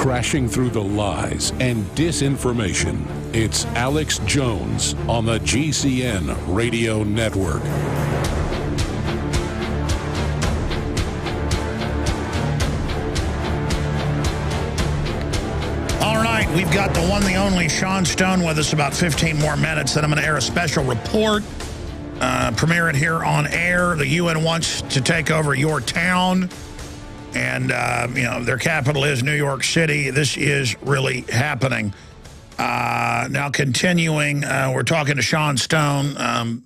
crashing through the lies and disinformation. It's Alex Jones on the GCN Radio Network. All right, we've got the one, the only Sean Stone with us about 15 more minutes. Then I'm going to air a special report, premiere it here on air. The UN wants to take over your town. And, you know, their capital is New York City. This is really happening. Now, continuing, we're talking to Sean Stone,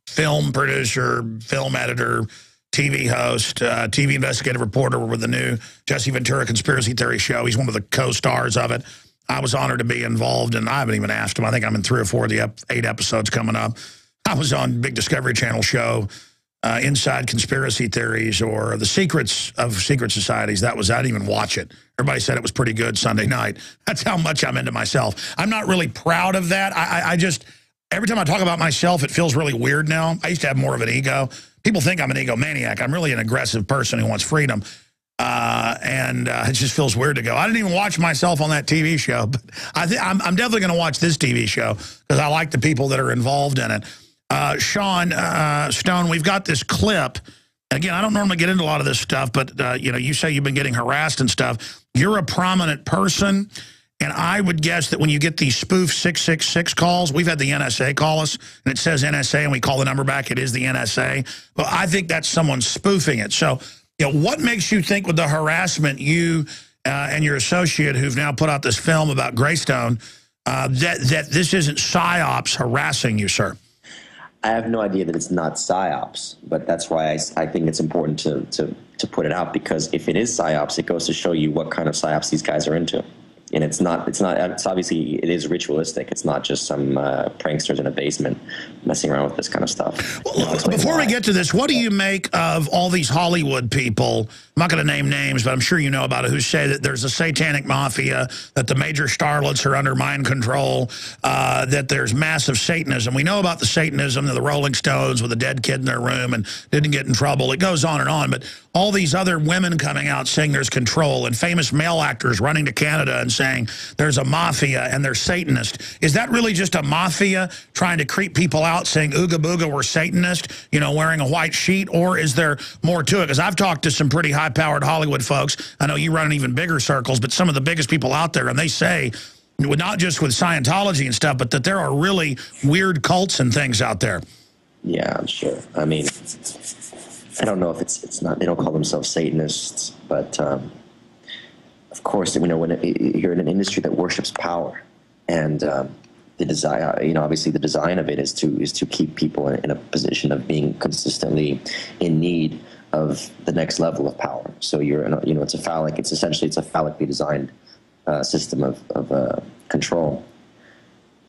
film producer, film editor, TV host, TV investigative reporter with the new Jesse Ventura Conspiracy Theory show. He's one of the co-stars of it. I was honored to be involved, and I haven't even asked him. I think I'm in 3 or 4 of the 8 episodes coming up. I was on big Discovery Channel show, Inside Conspiracy Theories, or The Secrets of Secret Societies. I didn't even watch it. Everybody said it was pretty good Sunday night. That's how much I'm into myself. I'm not really proud of that. I just, every time I talk about myself, it feels really weird now. I used to have more of an ego. People think I'm an egomaniac. I'm really an aggressive person who wants freedom. It just feels weird to go. I didn't even watch myself on that TV show, but I'm definitely going to watch this TV show because I like the people that are involved in it. Sean Stone, we've got this clip. And again, I don't normally get into a lot of this stuff, but you know, you say you've been getting harassed and stuff. You're a prominent person, and I would guess that when you get these spoof 666 calls, we've had the NSA call us, and it says NSA, and we call the number back, it is the NSA. Well, I think that's someone spoofing it. So, you know, what makes you think with the harassment, you and your associate who've now put out this film about Greystone, that this isn't PSYOPs harassing you, sir? I have no idea that it's not PSYOPs, but that's why I think it's important to put it out, because if it is PSYOPs, it goes to show you what kind of PSYOPs these guys are into. And it's obviously, it is ritualistic. It's not just some pranksters in a basement messing around with this kind of stuff. Well, before we get to this, what do you make of all these Hollywood people, I'm not going to name names, but I'm sure you know about it, who say that there's a satanic mafia, that the major starlets are under mind control, that there's massive Satanism. We know about the Satanism, the Rolling Stones with a dead kid in their room and didn't get in trouble. It goes on, but all these other women coming out saying there's control, and famous male actors running to Canada and saying there's a mafia and they're Satanist. Is that really just a mafia trying to creep people out saying, ooga booga, we're Satanist, you know, wearing a white sheet? Or is there more to it? Because I've talked to some pretty high-powered Hollywood folks. I know you run in even bigger circles, but some of the biggest people out there, and they say, not just with Scientology and stuff, but that there are really weird cults and things out there. Yeah, I'm sure. I mean, I don't know if it's not, they don't call themselves Satanists, but of course, you know, when you're in an industry that worships power, and the desire, you know, obviously the design of it is to keep people in a position of being consistently in need of the next level of power. So you're, you know, it's essentially a phallically designed system of control.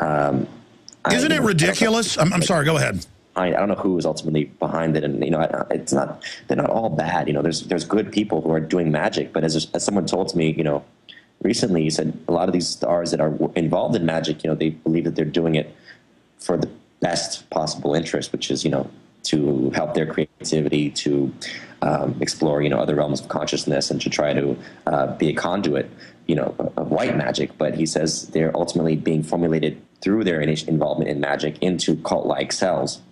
Isn't it ridiculous? I'm sorry, go ahead. I don't know who was ultimately behind it, and you know, they're not all bad. You know, there's good people who are doing magic, but as someone told me, you know, recently, he said a lot of these stars that are involved in magic, you know, they believe that they're doing it for the best possible interest, which is, you know, to help their creativity, to explore, you know, other realms of consciousness, and to try to be a conduit, you know, of white magic. But he says they're ultimately being formulated through their involvement in magic into cult-like cells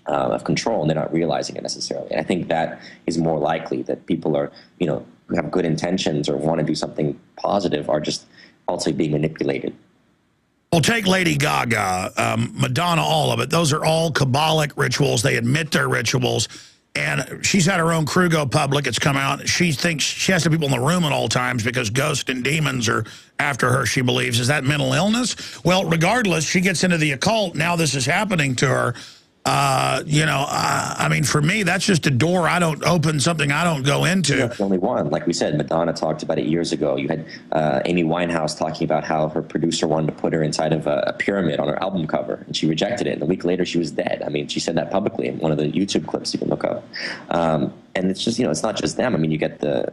of control, and they're not realizing it necessarily. And I think that is more likely, that people are, you know, who have good intentions or want to do something positive are just ultimately being manipulated. Well, take Lady Gaga, Madonna, all of it. Those are all Kabbalic rituals. They admit their rituals. And she's had her own crew go public. It's come out. She thinks she has to have people in the room at all times because ghosts and demons are after her, she believes. Is that mental illness? Well, regardless, she gets into the occult. Now this is happening to her. You know, I mean, for me, that's just a door I don't open, something I don't go into. That's the only one. Like we said, Madonna talked about it years ago. You had Amy Winehouse talking about how her producer wanted to put her inside of a pyramid on her album cover, and she rejected it. And a week later, she was dead. I mean, she said that publicly in one of the YouTube clips you can look up. And it's just, you know, it's not just them. I mean, you get the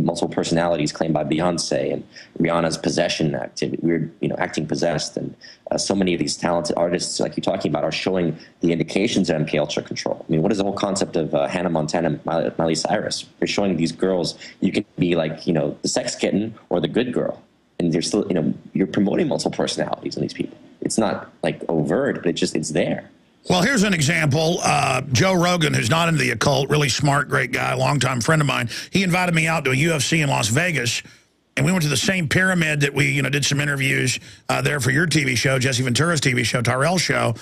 multiple personalities claimed by Beyonce, and Rihanna's possession activity, weird, acting possessed, and so many of these talented artists, like you're talking about, are showing the indications of MK Ultra control. I mean, what is the whole concept of Hannah Montana, Miley Cyrus? They're showing these girls you can be like, the sex kitten or the good girl, and they're still, you're promoting multiple personalities in these people. It's not like overt, but it's there. Well, here's an example. Joe Rogan, who's not into the occult, really smart, great guy, longtime friend of mine. He invited me out to a UFC in Las Vegas, and we went to the same pyramid that we, did some interviews there for your TV show, Jesse Ventura's TV show, Tyrell Show.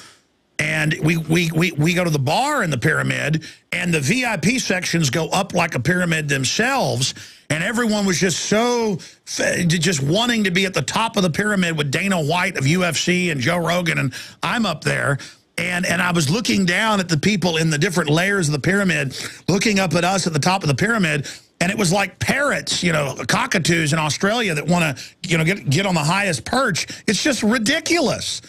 And we go to the bar in the pyramid, and the VIP sections go up like a pyramid themselves. And everyone was just just wanting to be at the top of the pyramid with Dana White of UFC and Joe Rogan, and I'm up there. And I was looking down at the people in the different layers of the pyramid, looking up at us at the top of the pyramid, and it was like parrots, cockatoos in Australia that want to, get on the highest perch. It's just ridiculous.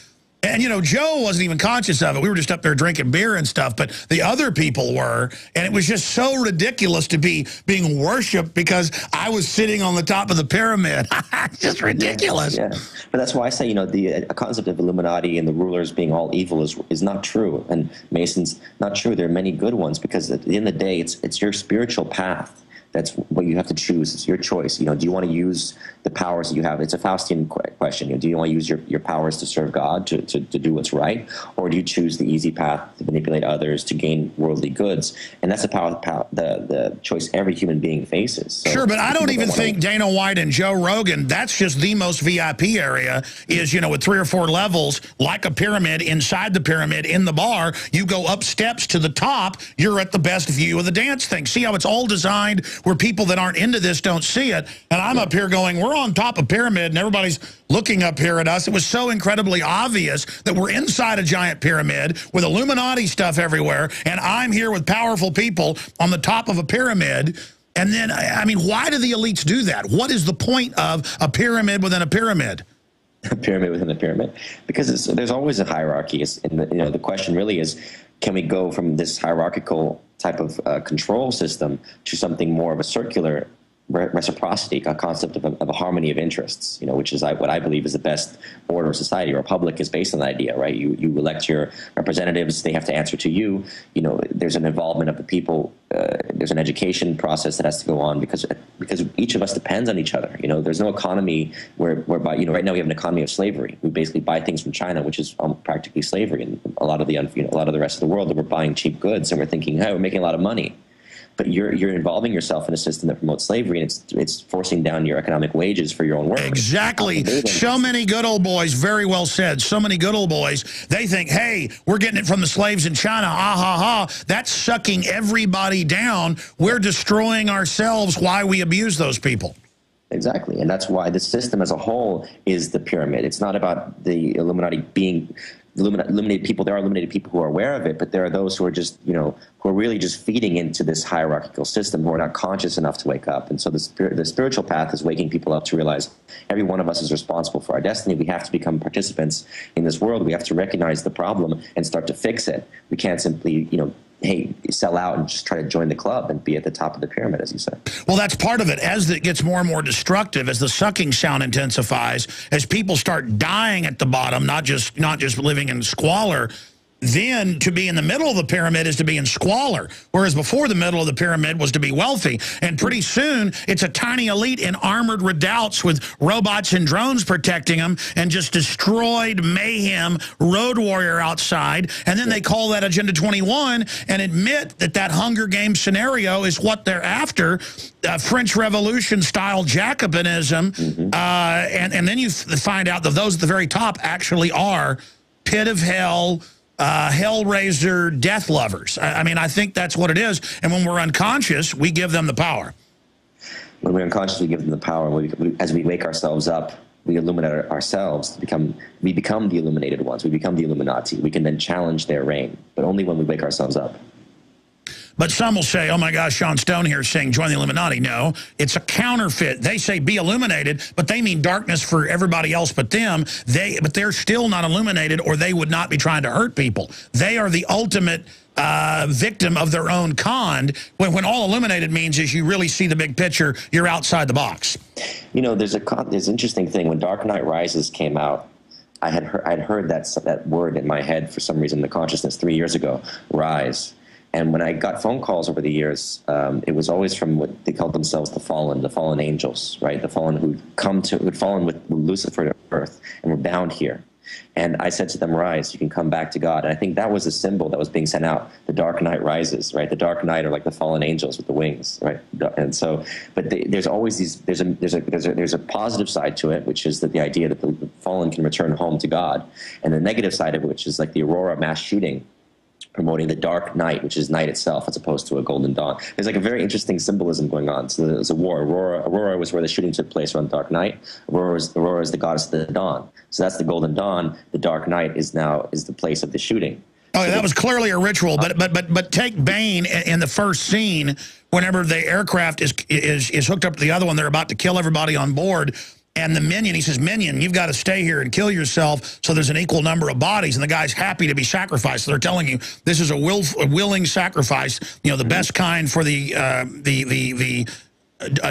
And, Joe wasn't even conscious of it. We were just up there drinking beer and stuff, but the other people were. And it was just so ridiculous to be being worshipped because I was sitting on the top of the pyramid. It's just ridiculous. Yeah. But that's why I say, the concept of Illuminati and the rulers being all evil is not true. And Mason's not true. There are many good ones because at the end of the day, it's your spiritual path. That's what you have to choose. It's your choice. Do you want to use the powers that you have? It's a Faustian question. Do you want to use your powers to serve God, to do what's right? Or do you choose the easy path to manipulate others, to gain worldly goods? And that's the choice every human being faces. So sure, but I don't even think Dana White and Joe Rogan, that's just the most VIP area is, with 3 or 4 levels, like a pyramid, inside the pyramid, in the bar, you go up steps to the top, you're at the best view of the dance thing. See how it's all designed where people that aren't into this don't see it. And I'm up here going, we're on top of pyramid, and everybody's looking up here at us. It was so incredibly obvious that we're inside a giant pyramid with Illuminati stuff everywhere, and I'm here with powerful people on the top of a pyramid. And then, I mean, why do the elites do that? What is the point of a pyramid within a pyramid? A pyramid within a pyramid? Because there's always a hierarchy. And the question really is, can we go from this hierarchical type of control system to something more of a circular reciprocity, a concept of a harmony of interests, which is what I believe is the best order of society. A republic is based on that idea, right? You elect your representatives, they have to answer to you. There's an involvement of the people. There's an education process that has to go on because each of us depends on each other. There's no economy whereby, right now we have an economy of slavery. We basically buy things from China, which is practically slavery, and a lot of the rest of the world that we're buying cheap goods, and we're thinking, hey, we're making a lot of money. But you're involving yourself in a system that promotes slavery, and it's forcing down your economic wages for your own work. Exactly. So many good old boys, very well said, so many good old boys, they think, hey, we're getting it from the slaves in China, ha, ha, ha. That's sucking everybody down. We're destroying ourselves. Why we abuse those people. Exactly, and that's why the system as a whole is the pyramid. It's not about the Illuminati being illuminated people. There are illuminated people who are aware of it, but there are those who are just, who are really just feeding into this hierarchical system, who are not conscious enough to wake up. And so the spiritual path is waking people up to realize every one of us is responsible for our destiny. We have to become participants in this world. We have to recognize the problem and start to fix it. We can't simply, hey, sell out and just try to join the club and be at the top of the pyramid, as you said. Well, that's part of it. As it gets more and more destructive, as the sucking sound intensifies, as people start dying at the bottom, not just living in squalor, then to be in the middle of the pyramid is to be in squalor, whereas before the middle of the pyramid was to be wealthy. And pretty soon, it's a tiny elite in armored redoubts with robots and drones protecting them and just destroyed mayhem road warrior outside. And then they call that Agenda 21 and admit that Hunger Games scenario is what they're after, French Revolution-style Jacobinism. And then you find out that those at the very top actually are pit of hell, Hellraiser death lovers. I mean, I think that's what it is. And when we're unconscious, we give them the power. When we're unconscious, we give them the power. As we wake ourselves up, we illuminate ourselves. We become the illuminated ones. We become the Illuminati. We can then challenge their reign, but only when we wake ourselves up. But some will say, oh my gosh, Sean Stone here is saying join the Illuminati. No, it's a counterfeit. They say be illuminated, but they mean darkness for everybody else but them. But they're still not illuminated, or they would not be trying to hurt people. They are the ultimate victim of their own con, when all illuminated means is you really see the big picture, you're outside the box. You know, there's an interesting thing. When Dark Knight Rises came out, I'd heard that word in my head for some reason, the consciousness 3 years ago, rise. And when I got phone calls over the years, it was always from what they called themselves the fallen angels, right? The fallen who'd fallen with Lucifer to earth and were bound here. And I said to them, rise, you can come back to God. And I think that was a symbol that was being sent out. The Dark Knight rises, right? The Dark Knight are like the fallen angels with the wings, right? And so, but there's always there's a positive side to it, which is that the idea that the fallen can return home to God. And the negative side of it, which is like the Aurora mass shooting, promoting the dark night, which is night itself, as opposed to a golden dawn. There's like a very interesting symbolism going on. So there's a war. Aurora was where the shooting took place around Dark Night. Aurora is the goddess of the dawn. So that's the golden dawn. The Dark Night is the place of the shooting. Oh, yeah, that was clearly a ritual. But take Bane in the first scene, whenever the aircraft is hooked up to the other one, they're about to kill everybody on board. And the minion, he says, minion, you've got to stay here and kill yourself so there's an equal number of bodies. And the guy's happy to be sacrificed. So they're telling you this is a willing sacrifice, you know, the best kind for the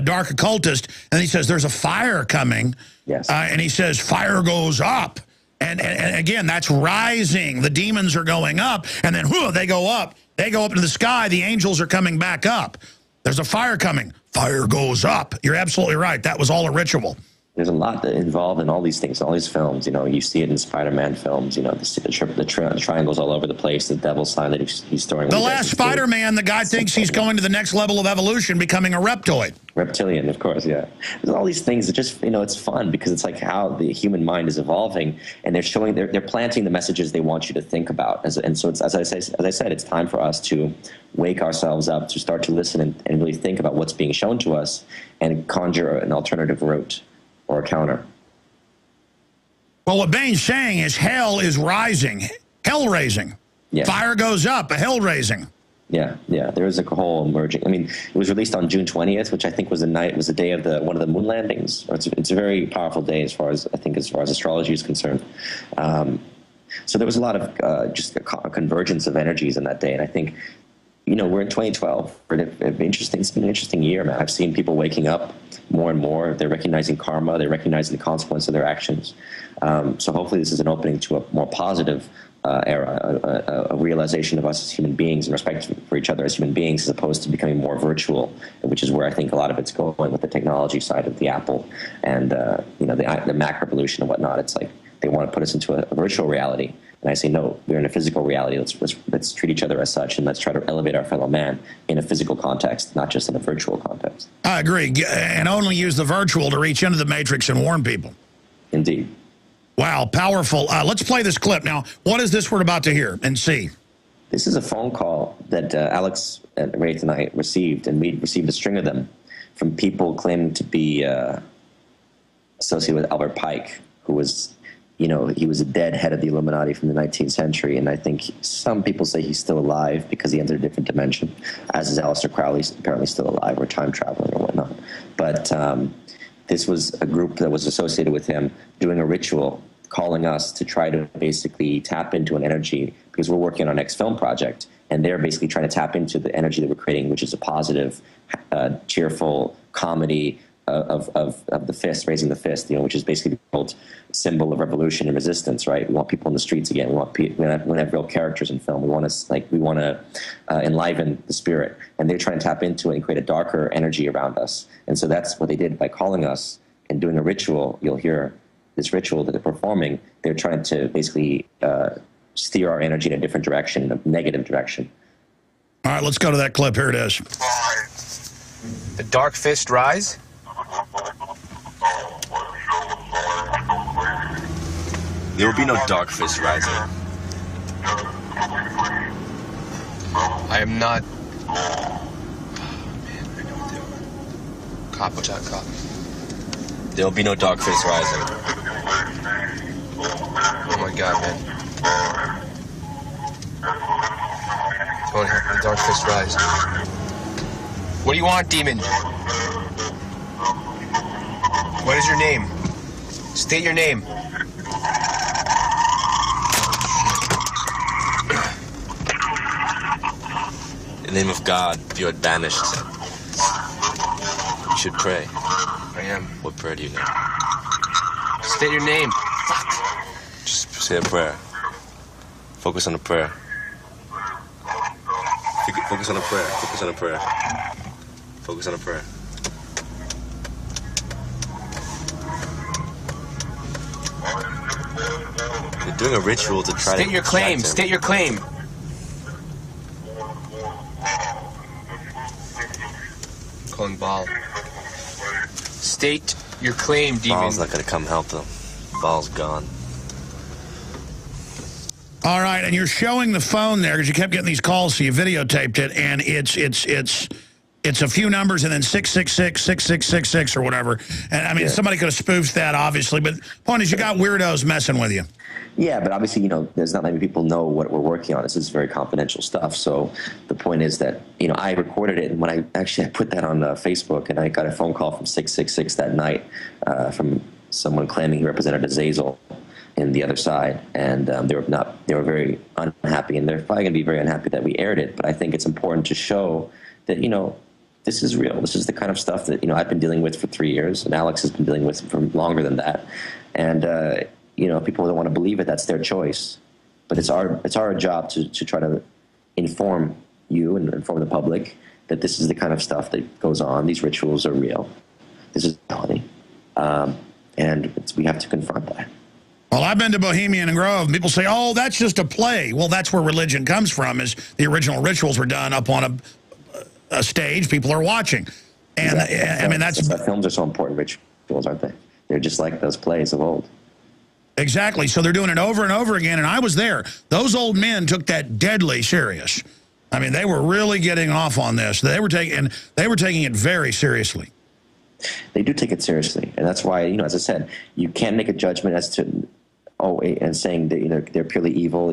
dark occultist. And he says, there's a fire coming. Yes. And he says, fire goes up. And again, that's rising. The demons are going up. And then they go up. They go up into the sky. The angels are coming back up. There's a fire coming. Fire goes up. You're absolutely right. That was all a ritual. There's a lot involved in all these things, all these films. You know, you see it in Spider-Man films. You know, the triangles all over the place. The devil's sign that he's throwing. The last Spider-Man, the guy thinks he's going to the next level of evolution, becoming a reptoid. Reptilian, of course, yeah. There's all these things that just, you know, it's fun because it's like how the human mind is evolving, and they're planting the messages they want you to think about. And so it's, as I said, it's time for us to wake ourselves up, to start to listen and really think about what's being shown to us, and conjure an alternative route or a counter. Well, what Bane's saying is hell is rising, hell raising. Yeah. Fire goes up, a hell raising. Yeah, there is a whole emerging. I mean, it was released on June 20th, which I think was the day of one of the moon landings. It's a very powerful day as far as astrology is concerned. So there was a lot of just a convergence of energies in that day, and I think, you know, we're in 2012. It's been an interesting year, man. I've seen people waking up more and more. They're recognizing karma. They're recognizing the consequence of their actions. So hopefully this is an opening to a more positive era, a realization of us as human beings and respect for each other as human beings, as opposed to becoming more virtual, which is where I think a lot of it's going with the technology side of the Apple and you know, the Mac revolution and whatnot. It's like they want to put us into a virtual reality. And I say, no, we're in a physical reality. Let's treat each other as such, and let's try to elevate our fellow man in a physical context, not just in a virtual context. I agree, and only use the virtual to reach into the matrix and warn people. Indeed. Wow, powerful. Let's play this clip. Now, what is this we're about to hear and see? This is a phone call that Alex and Wraith and I received, and we received a string of them from people claiming to be associated with Albert Pike, who was... You know, he was a dead head of the Illuminati from the 19th century, and I think some people say he's still alive because he entered a different dimension, as is Aleister Crowley, apparently still alive, or time traveling or whatnot. But this was a group that was associated with him doing a ritual, calling us to try to basically tap into an energy, because we're working on our next film project, and they're basically trying to tap into the energy that we're creating, which is a positive, cheerful comedy of the fist, raising the fist, you know, which is basically the old symbol of revolution and resistance, right? We want people in the streets again. We want to have real characters in film. We want to enliven the spirit, and they're trying to tap into it and create a darker energy around us. And so that's what they did by calling us and doing a ritual. You'll hear this ritual that they're performing. They're trying to basically steer our energy in a different direction, a negative direction. All right, let's go to that clip. Here it is. The Dark Fist rise? There will be no Dark Fist rising. I am not... man, I know what they're... Cop, what's that, cop? There will be no Dark Fist rising. Oh my God, man. Don't have the Dark Fist rise. What do you want, demon? What is your name? State your name. In the name of God, you are banished. You should pray. I am. What prayer do you know? State your name. Fuck. Just say a prayer. Focus on the prayer. Focus on the prayer. Focus on the prayer. Focus on the prayer. You're doing a ritual to try to... State your claim. State your claim. Calling Baal. State your claim, demon. Baal's not going to come help them. Baal's gone. All right, and you're showing the phone there because you kept getting these calls, so you videotaped it, and it's a few numbers and then 666, 6666 or whatever. And I mean, somebody could have spoofed that, obviously, but the point is you got weirdos messing with you. Yeah, but obviously, there's not many people know what we're working on. This is very confidential stuff. So the point is that, I recorded it, and when I put that on Facebook, and I got a phone call from 666 that night from someone claiming he represented Azazel in the other side, and they were very unhappy, and they're probably going to be very unhappy that we aired it. But I think it's important to show that, this is real. This is the kind of stuff that, I've been dealing with for 3 years, and Alex has been dealing with for longer than that. And, people don't want to believe it, that's their choice. But it's our job to try to inform you and inform the public that this is the kind of stuff that goes on. These rituals are real. This is reality. And we have to confront that. Well, I've been to Bohemian Grove, and people say, oh, that's just a play. Well, that's where religion comes from, is the original rituals were done up on a stage. People are watching. And, exactly. I mean, that's why films are so important, rituals, aren't they? They're just like those plays of old. Exactly. So they're doing it over and over again, and I was there. Those old men took that deadly serious. I mean, they were really getting off on this. They were taking it very seriously. They do take it seriously, and that's why, as I said, you can't make a judgment as to and saying that they're purely evil.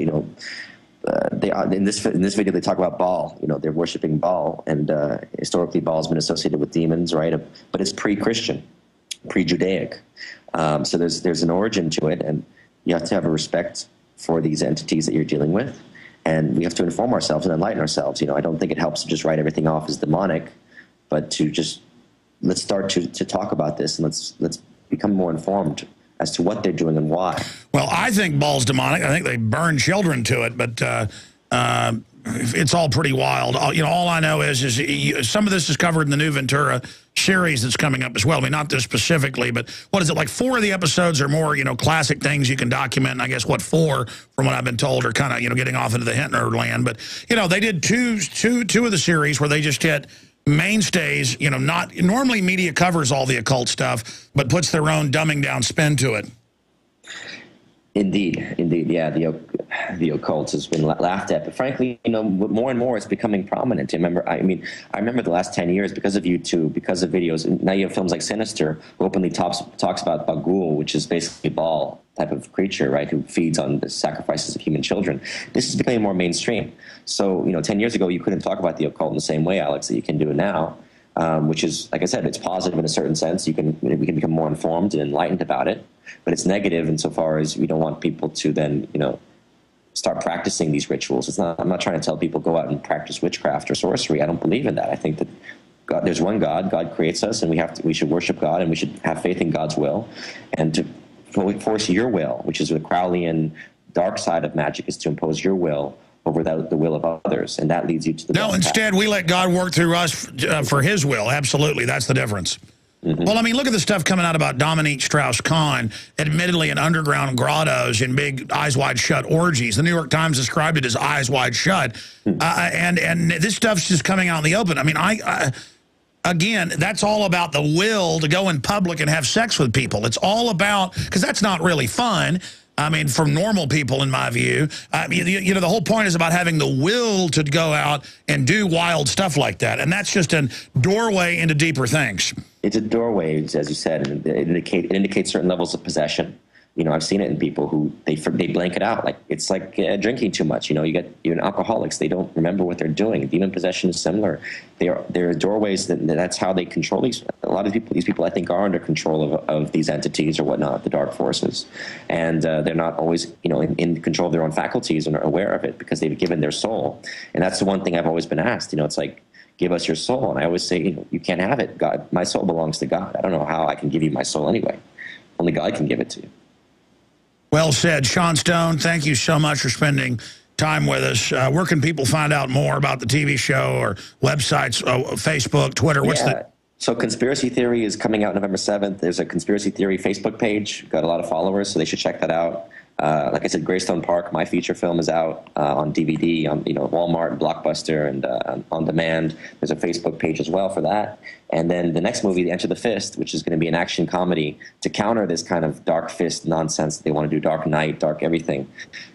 They are in this video. They talk about Baal. They're worshiping Baal, and historically Baal has been associated with demons, right? But it's pre-Christian, pre-Judaic. So there's an origin to it, and you have to have a respect for these entities that you're dealing with, and we have to inform ourselves and enlighten ourselves. I don't think it helps to just write everything off as demonic, but to just let's start to talk about this, and let's become more informed as to what they're doing and why. Well, I think Baal's demonic. I think they burn children to it, but it's all pretty wild. All I know is some of this is covered in the new Ventura series that's coming up as well. I mean, not this specifically, but what is it, like 4 of the episodes are more, classic things you can document, and I guess 4, from what I've been told, are kind of, getting off into the Hintner land. But, they did two of the series where they just hit mainstays, not normally media covers all the occult stuff, but puts their own dumbing down spin to it. Indeed, yeah. The occult has been laughed at, but frankly, more and more it's becoming prominent. I remember the last 10 years because of YouTube, because of videos. And now you have films like Sinister, who openly talks about Bagul, which is basically Baal type of creature, right, who feeds on the sacrifices of human children. This is becoming more mainstream. So, 10 years ago, you couldn't talk about the occult in the same way, Alex, that you can do it now. Which is, like I said, it's positive in a certain sense. We can become more informed and enlightened about it, but it's negative insofar as we don't want people to then, start practicing these rituals. I'm not trying to tell people go out and practice witchcraft or sorcery. I don't believe in that. I think that there's one God. God creates us, and we should worship God, and we should have faith in God's will, and to force your will, which is the Crowleyan dark side of magic, is to impose your will over the will of others, and that leads you to the... No, instead, we let God work through us for his will. Absolutely, that's the difference. Mm-hmm. Well, I mean, look at the stuff coming out about Dominique Strauss-Kahn, admittedly in underground grottos in big eyes wide shut orgies. The New York Times described it as eyes wide shut. And this stuff's just coming out in the open. I mean, again, that's all about the will to go in public and have sex with people. It's all about, because that's not really fun. I mean, from normal people, in my view, the whole point is about having the will to go out and do wild stuff like that. And that's just a doorway into deeper things. It's a doorway, as you said, and it indicates certain levels of possession. You know, I've seen it in people who they blank it out. Like it's like drinking too much. You know, you get even alcoholics. They don't remember what they're doing. Demon possession is similar. There are doorways that's how they control these. A lot of people, these people, I think, are under control of these entities or whatnot, the dark forces, and they're not always, you know, in control of their own faculties and are aware of it because they've given their soul. And that's the one thing I've always been asked. You know, it's like, give us your soul, and I always say, you know, you can't have it. God, my soul belongs to God. I don't know how I can give you my soul anyway. Only God can give it to you. Well said. Sean Stone, thank you so much for spending time with us. Where can people find out more about the TV show or websites, Facebook, Twitter? So Conspiracy Theory is coming out November 7th. There's a Conspiracy Theory Facebook page. Got a lot of followers, so they should check that out. Like I said, Greystone Park, my feature film, is out on DVD, on Walmart, Blockbuster, and on demand. There's a Facebook page as well for that. And then the next movie, Enter the Fist, which is going to be an action comedy to counter this kind of dark fist nonsense that they want to do, Dark Knight, dark everything.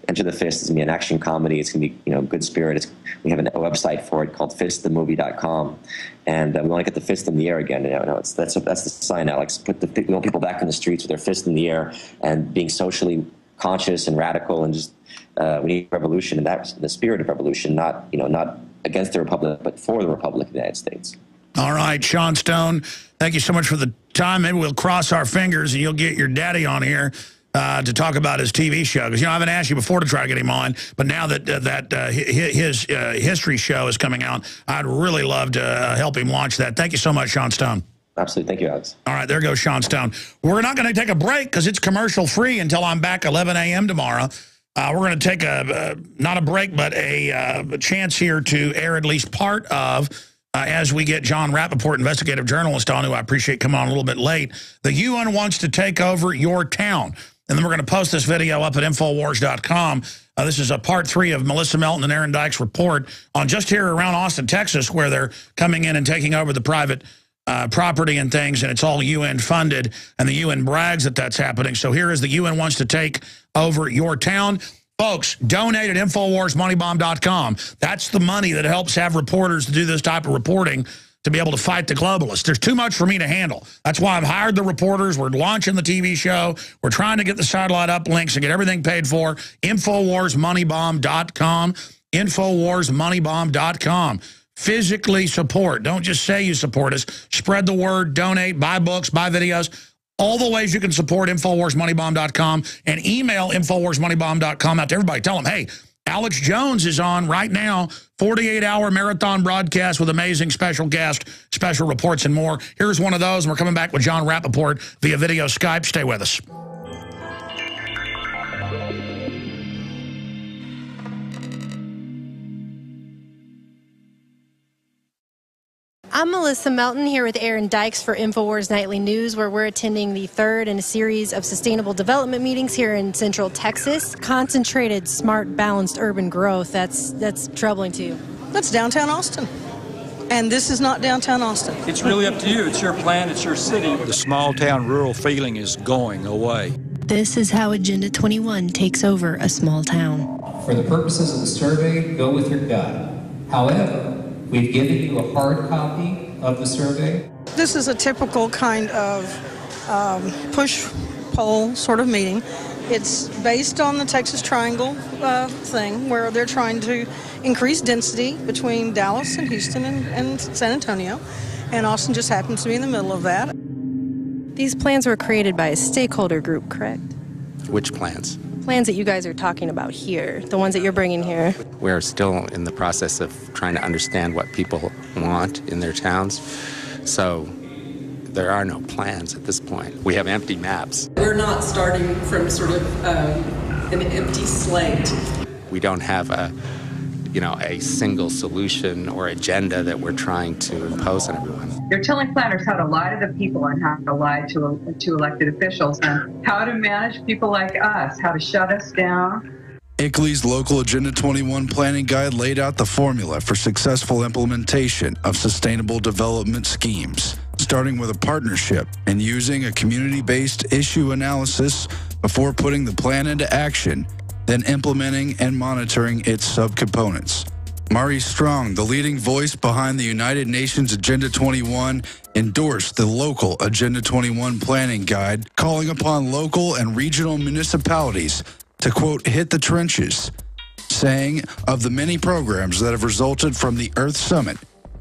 Enter the Fist is going to be an action comedy. It's going to be good spirit. We have a website for it called fistthemovie.com, and we want to get the fist in the air again. That's the sign, Alex. We want people back in the streets with their fist in the air and being socially conscious and radical, and just we need revolution, and that's the spirit of revolution, not against the Republic, but for the Republic of the United States. All right, Sean Stone, thank you so much for the time. Maybe we'll cross our fingers and you'll get your daddy on here to talk about his TV show. Because, I haven't asked you before to try to get him on, but now that his history show is coming out, I'd really love to help him launch that. Thank you so much, Sean Stone. Absolutely. Thank you, Alex. All right, there goes Sean Stone. We're not going to take a break because it's commercial-free until I'm back 11 a.m. tomorrow. We're going to take not a break, but a chance here to air at least part of, as we get John Rappaport, investigative journalist, on, who I appreciate coming on a little bit late. The UN wants to take over your town. And then we're going to post this video up at Infowars.com. This is a part 3 of Melissa Melton and Aaron Dykes' report on just here around Austin, Texas, where they're coming in and taking over the private property and things, and it's all UN funded, and the UN brags that that's happening. So here is the UN wants to take over your town. Folks, donate at InfoWarsMoneyBomb.com. That's the money that helps have reporters to do this type of reporting to be able to fight the globalists. There's too much for me to handle. That's why I've hired the reporters. We're launching the TV show. We're trying to get the satellite uplinks and get everything paid for. InfoWarsMoneyBomb.com. InfoWarsMoneyBomb.com. Physically support. Don't just say you support us. Spread the word, donate, buy books, buy videos. All the ways you can support InfoWarsMoneyBomb.com, and email InfoWarsMoneyBomb.com out to everybody. Tell them, hey, Alex Jones is on right now, 48-hour marathon broadcast with amazing special guests, special reports, and more. Here's one of those, and we're coming back with John Rappaport via video Skype. Stay with us. I'm Melissa Melton here with Aaron Dykes for Infowars Nightly News, where we're attending the 3rd in a series of sustainable development meetings here in Central Texas. Concentrated, smart, balanced urban growth, that's troubling to you. That's downtown Austin. And this is not downtown Austin. It's really up to you. It's your plan. It's your city. The small town rural feeling is going away. This is how Agenda 21 takes over a small town. For the purposes of the survey, go with your gut. However, we've given you a hard copy of the survey. This is a typical kind of push-pull sort of meeting. It's based on the Texas Triangle thing, where they're trying to increase density between Dallas and Houston and San Antonio, and Austin just happens to be in the middle of that. These plans were created by a stakeholder group, correct? Which plans? Plans that you guys are talking about here, the ones that you're bringing here. We're still in the process of trying to understand what people want in their towns. So there are no plans at this point. We have empty maps. We're not starting from sort of an empty slate. We don't have a single solution or agenda that we're trying to impose on everyone. They're telling planners how to lie to the people and how to lie to elected officials, and how to manage people like us, how to shut us down. ICLEI's local Agenda 21 planning guide laid out the formula for successful implementation of sustainable development schemes, starting with a partnership and using a community-based issue analysis before putting the plan into action, then implementing and monitoring its subcomponents. Maurice Strong, the leading voice behind the United Nations Agenda 21, endorsed the local Agenda 21 planning guide, calling upon local and regional municipalities to, quote, hit the trenches, saying, of the many programs that have resulted from the Earth Summit,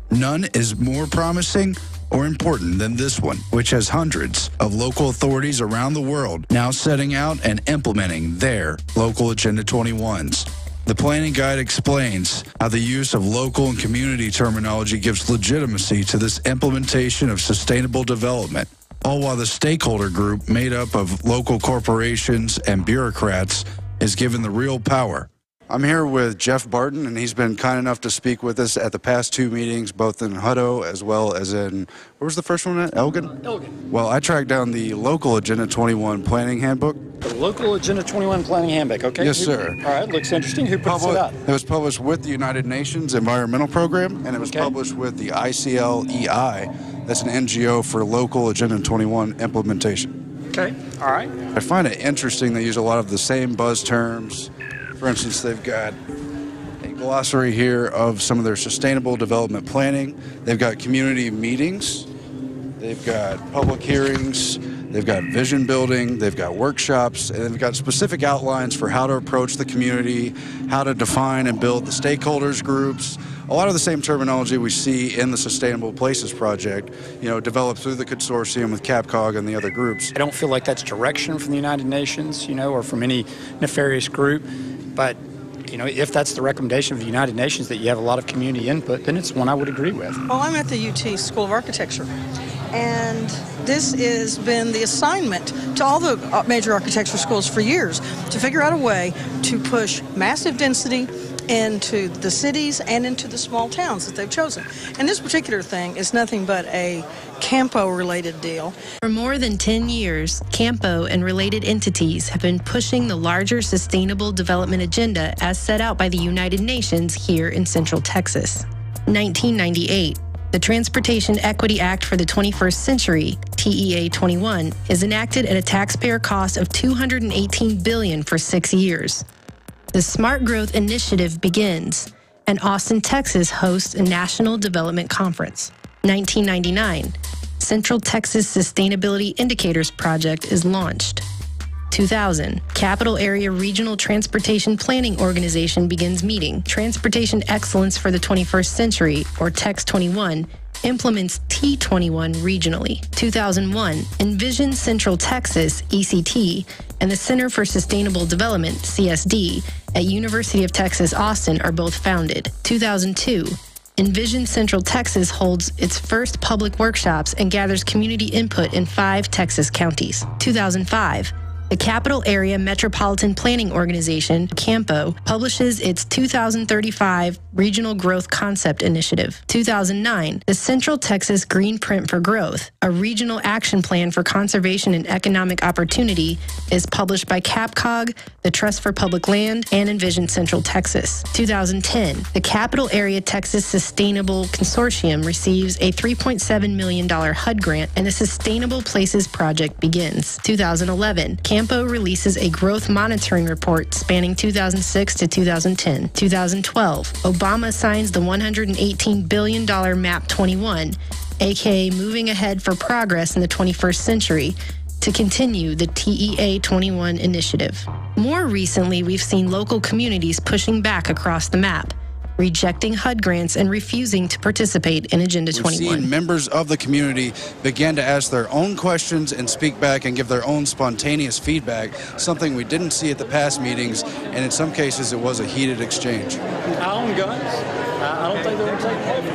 none is more promising or important than this one, which has hundreds of local authorities around the world now setting out and implementing their local Agenda 21s. The planning guide explains how the use of local and community terminology gives legitimacy to this implementation of sustainable development, all while the stakeholder group made up of local corporations and bureaucrats is given the real power. I'm here with Jeff Barton, and he's been kind enough to speak with us at the past two meetings, both in Hutto as well as in, where was the first one at? Elgin? Elgin. Well, I tracked down the local Agenda 21 planning handbook. The local Agenda 21 planning handbook, okay? Yes, sir. All right, looks interesting. Who puts it out? It was published with the United Nations Environmental Program, and it was published with the ICLEI. That's an NGO for local Agenda 21 implementation. Okay, all right. I find it interesting they use a lot of the same buzz terms. For instance, they've got a glossary here of some of their sustainable development planning. They've got community meetings. They've got public hearings. They've got vision building. They've got workshops. And they've got specific outlines for how to approach the community, how to define and build the stakeholders groups. A lot of the same terminology we see in the Sustainable Places Project, developed through the consortium with CAPCOG and the other groups. I don't feel like that's direction from the United Nations, or from any nefarious group. But, if that's the recommendation of the United Nations, that you have a lot of community input, then it's one I would agree with. Well, I'm at the UT School of Architecture, and this has been the assignment to all the major architecture schools for years to figure out a way to push massive density into the cities and into the small towns that they've chosen. And this particular thing is nothing but a Campo-related deal. For more than 10 years, Campo and related entities have been pushing the larger sustainable development agenda as set out by the United Nations here in Central Texas. 1998, the Transportation Equity Act for the 21st Century, TEA 21, is enacted at a taxpayer cost of $218 billion for 6 years. The Smart Growth Initiative begins, and Austin, Texas hosts a National Development Conference. 1999, Central Texas Sustainability Indicators Project is launched. 2000, Capital Area Regional Transportation Planning Organization begins meeting. Transportation Excellence for the 21st Century, or TEX 21, implements T21 regionally. 2001, Envision Central Texas, ECT, and the Center for Sustainable Development, CSD, at University of Texas, Austin are both founded. 2002, Envision Central Texas holds its first public workshops and gathers community input in 5 Texas counties. 2005, the Capital Area Metropolitan Planning Organization, CAMPO, publishes its 2035 Regional Growth Concept Initiative. 2009, the Central Texas Green Print for Growth, a regional action plan for conservation and economic opportunity, is published by CAPCOG, the Trust for Public Land, and Envision Central Texas. 2010, the Capital Area Texas Sustainable Consortium receives a $3.7 million HUD grant, and the Sustainable Places Project begins. 2011, CAMPO releases a growth monitoring report spanning 2006 to 2010. 2012, Obama signs the $118 billion MAP 21, aka Moving Ahead for Progress in the 21st Century, to continue the TEA 21 initiative. More recently, we've seen local communities pushing back across the map, rejecting HUD grants and refusing to participate in Agenda 21. We've seen members of the community begin to ask their own questions and speak back and give their own spontaneous feedback, something we didn't see at the past meetings, and in some cases it was a heated exchange. I own guns. I don't think they're going to take heavy.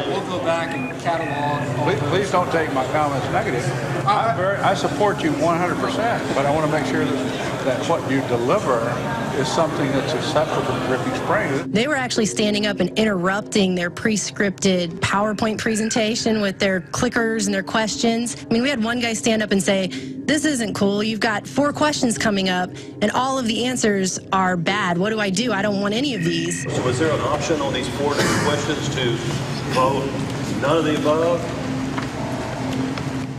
We'll go back and catalog. Please don't take my comments negative. I support you 100%, but I want to make sure that what you deliver is something that's acceptable to Dripping Springs. They were actually standing up and interrupting their pre-scripted PowerPoint presentation with their clickers and their questions. I mean, we had one guy stand up and say, "This isn't cool. You've got 4 questions coming up, and all of the answers are bad. What do? I don't want any of these." So was there an option on these 4 different questions to vote none of the above?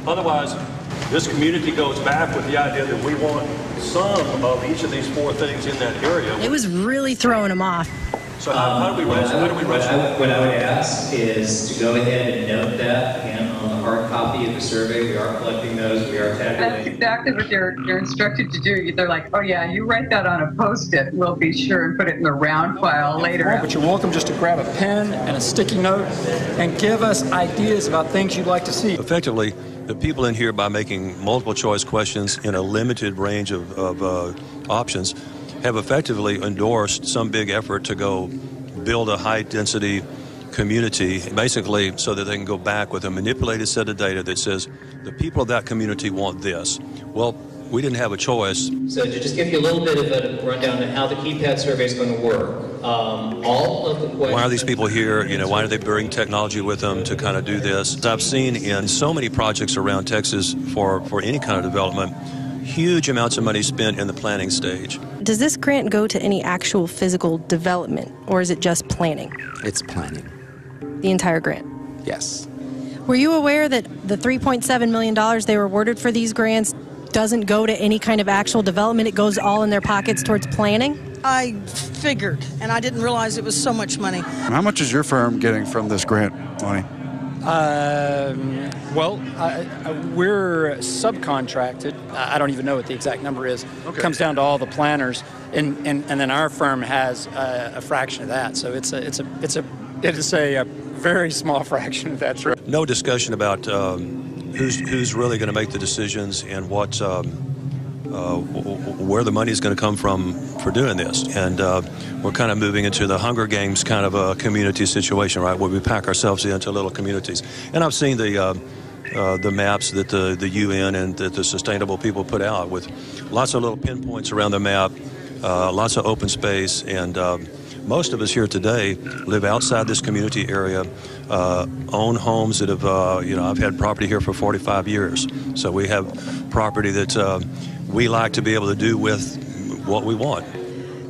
Otherwise, This community goes back with the idea that we want some of each of these 4 things in that area. It was really throwing them off. So how do we raise it? What I would ask is to go ahead and note that, again, on the hard copy of the survey. We are collecting those. We are tabulating. That's exactly what you're instructed to do. They're like, oh yeah, you write that on a Post-it. We'll be sure and put it in the round file later. But you're welcome just to grab a pen and a sticky note and give us ideas about things you'd like to see. Effectively, the people in here, by making multiple choice questions in a limited range of options, have effectively endorsed some big effort to go build a high-density community, basically so that they can go back with a manipulated set of data that says the people of that community want this. Well, we didn't have a choice. So to just give you a little bit of a rundown on how the keypad survey is going to work, all of the questions... Why are these people here? You know, why do they bring technology with them to kind of do this? I've seen in so many projects around Texas for any kind of development, huge amounts of money spent in the planning stage. Does this grant go to any actual physical development, or is it just planning? It's planning. The entire grant? Yes. Were you aware that the $3.7 million they were awarded for these grants doesn't go to any kind of actual development? It goes all in their pockets towards planning? I figured, and I didn't realize it was so much money. How much is your firm getting from this grant money? We're subcontracted. I don't even know what the exact number is. Okay. It comes down to all the planners, and then our firm has a fraction of that. So it's a very small fraction of that. No discussion about who's really going to make the decisions and what where the money is going to come from for doing this. And we're kind of moving into the Hunger Games kind of a community situation, right, where we pack ourselves into little communities. And I've seen the maps that the UN and that the Sustainable People put out with lots of little pinpoints around the map, lots of open space, and most of us here today live outside this community area, own homes that have, I've had property here for 45 years. So we have property that we like to be able to do with what we want.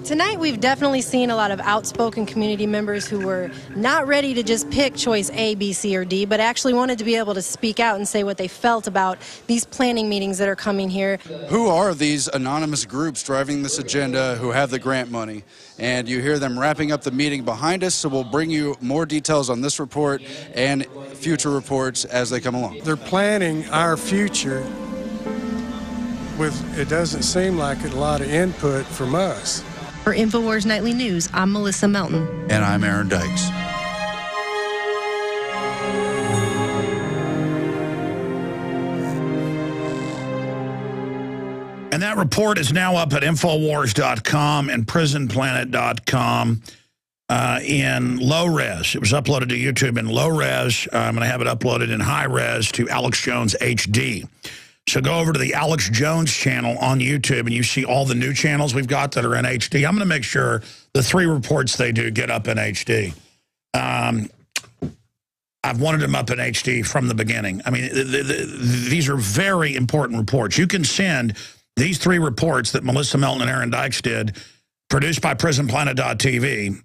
Tonight, we've definitely seen a lot of outspoken community members who were not ready to just pick choice A, B, C, or D, but actually wanted to be able to speak out and say what they felt about these planning meetings that are coming here. Who are these anonymous groups driving this agenda who have the grant money? And you hear them wrapping up the meeting behind us, so we'll bring you more details on this report and future reports as they come along. They're planning our future with, it doesn't seem like a lot of input from us. For InfoWars Nightly News, I'm Melissa Melton. And I'm Aaron Dykes. And that report is now up at Infowars.com and PrisonPlanet.com in low res. It was uploaded to YouTube in low res. I'm going to have it uploaded in high res to Alex Jones HD. So go over to the Alex Jones channel on YouTube, and you see all the new channels we've got that are in HD. I'm going to make sure the 3 reports they do get up in HD. I've wanted them up in HD from the beginning. I mean, these are very important reports. You can send these 3 reports that Melissa Melton and Aaron Dykes did, produced by PrisonPlanet.tv,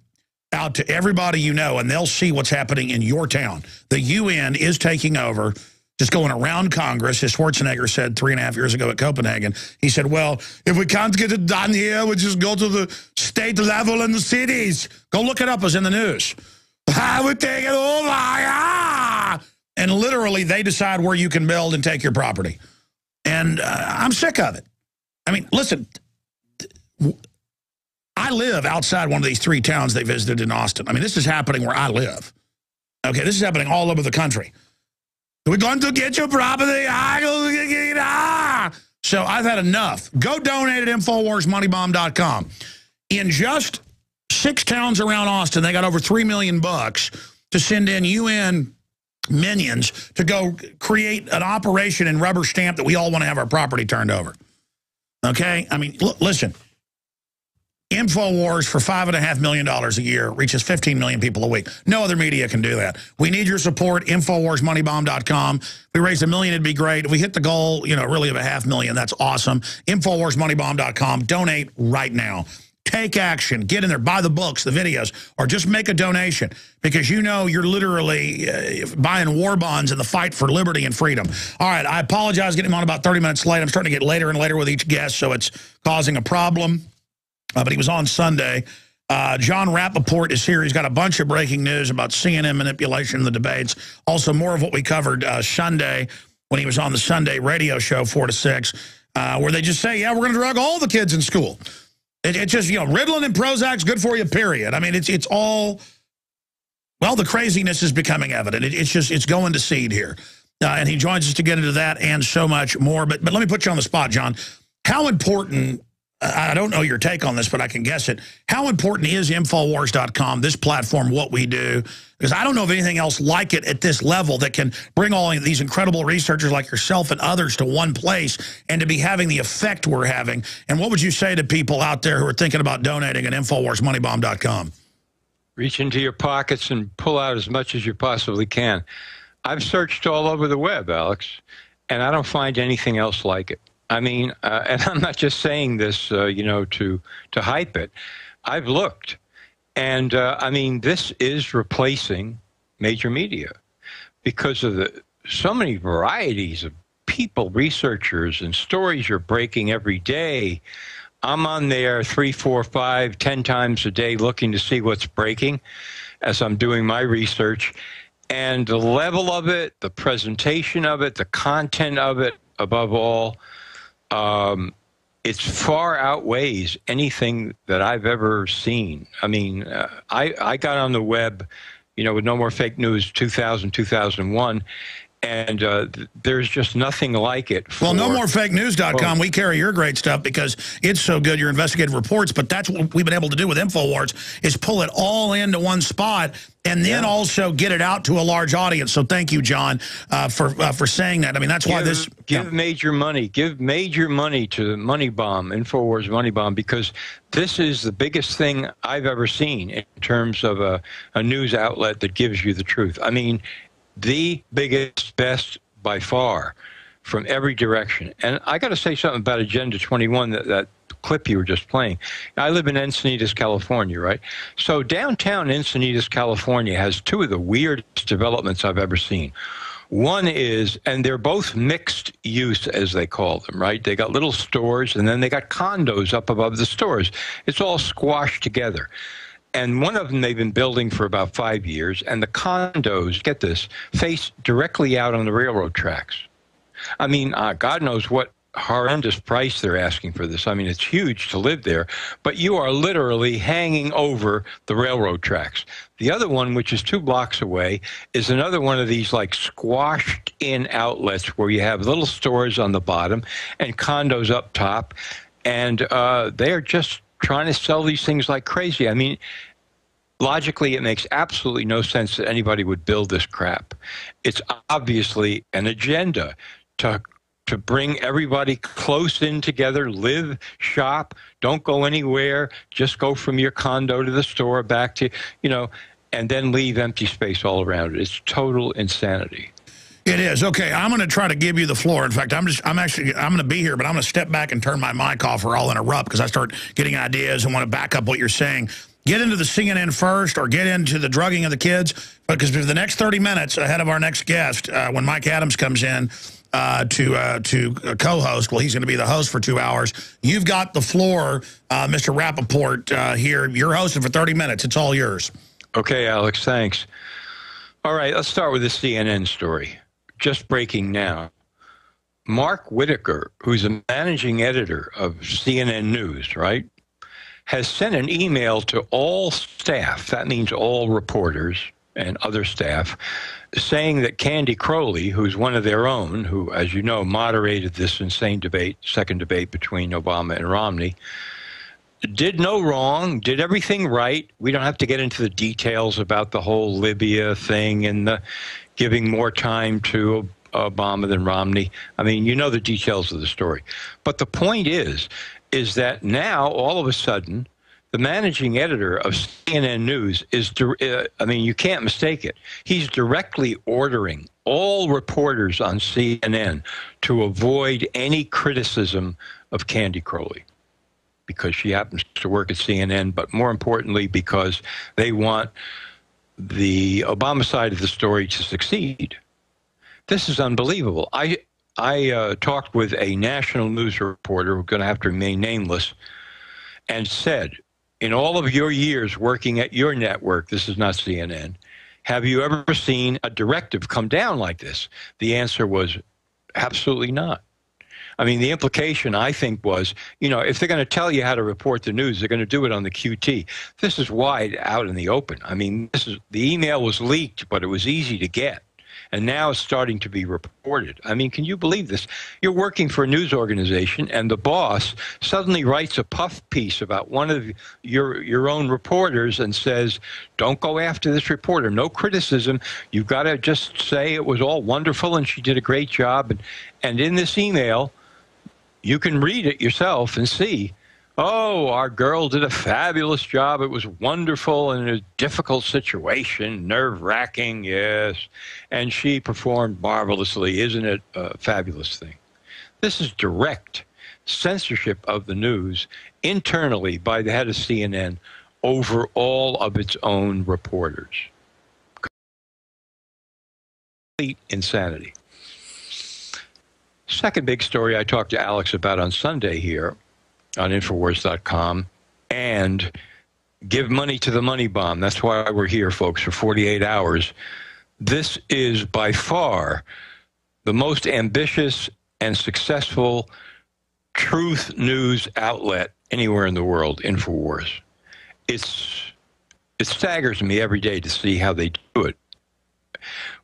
out to everybody you know, and they'll see what's happening in your town. The UN is taking over. Just going around Congress, as Schwarzenegger said 3.5 years ago at Copenhagen. He said, well, if we can't get it done here, we just go to the state level in the cities. Go look it up. It was in the news. I would take it over. And literally, they decide where you can build and take your property. And I'm sick of it. I mean, listen, I live outside one of these 3 towns they visited in Austin. I mean, this is happening where I live. Okay, this is happening all over the country. We're going to get your property. So I've had enough. Go donate at InfoWarsMoneyBomb.com. In just 6 towns around Austin, they got over $3 million to send in UN minions to go create an operation and rubber stamp that we all want to have our property turned over. Okay? I mean, listen. InfoWars for $5.5 million a year reaches 15 million people a week. No other media can do that. We need your support. InfoWarsMoneyBomb.com. If we raised $1 million, it'd be great. If we hit the goal, really of $500,000, that's awesome. InfoWarsMoneyBomb.com. Donate right now. take action. Get in there. Buy the books, the videos, or just make a donation because you know you're literally buying war bonds in the fight for liberty and freedom. All right, I apologize getting him on about 30 minutes late. I'm starting to get later and later with each guest, so it's causing a problem. But he was on Sunday. John Rappaport is here. He's got a bunch of breaking news about CNN manipulation in the debates. Also, more of what we covered Sunday when he was on the Sunday radio show, 4 to 6, where they just say, yeah, we're going to drug all the kids in school. It's just, you know, Ritalin and Prozac's good for you, period. I mean, it's all, well, the craziness is becoming evident. It's going to seed here. And he joins us to get into that and so much more. But let me put you on the spot, John. How important, I don't know your take on this, but I can guess it. How important is Infowars.com, this platform, what we do? Because I don't know of anything else like it at this level that can bring all of these incredible researchers like yourself and others to one place and to be having the effect we're having. And what would you say to people out there who are thinking about donating at InfoWarsMoneyBomb.com? Reach into your pockets and pull out as much as you possibly can. I've searched all over the web, Alex, and I don't find anything else like it. I mean, and I'm not just saying this, you know, to hype it. I've looked. And, I mean, this is replacing major media because of so many varieties of people, researchers, and stories you're breaking every day. I'm on there 3, 4, 5, 10 times a day looking to see what's breaking as I'm doing my research. And the level of it, the presentation of it, the content of it, above all, it's far outweighs anything that I've ever seen. I mean, I got on the web, you know, with No More Fake News 2000, 2001, and there's just nothing like it. Well, NoMoreFakeNews.com, we carry your great stuff because it's so good, your investigative reports, but that's what we've been able to do with InfoWars is pull it all into one spot and then also get it out to a large audience. So thank you, John, for saying that. I mean, that's why this... Give major money. Give major money to Money Bomb, InfoWars Money Bomb, because this is the biggest thing I've ever seen in terms of a news outlet that gives you the truth. I mean, the biggest, best by far from every direction. And I got to say something about Agenda 21, that clip you were just playing. I live in Encinitas, California, right? So downtown Encinitas, California has two of the weirdest developments I've ever seen. One is, and they're both mixed use, as they call them, right? They got little stores, and then they got condos up above the stores. It's all squashed together. And one of them they've been building for about 5 years, and the condos, get this, face directly out on the railroad tracks. I mean, God knows what horrendous price they're asking for this. I mean, it's huge to live there, but you are literally hanging over the railroad tracks. The other one, which is 2 blocks away, is another one of these like squashed in outlets where you have little stores on the bottom and condos up top, and they are just trying to sell these things like crazy. I mean, logically, it makes absolutely no sense that anybody would build this crap. It's obviously an agenda to bring everybody close in together, live, shop, don't go anywhere, just go from your condo to the store, back to, you know, and then leave empty space all around it. It's total insanity. It is. Okay, I'm going to try to give you the floor. In fact, I'm going to be here, but I'm going to step back and turn my mic off or I'll interrupt because I start getting ideas and want to back up what you're saying. Get into the CNN first or get into the drugging of the kids, because for the next 30 minutes ahead of our next guest, when Mike Adams comes in to co-host, well, he's going to be the host for 2 hours. You've got the floor, Mr. Rappaport, here. You're hosting for 30 minutes. It's all yours. Okay, Alex, thanks. All right, let's start with the CNN story. Just breaking now. Mark Whitaker, who's a managing editor of CNN News, right, has sent an email to all staff, that means all reporters and other staff, saying that Candy Crowley, who's one of their own, who, as you know, moderated this insane debate, second debate between Obama and Romney, did no wrong, did everything right. We don't have to get into the details about the whole Libya thing and the giving more time to Obama than Romney. I mean, you know the details of the story. But the point is that now, all of a sudden, the managing editor of CNN News is, I mean, you can't mistake it. He's directly ordering all reporters on CNN to avoid any criticism of Candy Crowley, because she happens to work at CNN, but more importantly, because they want the Obama side of the story to succeed. This is unbelievable. I talked with a national news reporter who's going to have to remain nameless and said, in all of your years working at your network, this is not CNN, have you ever seen a directive come down like this? The answer was absolutely not. I mean, the implication, I think, was, you know, if they're going to tell you how to report the news, they're going to do it on the QT. This is wide out in the open. I mean, the email was leaked, but it was easy to get. And now it's starting to be reported. I mean, can you believe this? You're working for a news organization, and the boss suddenly writes a puff piece about one of your own reporters and says, don't go after this reporter. No criticism. You've got to just say it was all wonderful and she did a great job. And in this email, you can read it yourself and see, oh, our girl did a fabulous job. It was wonderful in a difficult situation, nerve-wracking, yes. And she performed marvelously. Isn't it a fabulous thing? This is direct censorship of the news internally by the head of CNN over all of its own reporters. Complete insanity. Second big story I talked to Alex about on Sunday here on Infowars.com, and give money to the money bomb. That's why we're here, folks, for 48 hours. This is by far the most ambitious and successful truth news outlet anywhere in the world, Infowars. It staggers me every day to see how they do it,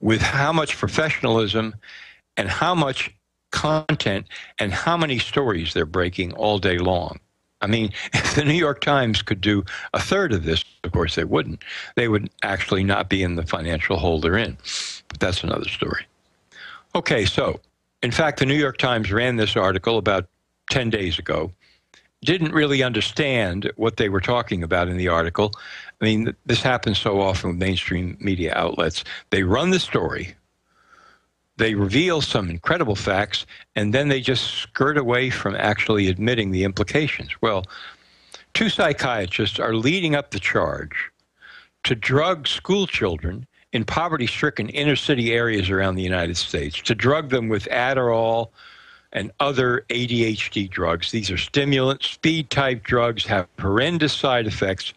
with how much professionalism and how much content and how many stories they're breaking all day long. I mean, if the New York Times could do a third of this, of course they wouldn't. They would actually not be in the financial hole they're in. But that's another story. Okay, so, in fact, the New York Times ran this article about 10 days ago, didn't really understand what they were talking about in the article. I mean, this happens so often with mainstream media outlets. They run the story, they reveal some incredible facts, and then they just skirt away from actually admitting the implications. Well, two psychiatrists are leading up the charge to drug school children in poverty-stricken inner-city areas around the United States, to drug them with Adderall and other ADHD drugs. These are stimulants, speed-type drugs, have horrendous side effects,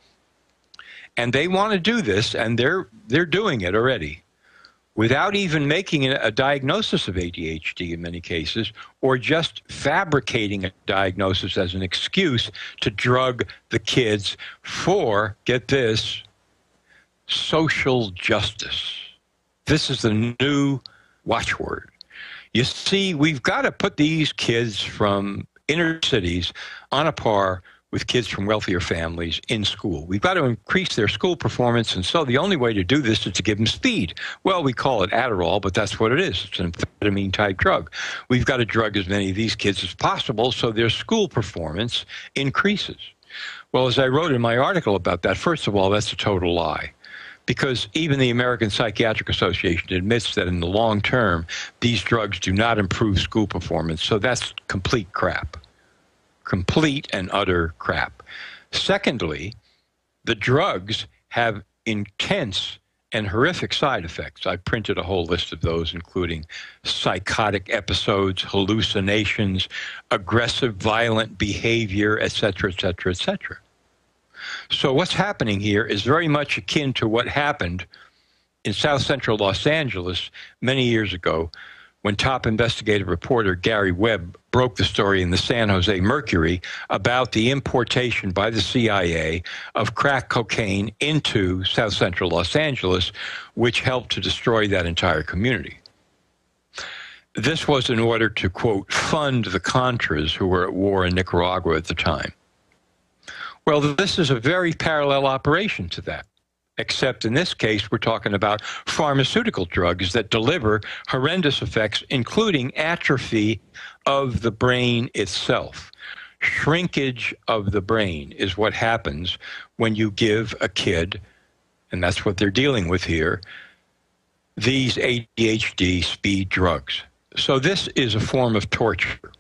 and they want to do this, and they're doing it already, without even making a diagnosis of ADHD in many cases, or just fabricating a diagnosis as an excuse to drug the kids for, get this, social justice. This is the new watchword. You see, we've got to put these kids from inner cities on a par with kids from wealthier families in school. We've got to increase their school performance, and so the only way to do this is to give them speed. Well, we call it Adderall, but that's what it is. It's an amphetamine-type drug. We've got to drug as many of these kids as possible so their school performance increases. Well, as I wrote in my article about that, first of all, that's a total lie, because even the American Psychiatric Association admits that in the long term, these drugs do not improve school performance, so that's complete crap. Complete and utter crap. Secondly, the drugs have intense and horrific side effects. I printed a whole list of those, including psychotic episodes, hallucinations, aggressive, violent behavior, etc., etc., etc. So what's happening here is very much akin to what happened in South Central Los Angeles many years ago, when top investigative reporter Gary Webb broke the story in the San Jose Mercury about the importation by the CIA of crack cocaine into South Central Los Angeles, which helped to destroy that entire community. This was in order to, quote, fund the Contras who were at war in Nicaragua at the time. Well, this is a very parallel operation to that. Except in this case, we're talking about pharmaceutical drugs that deliver horrendous effects, including atrophy of the brain itself. Shrinkage of the brain is what happens when you give a kid, and that's what they're dealing with here, these ADHD speed drugs. So this is a form of torture.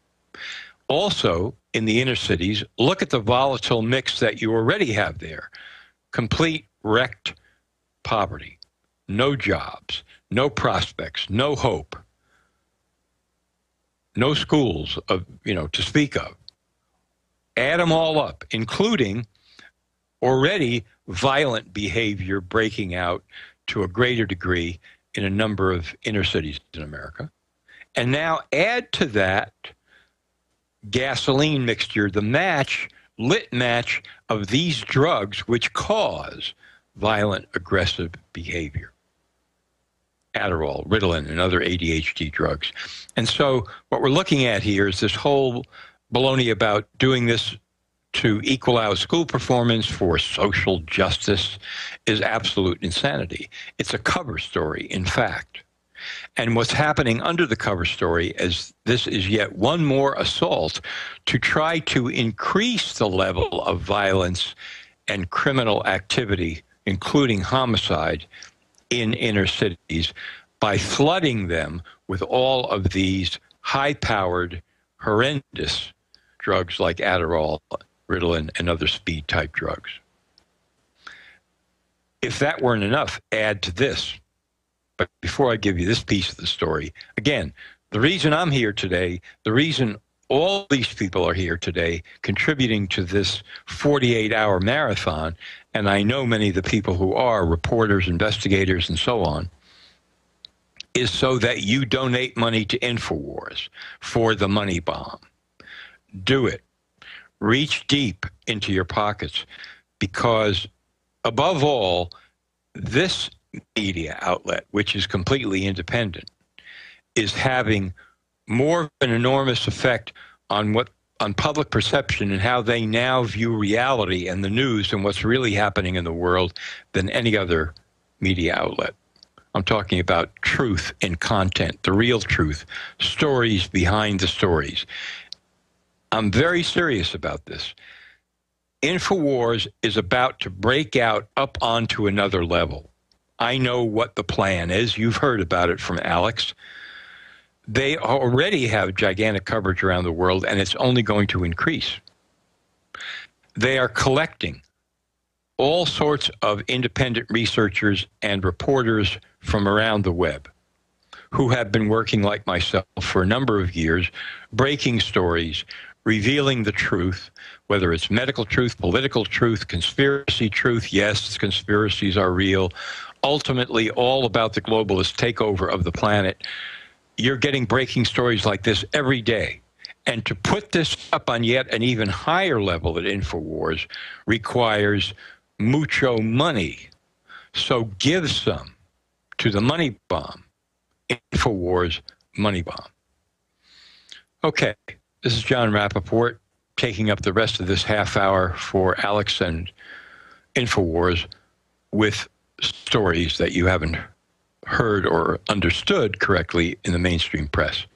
Also, in the inner cities, look at the volatile mix that you already have there. Complete wrecked poverty, no jobs, no prospects, no hope, no schools to speak of. Add them all up, including already violent behavior breaking out to a greater degree in a number of inner cities in America. And now add to that gasoline mixture, the lit match of these drugs which cause violent, aggressive behavior. Adderall, Ritalin, and other ADHD drugs. And so what we're looking at here is this whole baloney about doing this to equal out school performance for social justice is absolute insanity. It's a cover story, in fact. And what's happening under the cover story is this is yet one more assault to try to increase the level of violence and criminal activity, including homicide, in inner cities by flooding them with all of these high-powered, horrendous drugs like Adderall, Ritalin, and other speed-type drugs. If that weren't enough, add to this. But before I give you this piece of the story, again, the reason I'm here today, the reason all these people are here today contributing to this 48-hour marathon, and I know many of the people who are reporters, investigators, and so on, is so that you donate money to InfoWars for the money bomb. Do it. Reach deep into your pockets because, above all, this media outlet, which is completely independent, is having more of an enormous effect on public perception and how they now view reality and the news and what's really happening in the world than any other media outlet. I'm talking about truth in content, the real truth, stories behind the stories. I'm very serious about this. InfoWars is about to break out up onto another level. I know what the plan is. You've heard about it from Alex. They already have gigantic coverage around the world, and it's only going to increase. They are collecting all sorts of independent researchers and reporters from around the web who have been working like myself for a number of years, breaking stories, revealing the truth, whether it's medical truth, political truth, conspiracy truth. Yes, conspiracies are real. Ultimately, all about the globalist takeover of the planet. You're getting breaking stories like this every day. And to put this up on yet an even higher level at InfoWars requires mucho money. So give some to the money bomb, InfoWars money bomb. Okay, this is John Rappaport taking up the rest of this half hour for Alex and InfoWars with stories that you haven't heard or understood correctly in the mainstream press.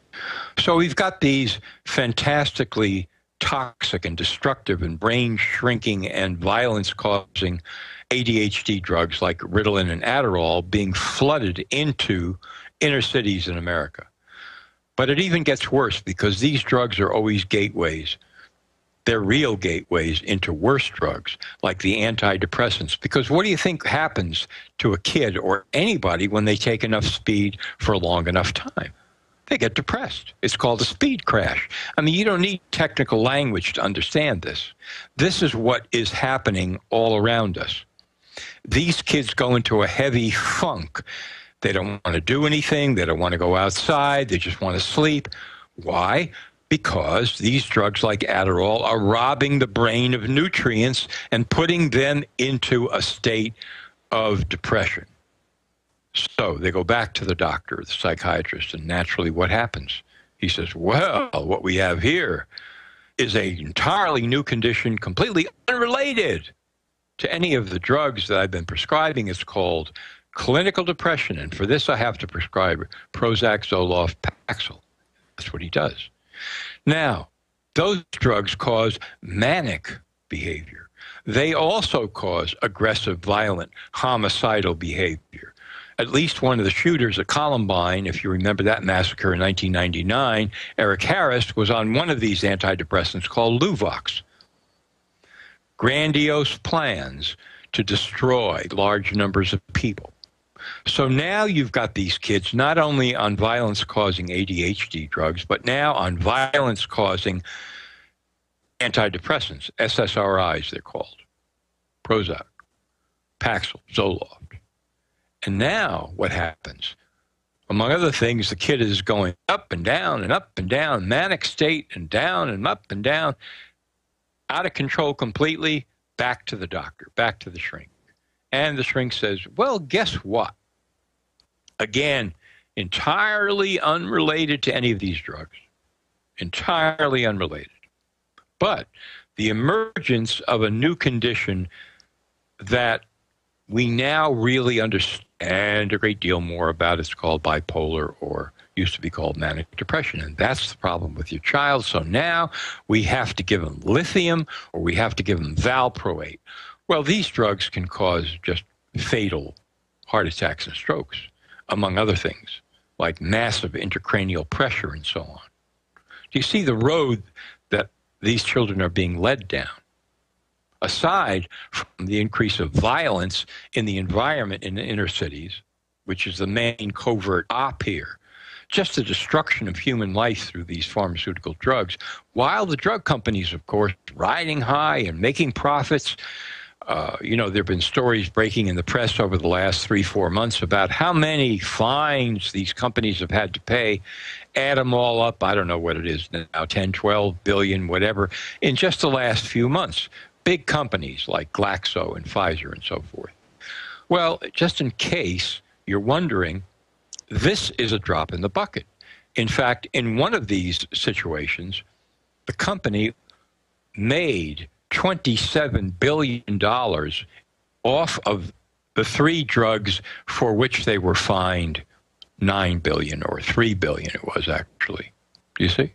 So we've got these fantastically toxic and destructive and brain-shrinking and violence-causing ADHD drugs like Ritalin and Adderall being flooded into inner cities in America. But it even gets worse because these drugs are always gateways. They're real gateways into worse drugs like the antidepressants. Because what do you think happens to a kid or anybody when they take enough speed for a long enough time? They get depressed. It's called a speed crash. I mean, you don't need technical language to understand this. This is what is happening all around us. These kids go into a heavy funk. They don't want to do anything. They don't want to go outside. They just want to sleep. Why? Because these drugs like Adderall are robbing the brain of nutrients and putting them into a state of depression. So they go back to the doctor, the psychiatrist, and naturally what happens? He says, well, what we have here is an entirely new condition, completely unrelated to any of the drugs that I've been prescribing. It's called clinical depression, and for this I have to prescribe Prozac, Zoloft, Paxil. That's what he does. Now, those drugs cause manic behavior. They also cause aggressive, violent, homicidal behavior. at least one of the shooters at Columbine, if you remember that massacre in 1999, Eric Harris, was on one of these antidepressants called Luvox. Grandiose plans to destroy large numbers of people. So now you've got these kids not only on violence-causing ADHD drugs, but now on violence-causing antidepressants, SSRIs they're called, Prozac, Paxil, Zoloft. And now what happens? Among other things, the kid is going up and down, manic state and down and up and down, out of control completely, back to the doctor, back to the shrink. And the shrink says, well, guess what? Again, entirely unrelated to any of these drugs. Entirely unrelated. But the emergence of a new condition that we now really understand a great deal more about, it's called bipolar, or used to be called manic depression. And that's the problem with your child. So now we have to give them lithium, or we have to give them valproate. Well, these drugs can cause just fatal heart attacks and strokes, among other things, like massive intracranial pressure and so on. Do you see the road that these children are being led down? Aside from the increase of violence in the environment in the inner cities, which is the main covert op here, just the destruction of human life through these pharmaceutical drugs, while the drug companies, of course, riding high and making profits. There have been stories breaking in the press over the last 3-4 months about how many fines these companies have had to pay. Add them all up, I don't know what it is now, 10, 12 billion, whatever, in just the last few months. Big companies like Glaxo and Pfizer and so forth. Well, just in case you're wondering, this is a drop in the bucket. In fact, in one of these situations, the company made $27 billion off of the 3 drugs for which they were fined $9 billion, or $3 billion it was actually. Do you see?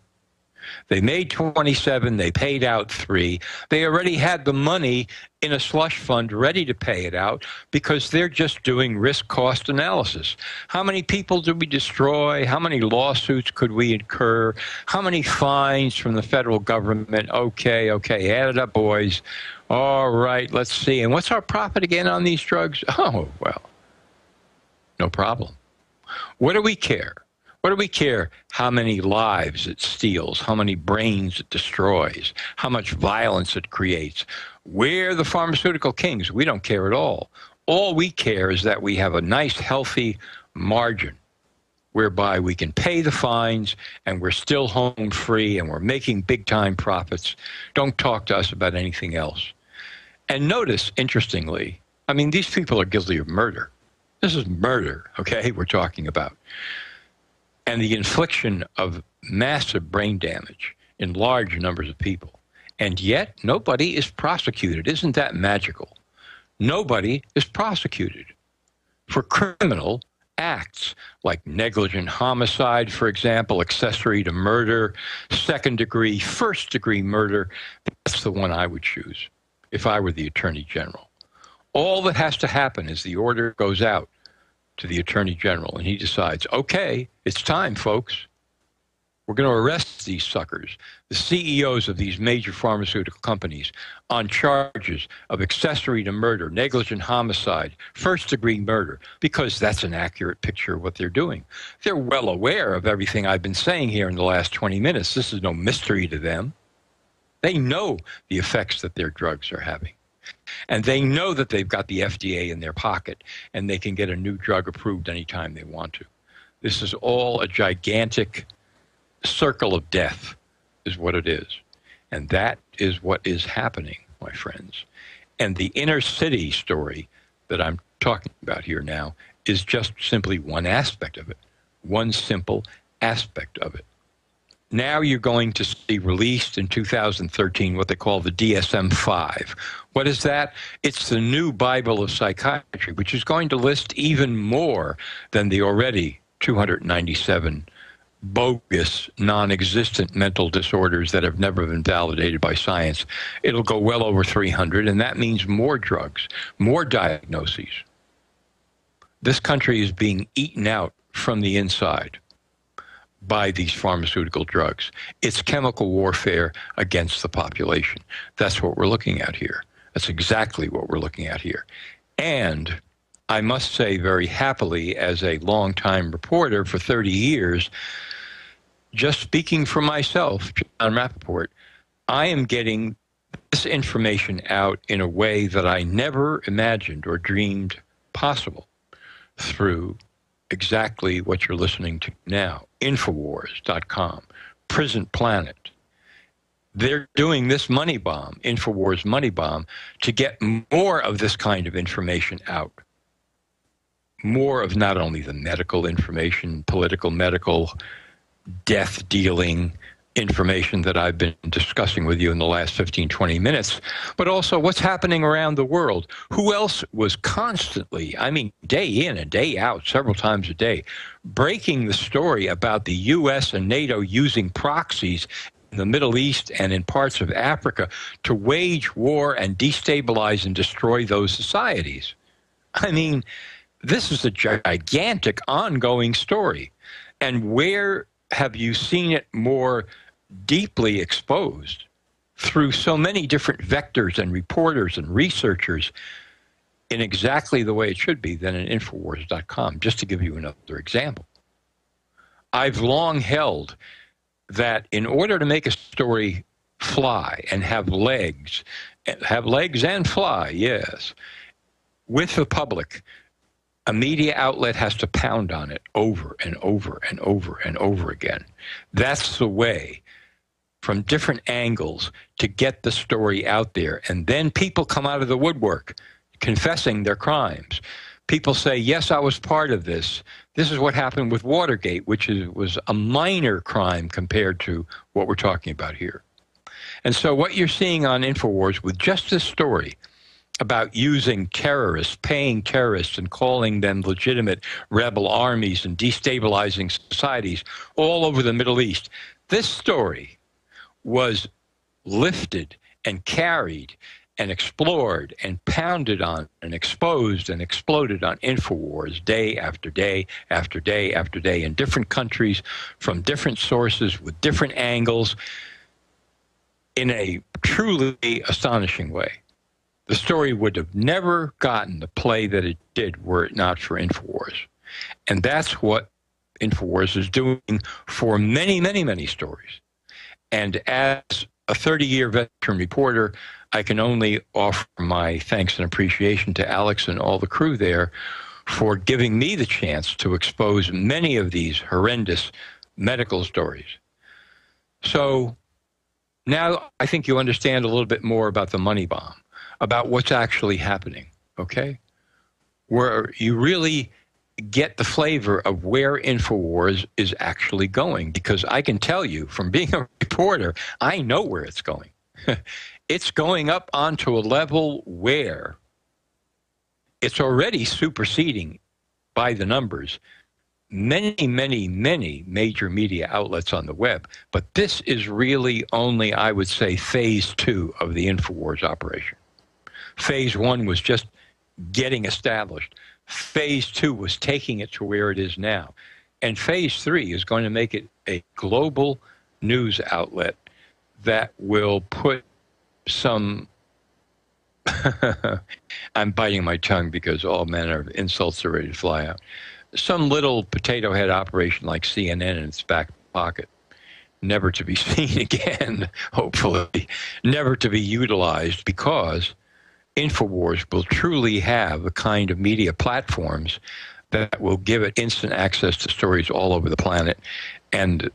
They made 27, they paid out 3. They already had the money in a slush fund ready to pay it out because they're just doing risk-cost analysis. How many people did we destroy? How many lawsuits could we incur? How many fines from the federal government? Okay, add it up, boys. All right, let's see. And what's our profit again on these drugs? Oh, well, no problem. What do we care? What do we care how many lives it steals, how many brains it destroys, how much violence it creates? We're the pharmaceutical kings. We don't care at all. All we care is that we have a nice, healthy margin whereby we can pay the fines and we're still home free and we're making big-time profits. Don't talk to us about anything else. And notice, interestingly, I mean, these people are guilty of murder. This is murder, okay, we're talking about. And the infliction of massive brain damage in large numbers of people. And yet, nobody is prosecuted. Isn't that magical? Nobody is prosecuted for criminal acts like negligent homicide, for example, accessory to murder, second-degree, first-degree murder. That's the one I would choose if I were the Attorney General. All that has to happen is the order goes out to the Attorney General, and he decides, okay, it's time, folks. We're going to arrest these suckers, the CEOs of these major pharmaceutical companies, on charges of accessory to murder, negligent homicide, first-degree murder, because that's an accurate picture of what they're doing. They're well aware of everything I've been saying here in the last 20 minutes. This is no mystery to them. They know the effects that their drugs are having. And they know that they've got the FDA in their pocket and they can get a new drug approved anytime they want to. This is all a gigantic circle of death is what it is. And that is what is happening, my friends. And the inner city story that I'm talking about here now is just simply one aspect of it, one simple aspect of it. Now you're going to see released in 2013 what they call the DSM-5. What is that? It's the new Bible of psychiatry, which is going to list even more than the already 297 bogus, non-existent mental disorders that have never been validated by science. It'll go well over 300, and that means more drugs, more diagnoses. This country is being eaten out from the inside by these pharmaceutical drugs. It's chemical warfare against the population. That's what we're looking at here. That's exactly what we're looking at here. And I must say very happily, as a longtime reporter for 30 years, just speaking for myself, John Rappaport, I am getting this information out in a way that I never imagined or dreamed possible through exactly what you're listening to now. Infowars.com, Prison Planet. They're doing this money bomb, Infowars money bomb, to get more of this kind of information out. More of not only the medical information, political, medical, death-dealing information that I've been discussing with you in the last 15, 20 minutes, but also what's happening around the world. Who else was constantly, I mean, day in and day out, several times a day, breaking the story about the U.S. and NATO using proxies in the Middle East and in parts of Africa to wage war and destabilize and destroy those societies? I mean, this is a gigantic ongoing story. And where have you seen it more deeply exposed through so many different vectors and reporters and researchers in exactly the way it should be than in Infowars.com, just to give you another example. I've long held that in order to make a story fly and have legs and fly, yes, with the public, a media outlet has to pound on it over and over and over and over again. That's the way, from different angles, to get the story out there. And then people come out of the woodwork confessing their crimes. People say, yes, I was part of this. This is what happened with Watergate, which was a minor crime compared to what we're talking about here. And so what you're seeing on Infowars with just this story about using terrorists, paying terrorists and calling them legitimate rebel armies and destabilizing societies all over the Middle East. This story was lifted and carried and explored and pounded on and exposed and exploded on Infowars day after day after day after day in different countries from different sources with different angles in a truly astonishing way. The story would have never gotten the play that it did were it not for Infowars. And that's what Infowars is doing for many, many, many stories. And as a 30-year veteran reporter, I can only offer my thanks and appreciation to Alex and all the crew there for giving me the chance to expose many of these horrendous medical stories. So now I think you understand a little bit more about the money bomb, about what's actually happening, okay? Where you really get the flavor of where Infowars is actually going, because I can tell you from being a reporter, I know where it's going. It's going up onto a level where it's already superseding by the numbers many, many, many major media outlets on the web. But this is really only, I would say, phase 2 of the Infowars operation. Phase 1 was just getting established. Phase 2 was taking it to where it is now. And phase 3 is going to make it a global news outlet that will put some, I'm biting my tongue because all manner of insults are ready to fly out, some little potato head operation like CNN in its back pocket, never to be seen again, hopefully, never to be utilized, because Infowars will truly have a kind of media platforms that will give it instant access to stories all over the planet. And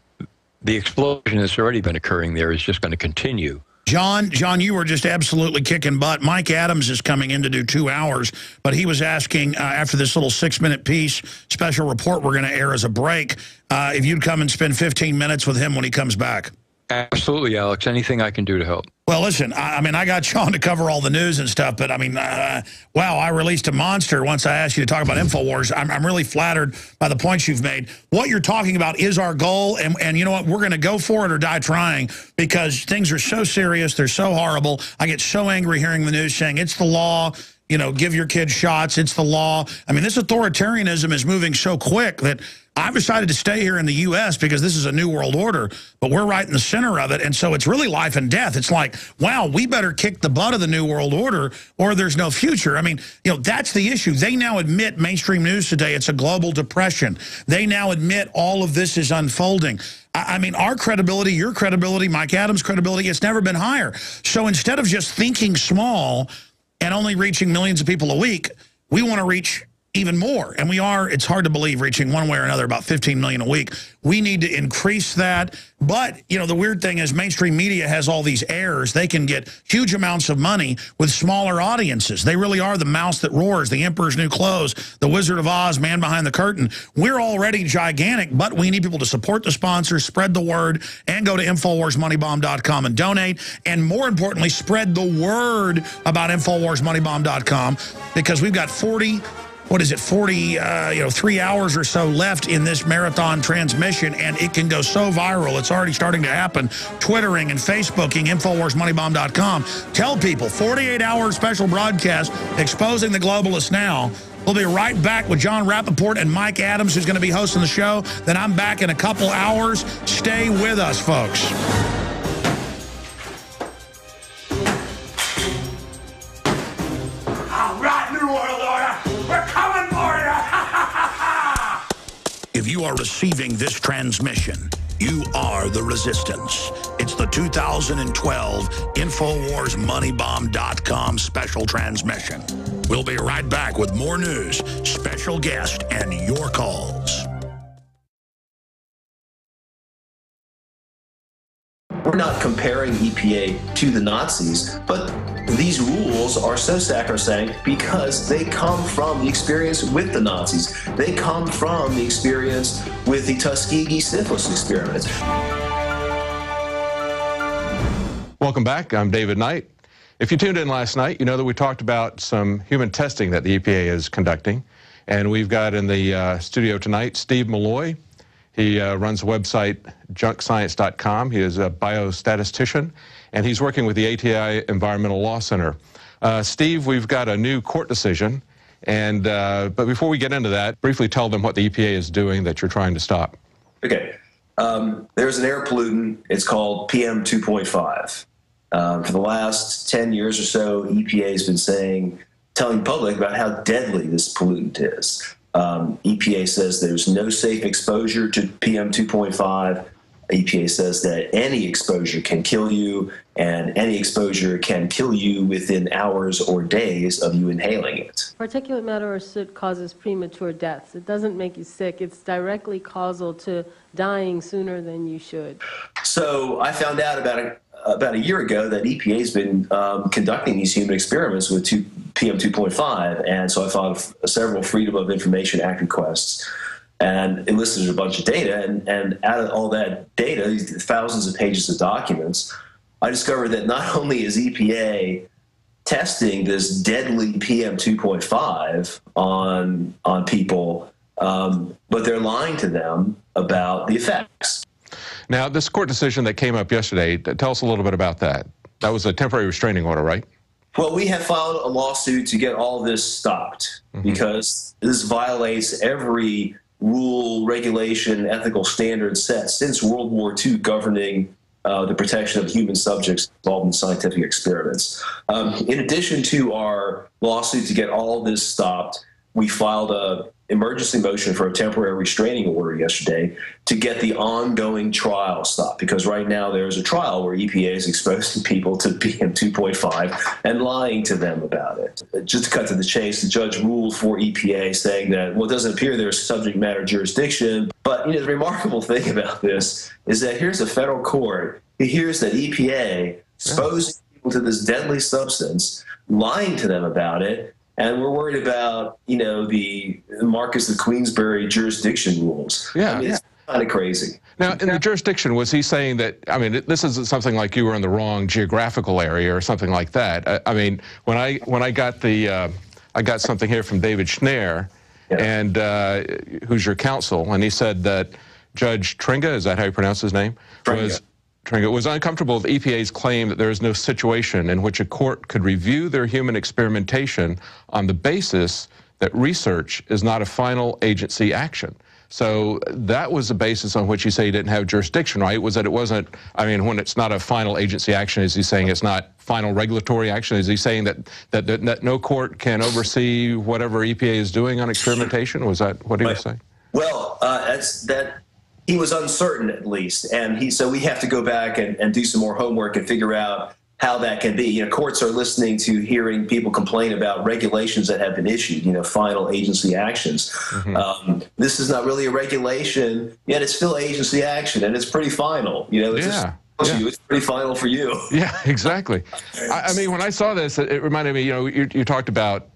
the explosion that's already been occurring there is just going to continue. John, you were just absolutely kicking butt. Mike Adams is coming in to do 2 hours, but he was asking after this little 6-minute piece, special report we're going to air as a break, if you'd come and spend 15 minutes with him when he comes back. Absolutely, Alex. Anything I can do to help. Well, listen, I mean, I got Sean to cover all the news and stuff, but I mean, wow, I released a monster once I asked you to talk about Infowars. I'm really flattered by the points you've made. What you're talking about is our goal, and you know what? We're going to go for it or die trying, because things are so serious. They're so horrible. I get so angry hearing the news saying it's the law. give your kids shots. It's the law. I mean, this authoritarianism is moving so quick that I've decided to stay here in the U.S. because this is a new world order, but we're right in the center of it, and so it's really life and death. It's like, wow, we better kick the butt of the new world order or there's no future. I mean, that's the issue. They now admit, mainstream news today, it's a global depression. They now admit all of this is unfolding. I mean, our credibility, your credibility, Mike Adams' credibility, it's never been higher. So instead of just thinking small and only reaching millions of people a week, we want to reach even more. And we are, it's hard to believe, reaching one way or another about 15 million a week. We need to increase that. But, the weird thing is mainstream media has all these errors. They can get huge amounts of money with smaller audiences. They really are the mouse that roars, the Emperor's New Clothes, the Wizard of Oz, Man Behind the Curtain. We're already gigantic, but we need people to support the sponsors, spread the word, and go to InfoWarsMoneyBomb.com and donate. And more importantly, spread the word about InfoWarsMoneyBomb.com, because we've got 43 hours or so left in this marathon transmission, and it can go so viral. It's already starting to happen. Twittering and Facebooking, InfoWarsMoneyBomb.com. Tell people, 48-hour special broadcast exposing the globalists now. We'll be right back with John Rappaport and Mike Adams, who's going to be hosting the show. Then I'm back in a couple hours. Stay with us, folks. All right, New World Order. We're coming for you! If you are receiving this transmission, you are the resistance. It's the 2012 InfoWarsMoneyBomb.com special transmission. We'll be right back with more news, special guest, and your calls. We're not comparing EPA to the Nazis, but these rules are so sacrosanct because they come from the experience with the Nazis. They come from the experience with the Tuskegee syphilis experiments. Welcome back. I'm David Knight. If you tuned in last night, you know that we talked about some human testing that the EPA is conducting. And we've got in the studio tonight Steve Malloy. He runs the website junkscience.com. He is a biostatistician, and he's working with the ATI Environmental Law Center. Steve, we've got a new court decision, and but before we get into that, briefly tell them what the EPA is doing that you're trying to stop. Okay. There's an air pollutant. It's called PM 2.5. For the last 10 years or so, EPA has been telling the public about how deadly this pollutant is. EPA says there's no safe exposure to PM 2.5. EPA says that any exposure can kill you, and any exposure can kill you within hours or days of you inhaling it. Particulate matter or soot causes premature deaths. It doesn't make you sick. It's directly causal to dying sooner than you should. So I found out about a year ago that EPA has been conducting these human experiments with PM 2.5, and so I filed several Freedom of Information Act requests, and it listed a bunch of data, and out of all that data, these thousands of pages of documents, I discovered that not only is EPA testing this deadly PM 2.5 on people, but they're lying to them about the effects. Now, this court decision that came up yesterday, tell us a little bit about that. That was a temporary restraining order, right? Well, we have filed a lawsuit to get all this stopped because this violates every rule, regulation, ethical standard set since World War II governing the protection of human subjects involved in scientific experiments. In addition to our lawsuit to get all this stopped, we filed a emergency motion for a temporary restraining order yesterday to get the ongoing trial stopped, because right now there's a trial where EPA is exposing people to PM 2.5 and lying to them about it. Just to cut to the chase, the judge ruled for EPA, saying that, well, it doesn't appear there's subject matter jurisdiction, but the remarkable thing about this is that here's a federal court who hears that EPA exposing people to this deadly substance, lying to them about it, and we're worried about, the Marcus of Queensberry jurisdiction rules. Yeah. It's kind of crazy. Now, in the jurisdiction, was he saying that, this isn't something like you were in the wrong geographical area or something like that? When I got I got something here from David Schneier, and who's your counsel, and he said that Judge Tringa, is that how you pronounce his name? Tringo, was uncomfortable with EPA's claim that there is no situation in which a court could review their human experimentation on the basis that research is not a final agency action. So that was the basis on which you say you didn't have jurisdiction, right? Was that it wasn't, I mean, when it's not a final agency action, is he saying it's not final regulatory action? Is he saying that no court can oversee whatever EPA is doing on experimentation? Was that what he was saying? Well, he was uncertain, at least, and so we have to go back and do some more homework and figure out how that can be. Courts are listening to hearing people complain about regulations that have been issued, final agency actions. Mm-hmm. This is not really a regulation, yet it's still agency action, and it's pretty final. It's pretty final for you. Yeah, exactly. I mean, when I saw this, it reminded me, you talked about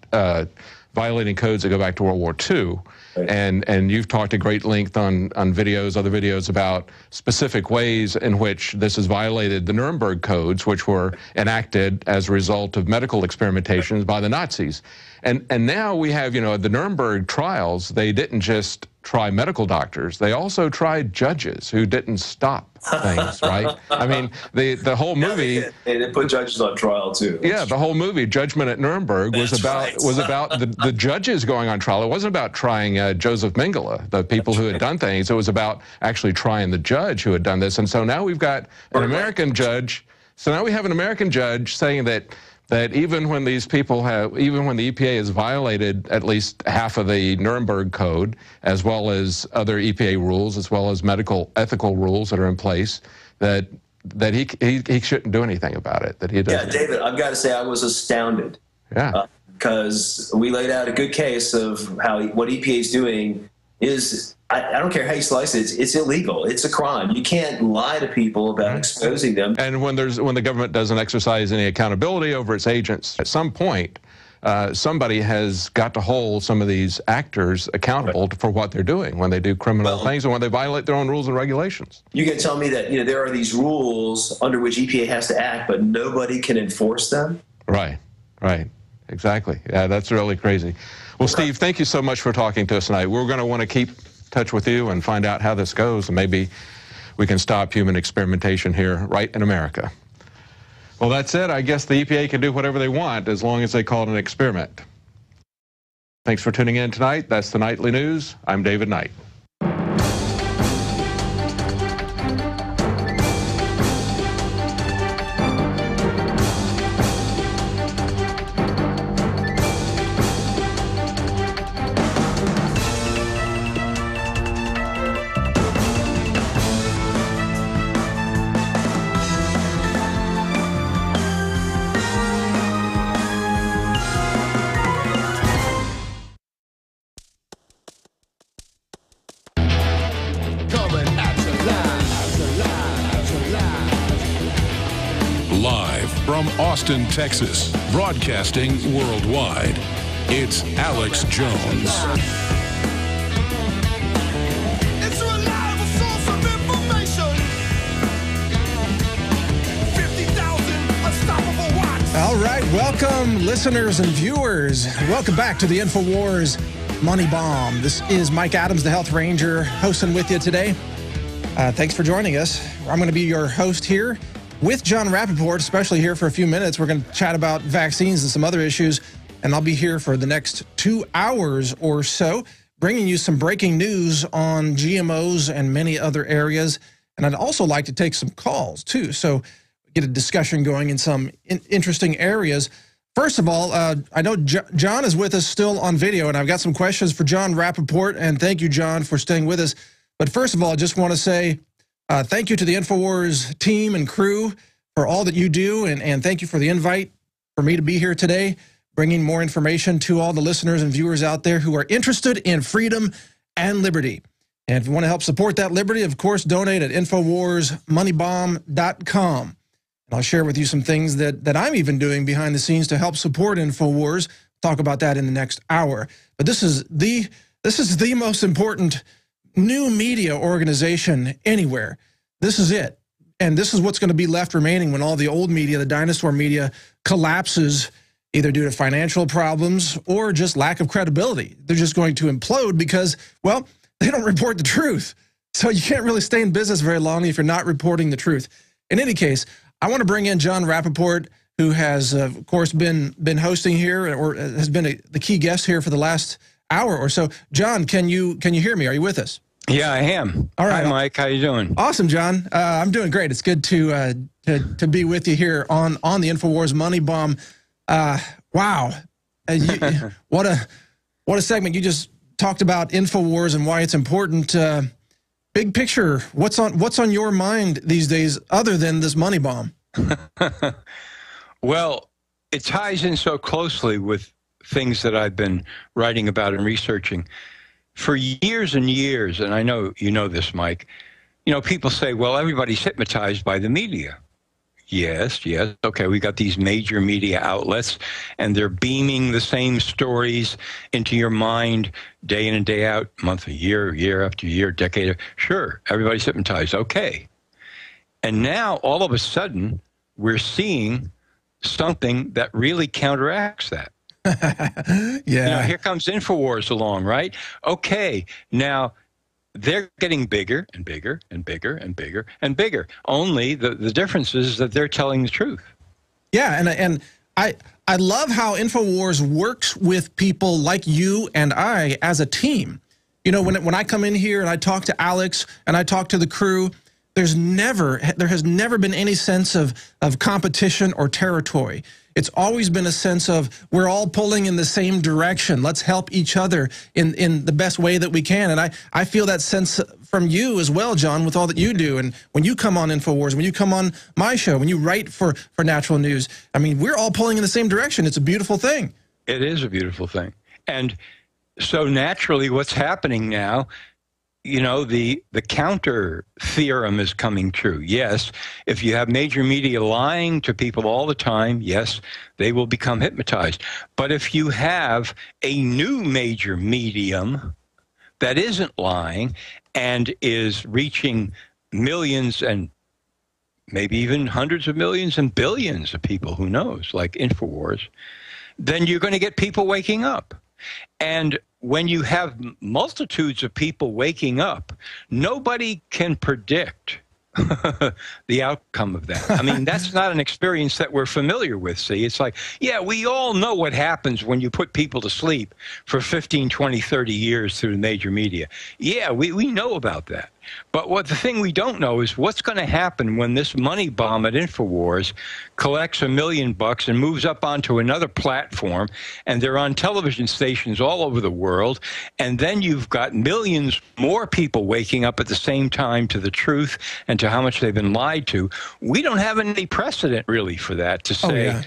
violating codes that go back to World War II. And you've talked at great length on videos, other videos about specific ways in which this has violated the Nuremberg codes, which were enacted as a result of medical experimentations by the Nazis. And now we have, the Nuremberg trials, they didn't just try medical doctors, they also tried judges who didn't stop things, right? I mean, the whole movie... They put judges on trial, too. Yeah, the whole movie, Judgment at Nuremberg, was about the judges going on trial. It wasn't about trying Joseph Mengele, the people who had done things. It was about actually trying the judge who had done this. And so now we've got an American judge. So now we have an American judge saying that even when these people even when the EPA has violated at least half of the Nuremberg Code, as well as other EPA rules, as well as medical ethical rules that are in place, that he shouldn't do anything about it. That he doesn't. Yeah, David, I've got to say I was astounded. Yeah. Because we laid out a good case of what EPA is doing is, I don't care how you slice it, it's illegal. It's a crime. You can't lie to people about exposing them. And when the government doesn't exercise any accountability over its agents, at some point, somebody has got to hold some of these actors accountable for what they're doing when they do criminal things and when they violate their own rules and regulations. You can tell me that there are these rules under which EPA has to act, but nobody can enforce them? Right. Exactly. Yeah, that's really crazy. Well, Steve, thank you so much for talking to us tonight. We're going to want to keep in touch with you and find out how this goes, and maybe we can stop human experimentation here right in America. Well, that's it. I guess the EPA can do whatever they want as long as they call it an experiment. Thanks for tuning in tonight. That's the Nightly News. I'm David Knight. Austin, Texas, broadcasting worldwide. It's Alex Jones. It's a reliable source of information. 50,000 unstoppable watts. All right, welcome listeners and viewers. Welcome back to the InfoWars Money Bomb. This is Mike Adams, the Health Ranger, hosting with you today. Thanks for joining us. I'm going to be your host here with Jon Rappoport, especially here for a few minutes. We're going to chat about vaccines and some other issues, and I'll be here for the next 2 hours or so, bringing you some breaking news on GMOs and many other areas. And I'd also like to take some calls, too, so get a discussion going in some interesting areas. First of all, I know Jon is with us still on video, and I've got some questions for Jon Rappoport, and thank you, Jon, for staying with us. But first of all, I just want to say thank you to the InfoWars team and crew for all that you do, and thank you for the invite for me to be here today, bringing more information to all the listeners and viewers out there who are interested in freedom and liberty. And if you want to help support that liberty, of course, donate at InfoWarsMoneyBomb.com. And I'll share with you some things that I'm even doing behind the scenes to help support InfoWars. Talk about that in the next hour. But this is the most important new media organization anywhere. This is it. And this is what's going to be left remaining when all the old media, the dinosaur media, collapses, either due to financial problems or just lack of credibility. They're just going to implode because, well, they don't report the truth. So you can't really stay in business very long if you're not reporting the truth. in any case, I want to bring in Jon Rappoport, who has, of course, been hosting here or has been the key guest here for the last hour or so. Jon, can you hear me? Are you with us? Yeah, I am. All right. Hi, Mike. How you doing? Awesome, Jon. I'm doing great. It's good to be with you here on the InfoWars Money Bomb. Wow. What a segment. You just talked about InfoWars and why it's important. Big picture, what's on your mind these days other than this money bomb? Well, it ties in so closely with things that I've been writing about and researching for years and years. And I know you know this, Mike. You know, people say, well, everybody's hypnotized by the media. Yes. Okay, we got these major media outlets, and they're beaming the same stories into your mind day in and day out, month, year after year, decade. Sure, everybody's hypnotized. Okay. And now, all of a sudden, we're seeing something that really counteracts that. Yeah. You know, here comes InfoWars along, right? Okay, now they're getting bigger and bigger and bigger and bigger and bigger. Only the difference is that they're telling the truth. Yeah, and I love how InfoWars works with people like you and I as a team. You know, when I come in here and I talk to Alex and I talk to the crew, there has never been any sense of competition or territory. It's always been a sense of we're all pulling in the same direction. Let's help each other in the best way that we can. And I feel that sense from you as well, Jon, with all that you do. And when you come on InfoWars, when you come on my show, when you write for Natural News, I mean, we're all pulling in the same direction. It's a beautiful thing. It is a beautiful thing. And so naturally what's happening now, you know, the counter theorem is coming true. Yes, if you have major media lying to people all the time, yes, they will become hypnotized. But if you have a new major medium that isn't lying and is reaching millions and maybe even hundreds of millions and billions of people, who knows, like InfoWars, then you're going to get people waking up. And when you have multitudes of people waking up, nobody can predict the outcome of that. I mean, that's not an experience that we're familiar with, see? It's like, yeah, we all know what happens when you put people to sleep for 15, 20, 30 years through the major media. Yeah, we know about that. But the thing we don't know is what's going to happen when this money bomb at InfoWars collects $1 million and moves up onto another platform, and they're on television stations all over the world, and then you've got millions more people waking up at the same time to the truth and to how much they've been lied to. We don't have any precedent really for that to say,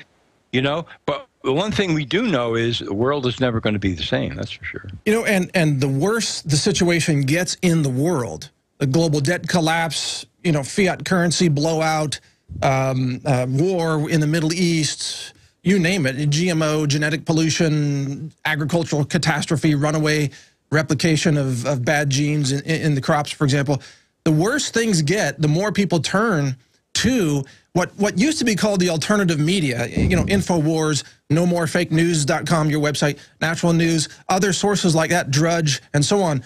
you know, but the one thing we do know is the world is never going to be the same, that's for sure. You know, and the worse the situation gets in the world, the global debt collapse, you know, fiat currency blowout, war in the Middle East, you name it, GMO, genetic pollution, agricultural catastrophe, runaway replication of bad genes in the crops, for example. The worse things get, the more people turn to what used to be called the alternative media, you know, InfoWars, NoMoreFakeNews.com, your website, Natural News, other sources like that, Drudge, and so on.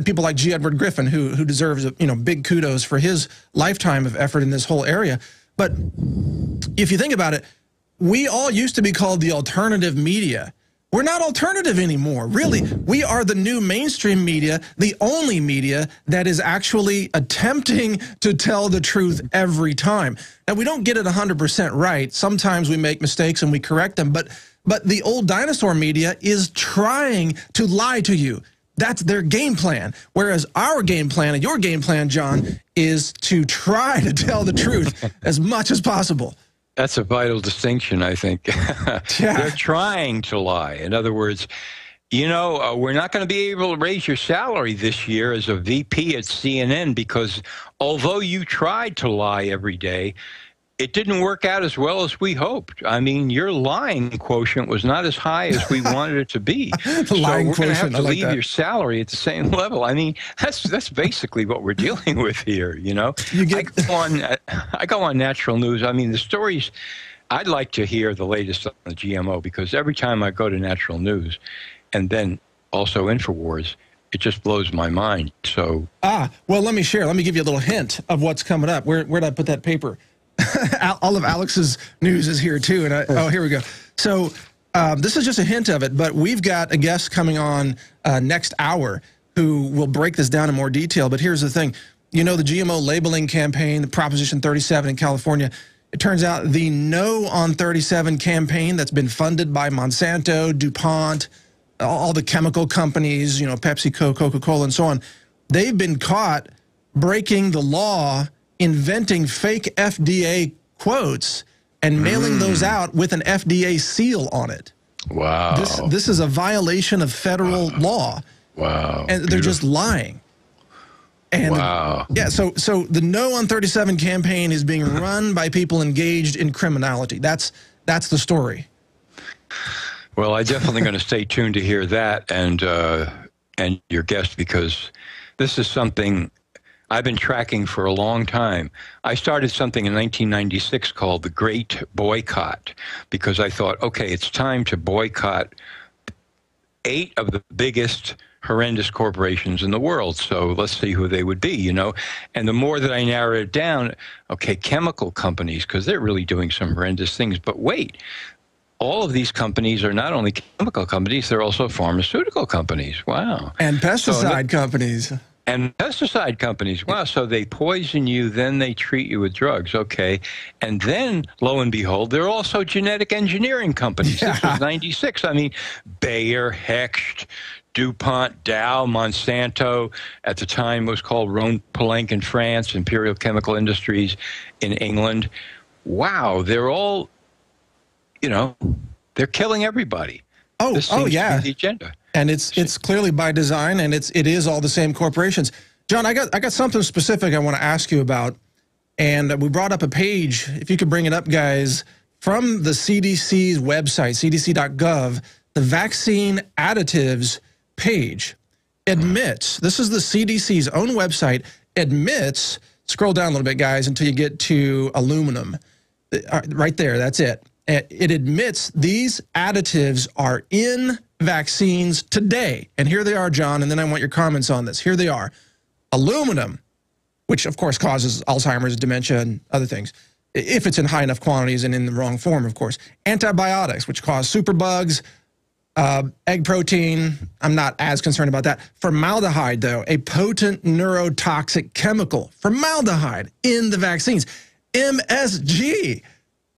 People like G. Edward Griffin, who deserves, you know, big kudos for his lifetime of effort in this whole area. But if you think about it, we all used to be called the alternative media. We're not alternative anymore. Really, we are the new mainstream media, the only media that is actually attempting to tell the truth every time. Now, we don't get it 100% right. Sometimes we make mistakes and we correct them. But the old dinosaur media is trying to lie to you. That's their game plan. Whereas our game plan and your game plan, Jon, is to try to tell the truth as much as possible. That's a vital distinction, I think. They're trying to lie. In other words, you know, we're not going to be able to raise your salary this year as a VP at CNN because although you tried to lie every day, it didn't work out as well as we hoped. I mean, your lying quotient was not as high as we wanted it to be. So we're going to have to leave your salary at the same level. I mean, that's basically what we're dealing with here, you know. I go on Natural News. I mean, the stories, I'd like to hear the latest on the GMO because every time I go to Natural News and then also InfoWars, it just blows my mind. So well, let me share. Let me give you a little hint of what's coming up. Where did I put that paper? All of Alex's news is here too, and here we go. So this is just a hint of it, but we've got a guest coming on next hour who will break this down in more detail. But here's the thing. You know, the GMO labeling campaign, the Proposition 37 in California, it turns out the No on 37 campaign that's been funded by Monsanto, DuPont, all the chemical companies, you know, PepsiCo, Coca-Cola, and so on, they've been caught breaking the law, inventing fake FDA quotes and mailing those out with an FDA seal on it. Wow. This is a violation of federal law. Wow. And they're just lying. And yeah, so the No on 37 campaign is being run by people engaged in criminality. That's the story. Well, I'm definitely going to stay tuned to hear that and your guest, because this is something I've been tracking for a long time. I started something in 1996 called the Great Boycott, because I thought, okay, it's time to boycott 8 of the biggest horrendous corporations in the world. So let's see who they would be, you know. And the more that I narrowed it down, okay, chemical companies, because they're really doing some horrendous things. But wait, all of these companies are not only chemical companies, they're also pharmaceutical companies. Wow. And pesticide companies. And pesticide companies. Wow. So they poison you, then they treat you with drugs. Okay. And then, lo and behold, they're also genetic engineering companies. Yeah. This was 96. I mean, Bayer, Hecht, DuPont, Dow, Monsanto, at the time was called Rhone-Poulenc in France, Imperial Chemical Industries in England. Wow. They're all, you know, they're killing everybody. Oh, yeah. The agenda. And it's clearly by design, and it is all the same corporations. John, I got something specific I want to ask you about, and we brought up a page, if you could bring it up, guys, from the CDC's website, cdc.gov, the vaccine additives page admits, this is the CDC's own website, admits, scroll down a little bit, guys, until you get to aluminum. Right there, that's it. It admits these additives are in vaccines today. And here they are, John, and then I want your comments on this. Here they are. Aluminum, which of course causes Alzheimer's, dementia, and other things, if it's in high enough quantities and in the wrong form, of course. Antibiotics, which cause superbugs, egg protein, I'm not as concerned about that. Formaldehyde, though, a potent neurotoxic chemical. Formaldehyde in the vaccines. MSG,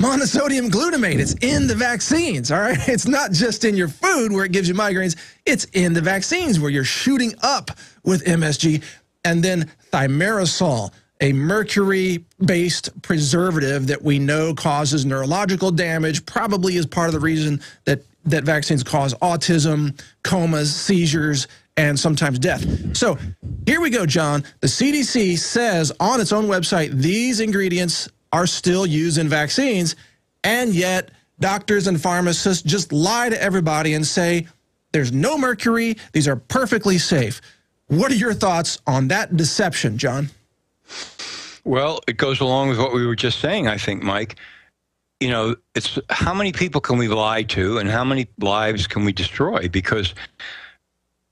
monosodium glutamate, it's in the vaccines, all right? It's not just in your food where it gives you migraines. It's in the vaccines where you're shooting up with MSG. And then thimerosal, a mercury-based preservative that we know causes neurological damage, probably is part of the reason that vaccines cause autism, comas, seizures, and sometimes death. So here we go, John. The CDC says on its own website these ingredients are still used in vaccines, and yet doctors and pharmacists just lie to everybody and say there's no mercury, these are perfectly safe. What are your thoughts on that deception, John? Well, it goes along with what we were just saying, I think, Mike. You know, it's how many people can we lie to and how many lives can we destroy? Because,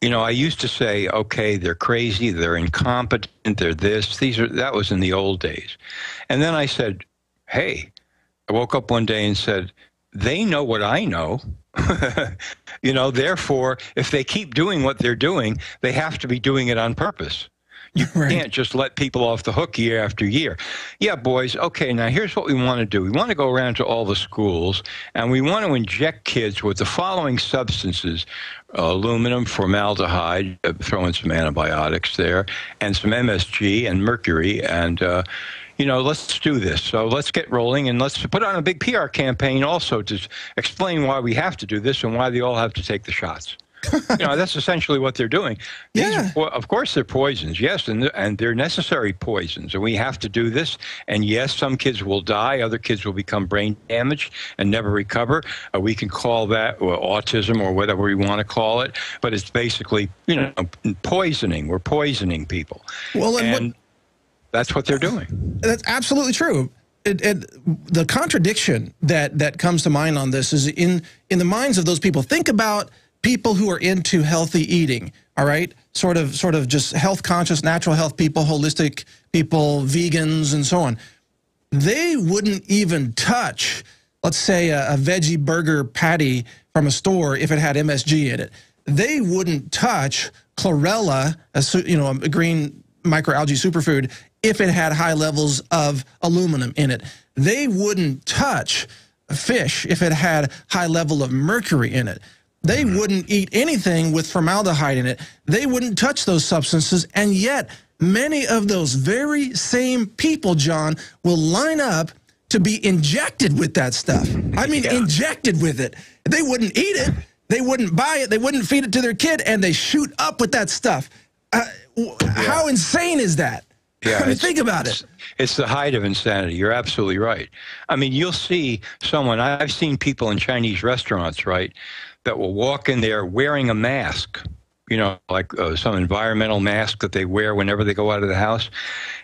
you know, I used to say, okay, they're crazy, they're incompetent, they're this, that was in the old days. And then I said, hey, I woke up one day and said, they know what I know. You know, therefore, if they keep doing what they're doing, they have to be doing it on purpose. You can't just let people off the hook year after year. Yeah, boys, okay, now here's what we want to do. We want to go around to all the schools, and we want to inject kids with the following substances: aluminum, formaldehyde, throw in some antibiotics there, and some MSG and mercury, and you know, let's do this. So let's get rolling, and let's put on a big PR campaign also to explain why we have to do this and why they all have to take the shots. You know, that's essentially what they're doing. Yeah. Of course, they're poisons, yes, and they're necessary poisons, and we have to do this. And yes, some kids will die, other kids will become brain damaged and never recover. We can call that autism or whatever we want to call it, but it's basically, you know, poisoning. We're poisoning people. Well, and that's what they're doing. That's absolutely true. The contradiction that comes to mind on this is in the minds of those people. Think about people who are into healthy eating, all right, sort of just health conscious, natural health people, holistic people, vegans, and so on, they wouldn't even touch, let's say, a veggie burger patty from a store if it had MSG in it. They wouldn't touch chlorella, a green microalgae superfood, if it had high levels of aluminum in it. They wouldn't touch fish if it had high level of mercury in it. They wouldn't eat anything with formaldehyde in it. They wouldn't touch those substances, and yet many of those very same people, John, will line up to be injected with that stuff. I mean, injected with it. They wouldn't eat it. They wouldn't buy it. They wouldn't feed it to their kid, and they shoot up with that stuff. How insane is that? Yeah, I mean, think about it. It's the height of insanity. You're absolutely right. I mean, you'll see someone, I've seen people in Chinese restaurants, right, that will walk in there wearing a mask, like some environmental mask that they wear whenever they go out of the house.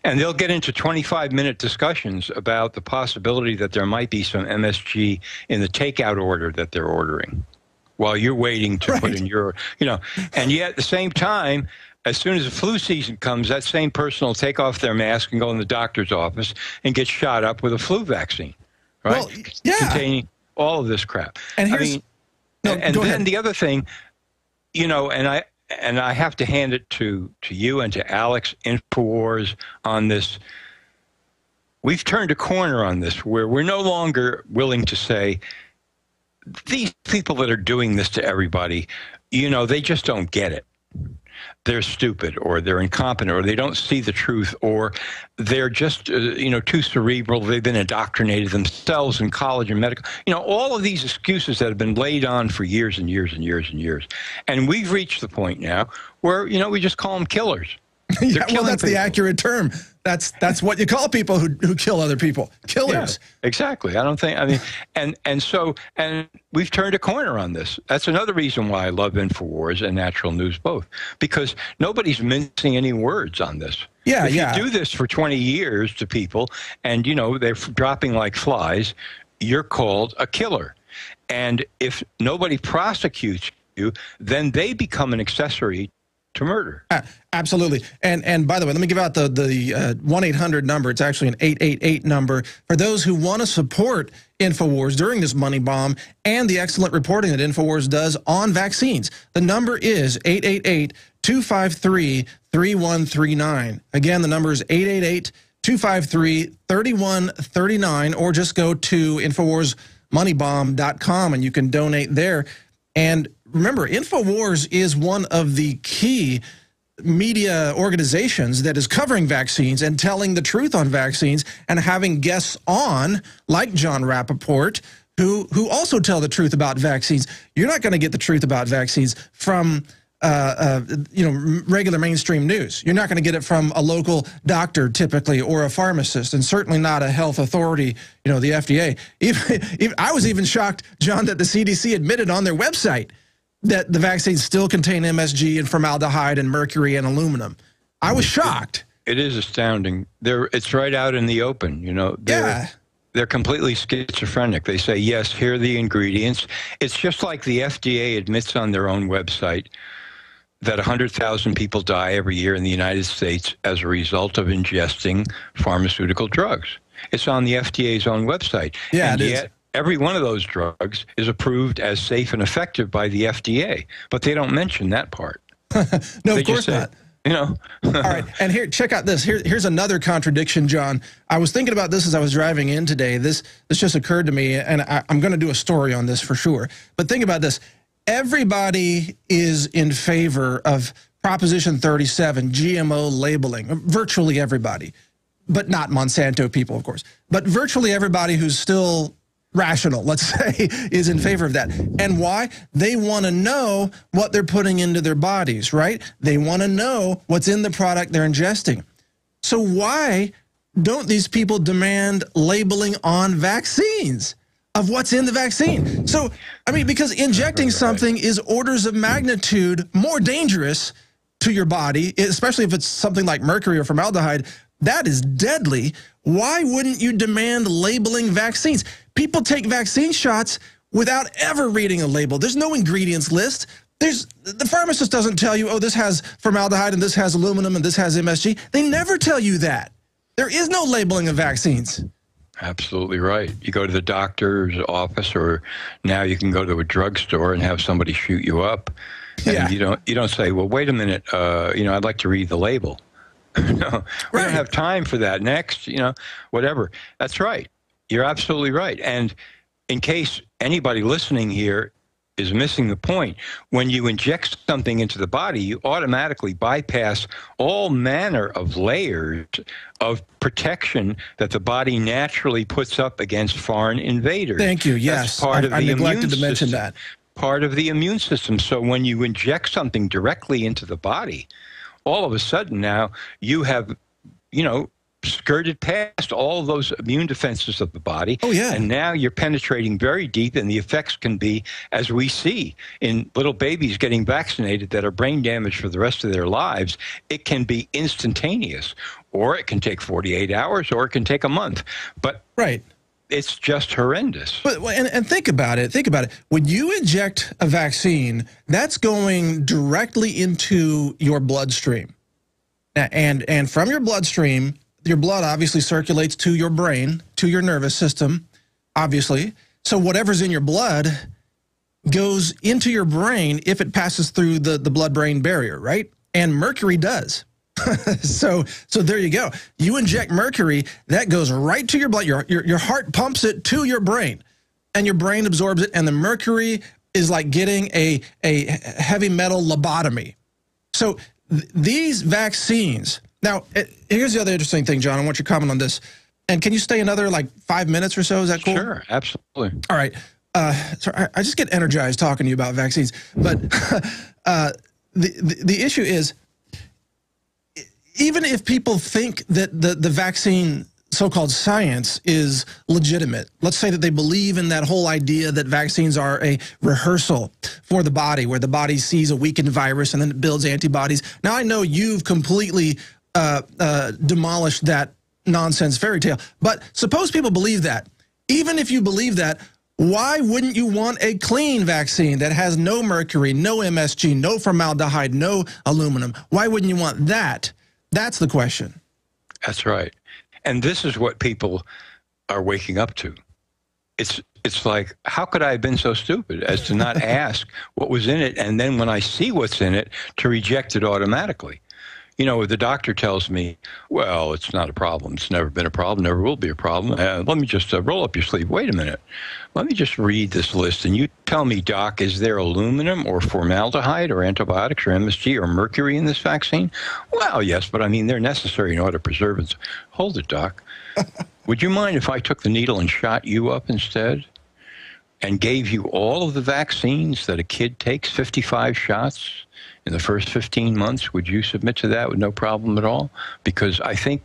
And they'll get into 25-minute discussions about the possibility that there might be some MSG in the takeout order that they're ordering while you're waiting to put in your, and yet at the same time, as soon as the flu season comes, that same person will take off their mask and go in the doctor's office and get shot up with a flu vaccine, right? Well, yeah. Containing all of this crap. And then the other thing, and I have to hand it to you and to Alex, InfoWars, on this. We've turned a corner on this where we're no longer willing to say, these people that are doing this to everybody, they just don't get it. They're stupid, or they're incompetent, or they don't see the truth, or they're just, too cerebral. They've been indoctrinated themselves in college and medical. All of these excuses that have been laid on for years and years and years and years. And we've reached the point now where, we just call them killers. Yeah, well, that's the accurate term. That's what you call people who kill other people. Killers. Yeah, exactly. And we've turned a corner on this. That's another reason why I love InfoWars and Natural News both, because nobody's mincing any words on this. Yeah, if you do this for 20 years to people and, they're dropping like flies, you're called a killer. And if nobody prosecutes you, then they become an accessory to murder. Absolutely. And by the way, let me give out the 1-800 number. It's actually an 888 number for those who want to support InfoWars during this money bomb and the excellent reporting that InfoWars does on vaccines. The number is 888-253-3139. Again, the number is 888-253-3139, or just go to InfoWarsMoneyBomb.com and you can donate there. And remember, InfoWars is one of the key media organizations that is covering vaccines and telling the truth on vaccines and having guests on, like John Rappaport, who also tell the truth about vaccines. You're not going to get the truth about vaccines from regular mainstream news. You're not going to get it from a local doctor typically, or a pharmacist, and certainly not a health authority, the FDA. Even I was even shocked, John, that the CDC admitted on their website that the vaccines still contain MSG and formaldehyde and mercury and aluminum. I was shocked. It is astounding. It's right out in the open, They're completely schizophrenic. They say, yes, here are the ingredients. It's just like the FDA admits on their own website that 100,000 people die every year in the United States as a result of ingesting pharmaceutical drugs. It's on the FDA's own website. Yeah, and yet, every one of those drugs is approved as safe and effective by the FDA, but they don't mention that part. No, of course not. All right, and here, check out this. Here's another contradiction, John. I was thinking about this as I was driving in today. This just occurred to me, and I'm going to do a story on this for sure. But think about this. Everybody is in favor of Proposition 37, GMO labeling, virtually everybody, but not Monsanto people, of course. But virtually everybody who's still rational, let's say, is in favor of that. And why? They want to know what they're putting into their bodies, right? They want to know what's in the product they're ingesting. So why don't these people demand labeling on vaccines of what's in the vaccine? So, I mean, because injecting something is orders of magnitude more dangerous to your body, especially if it's something like mercury or formaldehyde. That is deadly. Why wouldn't you demand labeling vaccines? People take vaccine shots without ever reading a label. There's no ingredients list. The pharmacist doesn't tell you, oh, this has formaldehyde and this has aluminum and this has MSG. They never tell you that. There is no labeling of vaccines. Absolutely right. You go to the doctor's office, or now you can go to a drugstore and have somebody shoot you up. And you don't say, well, wait a minute, I'd like to read the label. No, we don't have time for that. Next, whatever. That's right. You're absolutely right. And in case anybody listening here is missing the point, when you inject something into the body, you automatically bypass all manner of layers of protection that the body naturally puts up against foreign invaders. Thank you. Yes, I neglected to mention that. Part of the immune system. So when you inject something directly into the body, all of a sudden now you have, skirted past all of those immune defenses of the body. Oh, yeah. And now you're penetrating very deep, and the effects can be, as we see in little babies getting vaccinated that are brain damaged for the rest of their lives, it can be instantaneous, or it can take 48 hours, or it can take a month. But it's just horrendous. And think about it. Think about it. When you inject a vaccine, that's going directly into your bloodstream. And from your bloodstream, your blood obviously circulates to your brain, to your nervous system, obviously. So whatever's in your blood goes into your brain if it passes through the blood-brain barrier, right? And mercury does. So there you go. You inject mercury, that goes right to your blood. Your heart pumps it to your brain, and your brain absorbs it, and the mercury is like getting a heavy metal lobotomy. So these vaccines... Now, here's the other interesting thing, John. I want your comment on this. And can you stay another, 5 minutes or so? Is that cool? Sure, absolutely. All right. Sorry, I just get energized talking to you about vaccines. But the issue is, even if people think that the vaccine so-called science is legitimate, let's say that they believe in that whole idea that vaccines are a rehearsal for the body, where the body sees a weakened virus and then it builds antibodies. Now, I know you've completely demolished that nonsense fairy tale, but suppose people believe that. Even if you believe that, why wouldn't you want a clean vaccine that has no mercury, no MSG, no formaldehyde, no aluminum? Why wouldn't you want that? That's the question. That's right. And this is what people are waking up to. It's like, how could I have been so stupid as to not ask what was in it, and then when I see what's in it, to reject it automatically? The doctor tells me, well, it's not a problem. It's never been a problem, never will be a problem. Let me just roll up your sleeve. Wait a minute. Let me just read this list, and you tell me, Doc, is there aluminum or formaldehyde or antibiotics or MSG or mercury in this vaccine? Well, yes, but I mean, they're necessary in order to preserve it. Hold it, Doc. Would you mind if I took the needle and shot you up instead and gave you all of the vaccines that a kid takes, 55 shots in the first 15 months? Would you submit to that with no problem at all? Because I think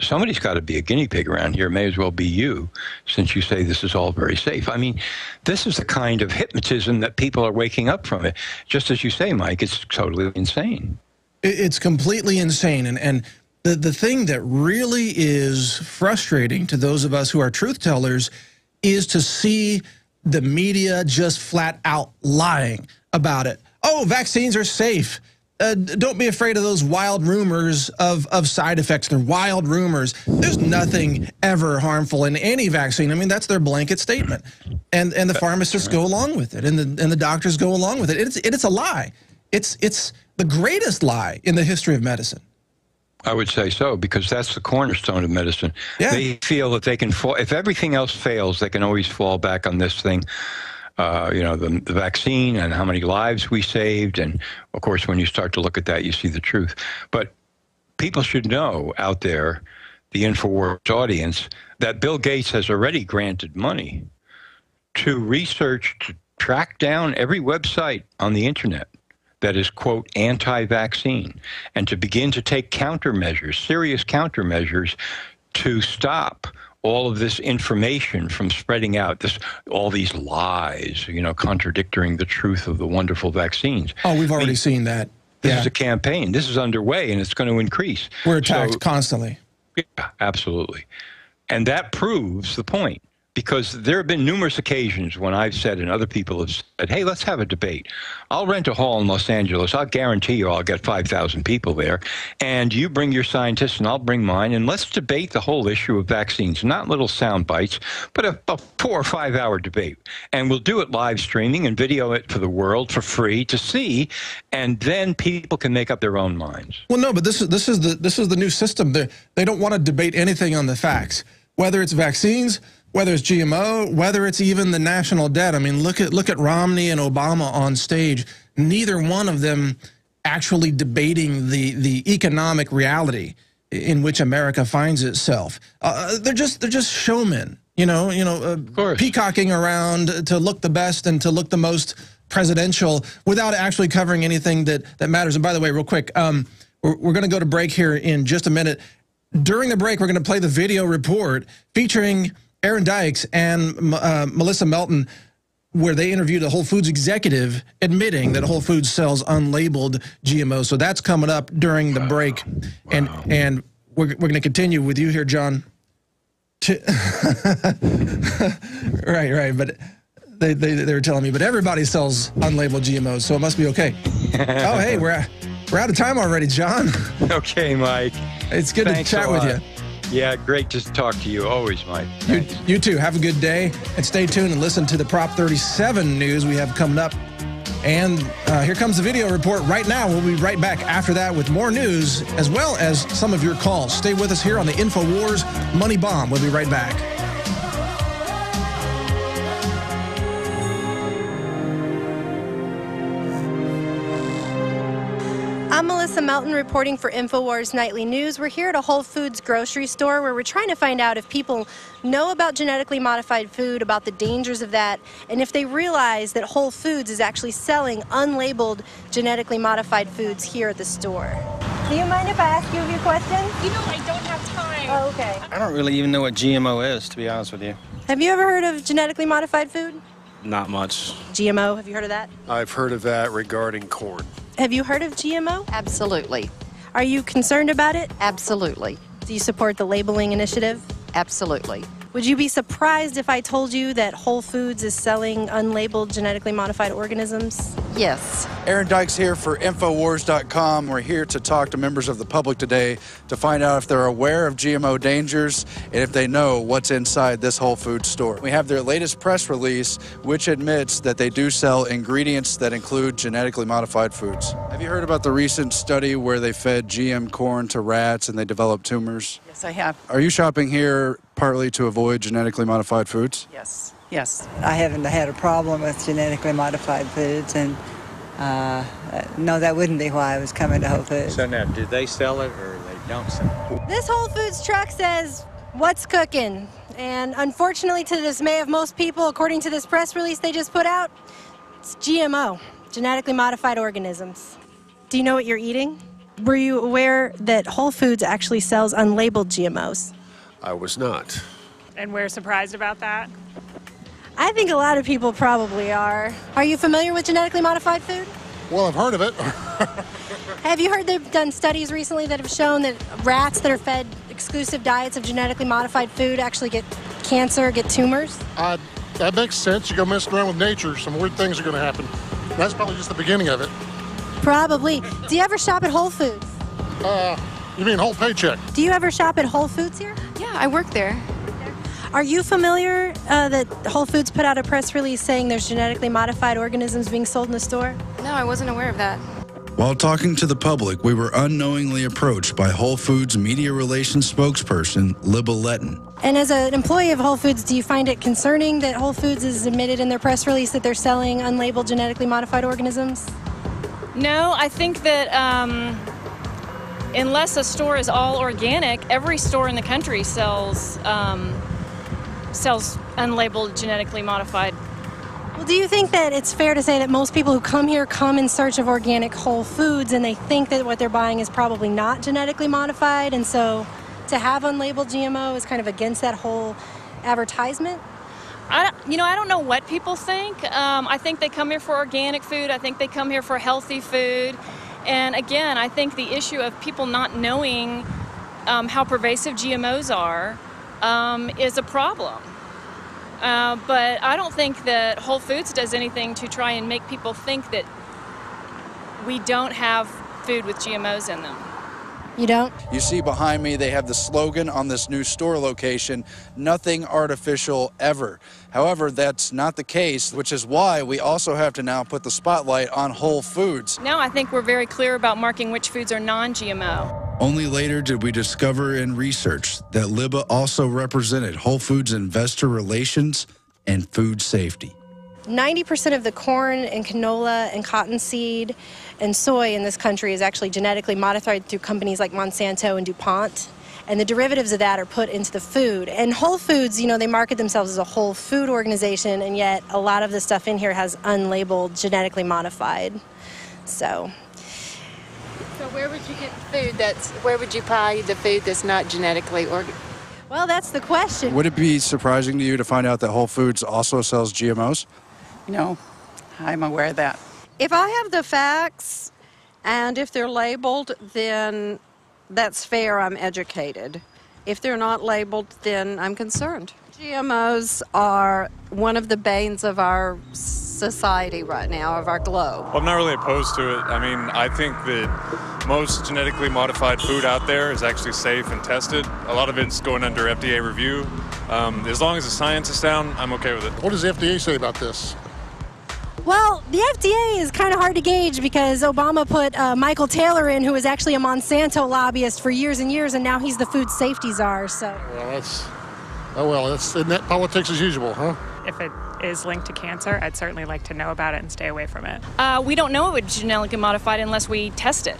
somebody's got to be a guinea pig around here. It may as well be you, since you say this is all very safe. I mean, this is the kind of hypnotism that people are waking up from it. Just as you say, Mike, it's totally insane. It's completely insane. And the thing that really is frustrating to those of us who are truth tellers is to see the media just flat out lying about it. Oh, vaccines are safe. Don't be afraid of those wild rumors of side effects. They're wild rumors. There's nothing ever harmful in any vaccine. I mean, that's their blanket statement. And the pharmacists go along with it, and the doctors go along with it. It's a lie. It's the greatest lie in the history of medicine. I would say so, because that's the cornerstone of medicine. Yeah. They feel that they can fall. If everything else fails, they can always fall back on this thing. The vaccine and how many lives we saved. And, of course, when you start to look at that, you see the truth. But people should know out there, the InfoWars audience, that Bill Gates has already granted money to research, to track down every website on the Internet that is, quote, anti-vaccine, and to begin to take countermeasures, serious countermeasures, to stop all of this information from spreading out, all these lies, contradicting the truth of the wonderful vaccines. Oh, we've already seen that. This is a campaign. This is underway, and it's going to increase. We're attacked constantly. Yeah, absolutely. And that proves the point. because there have been numerous occasions when I've said, and other people have said, hey, let's have a debate. I'll rent a hall in Los Angeles. I'll guarantee you I'll get 5,000 people there. And you bring your scientists and I'll bring mine. And let's debate the whole issue of vaccines, not little sound bites, but a 4 or 5 hour debate. And we'll do it live streaming and video it for the world for free to see. And then people can make up their own minds. Well, no, but this is the new system. They don't want to debate anything on the facts, whether it's vaccines, whether it's GMO, whether it's even the national debt. I mean, look at Romney and Obama on stage. Neither one of them actually debating the economic reality in which America finds itself. They're just showmen, peacocking around to look the best and to look the most presidential without actually covering anything that matters. And by the way, real quick, we're going to go to break here in just a minute. During the break, we're going to play the video report featuring Aaron Dykes and Melissa Melton, where they interviewed a Whole Foods executive admitting that Whole Foods sells unlabeled GMOs. So that's coming up during the break. Wow. And we're going to continue with you here, John. Right. But they were telling me, but everybody sells unlabeled GMOs, so it must be okay. Oh, hey, we're out of time already, John. Okay, Mike. It's good to chat with you. Yeah, great to talk to you. Always, Mike. You too. Have a good day. And stay tuned and listen to the Prop 37 news we have coming up. And here comes the video report right now. We'll be right back after that with more news, as well as some of your calls. Stay with us here on the InfoWars Money Bomb. We'll be right back. I'm Melissa Melton reporting for InfoWars Nightly News. We're here at a Whole Foods grocery store where we're trying to find out if people know about genetically modified food, about the dangers of that, and if they realize that Whole Foods is actually selling unlabeled genetically modified foods here at the store. Do you mind if I ask you a few questions? You know, I don't have time. Oh, okay. I don't really even know what GMO is, to be honest with you. Have you ever heard of genetically modified food? Not much. GMO, have you heard of that? I've heard of that regarding corn. Have you heard of GMO? Absolutely. Are you concerned about it? Absolutely. Do you support the labeling initiative? Absolutely. Would you be surprised if I told you that Whole Foods is selling unlabeled genetically modified organisms? Yes. Aaron Dykes here for Infowars.com. We're here to talk to members of the public today to find out if they're aware of GMO dangers and if they know what's inside this Whole Foods store. We have their latest press release, which admits that they do sell ingredients that include genetically modified foods. Have you heard about the recent study where they fed GM corn to rats and they developed tumors? Yes, I have. Are you shopping here partly to avoid genetically modified foods? Yes. Yes. I haven't had a problem with genetically modified foods, and no, that wouldn't be why I was coming to Whole Foods. So now, do they sell it or they don't sell it? This Whole Foods truck says, "What's cooking?" And unfortunately, to the dismay of most people, according to this press release they just put out, it's GMO, genetically modified organisms. Do you know what you're eating? Were you aware that Whole Foods actually sells unlabeled GMOs? I was not. And we're surprised about that? I think a lot of people probably are. Are you familiar with genetically modified food? Well, I've heard of it. Have you heard they've done studies recently that have shown that rats that are fed exclusive diets of genetically modified food actually get cancer, get tumors? That makes sense. You go messing around with nature, some weird things are going to happen. That's probably just the beginning of it. Probably. Do you ever shop at Whole Foods? You mean Whole Paycheck? Do you ever shop at Whole Foods here? Yeah, I work there. Are you familiar that Whole Foods put out a press release saying there's genetically modified organisms being sold in the store? No, I wasn't aware of that. While talking to the public, we were unknowingly approached by Whole Foods media relations spokesperson, Libba Letton. And as an employee of Whole Foods, do you find it concerning that Whole Foods has admitted in their press release that they're selling unlabeled genetically modified organisms? No, I think that unless a store is all organic, every store in the country sells unlabeled genetically modified. Well, do you think that it's fair to say that most people who come here come in search of organic whole foods and they think that what they're buying is probably not genetically modified, and so to have unlabeled GMO is kind of against that whole advertisement? I don't know what people think. I think they come here for organic food. I think they come here for healthy food. And again, I think the issue of people not knowing how pervasive GMOs are is a problem. But I don't think that Whole Foods does anything to try and make people think that we don't have food with GMOs in them. You don't? You see behind me, they have the slogan on this new store location, nothing artificial ever. However, that's not the case, which is why we also have to now put the spotlight on Whole Foods. Now I think we're very clear about marking which foods are non-GMO. Only later did we discover in research that Liba also represented Whole Foods investor relations and food safety. 90% of the corn and canola and cottonseed and soy in this country is actually genetically modified through companies like Monsanto and DuPont. And the derivatives of that are put into the food. And Whole Foods, you know, they market themselves as a whole food organization, and yet a lot of the stuff in here has unlabeled, genetically modified. So where would you get the food where would you buy the food that's not genetically Well, that's the question. Would it be surprising to you to find out that Whole Foods also sells GMOs? No, I'm aware of that. If I have the facts and if they're labeled, then that's fair, I'm educated. If they're not labeled, then I'm concerned. GMOs are one of the banes of our society right now, of our globe. Well, I'm not really opposed to it. I mean, I think that most genetically modified food out there is actually safe and tested. A lot of it's going under FDA review. As long as the science is sound, I'm okay with it. What does the FDA say about this? Well, the FDA is kind of hard to gauge because Obama put Michael Taylor in, who was actually a Monsanto lobbyist for years and years, and now he's the food safety czar. So. Well, isn't that politics as usual, huh? If it is linked to cancer, I'd certainly like to know about it and stay away from it. We don't know it was genetically modified unless we test it.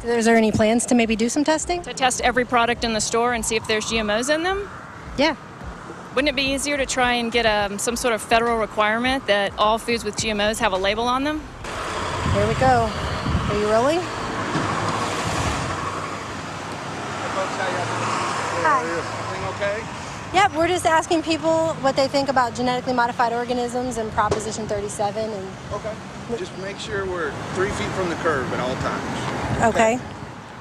Is there any plans to maybe do some testing? To test every product in the store and see if there's GMOs in them? Yeah. Wouldn't it be easier to try and get some sort of federal requirement that all foods with GMOs have a label on them? Here we go. Are you rolling? Hi. Everything okay? Yep, we're just asking people what they think about genetically modified organisms and Proposition 37. Okay. Just make sure we're 3 feet from the curb at all times. Okay.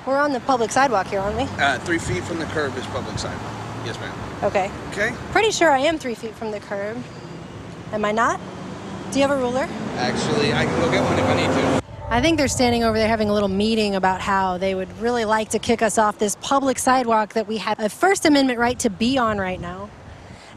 We're on the public sidewalk here, aren't we? 3 feet from the curb is public sidewalk. Yes, ma'am. Okay. Okay. Pretty sure I am 3 feet from the curb. Am I not? Do you have a ruler? Actually, I can go get one if I need to. I think they're standing over there having a little meeting about how they would really like to kick us off this public sidewalk that we have a First Amendment right to be on right now.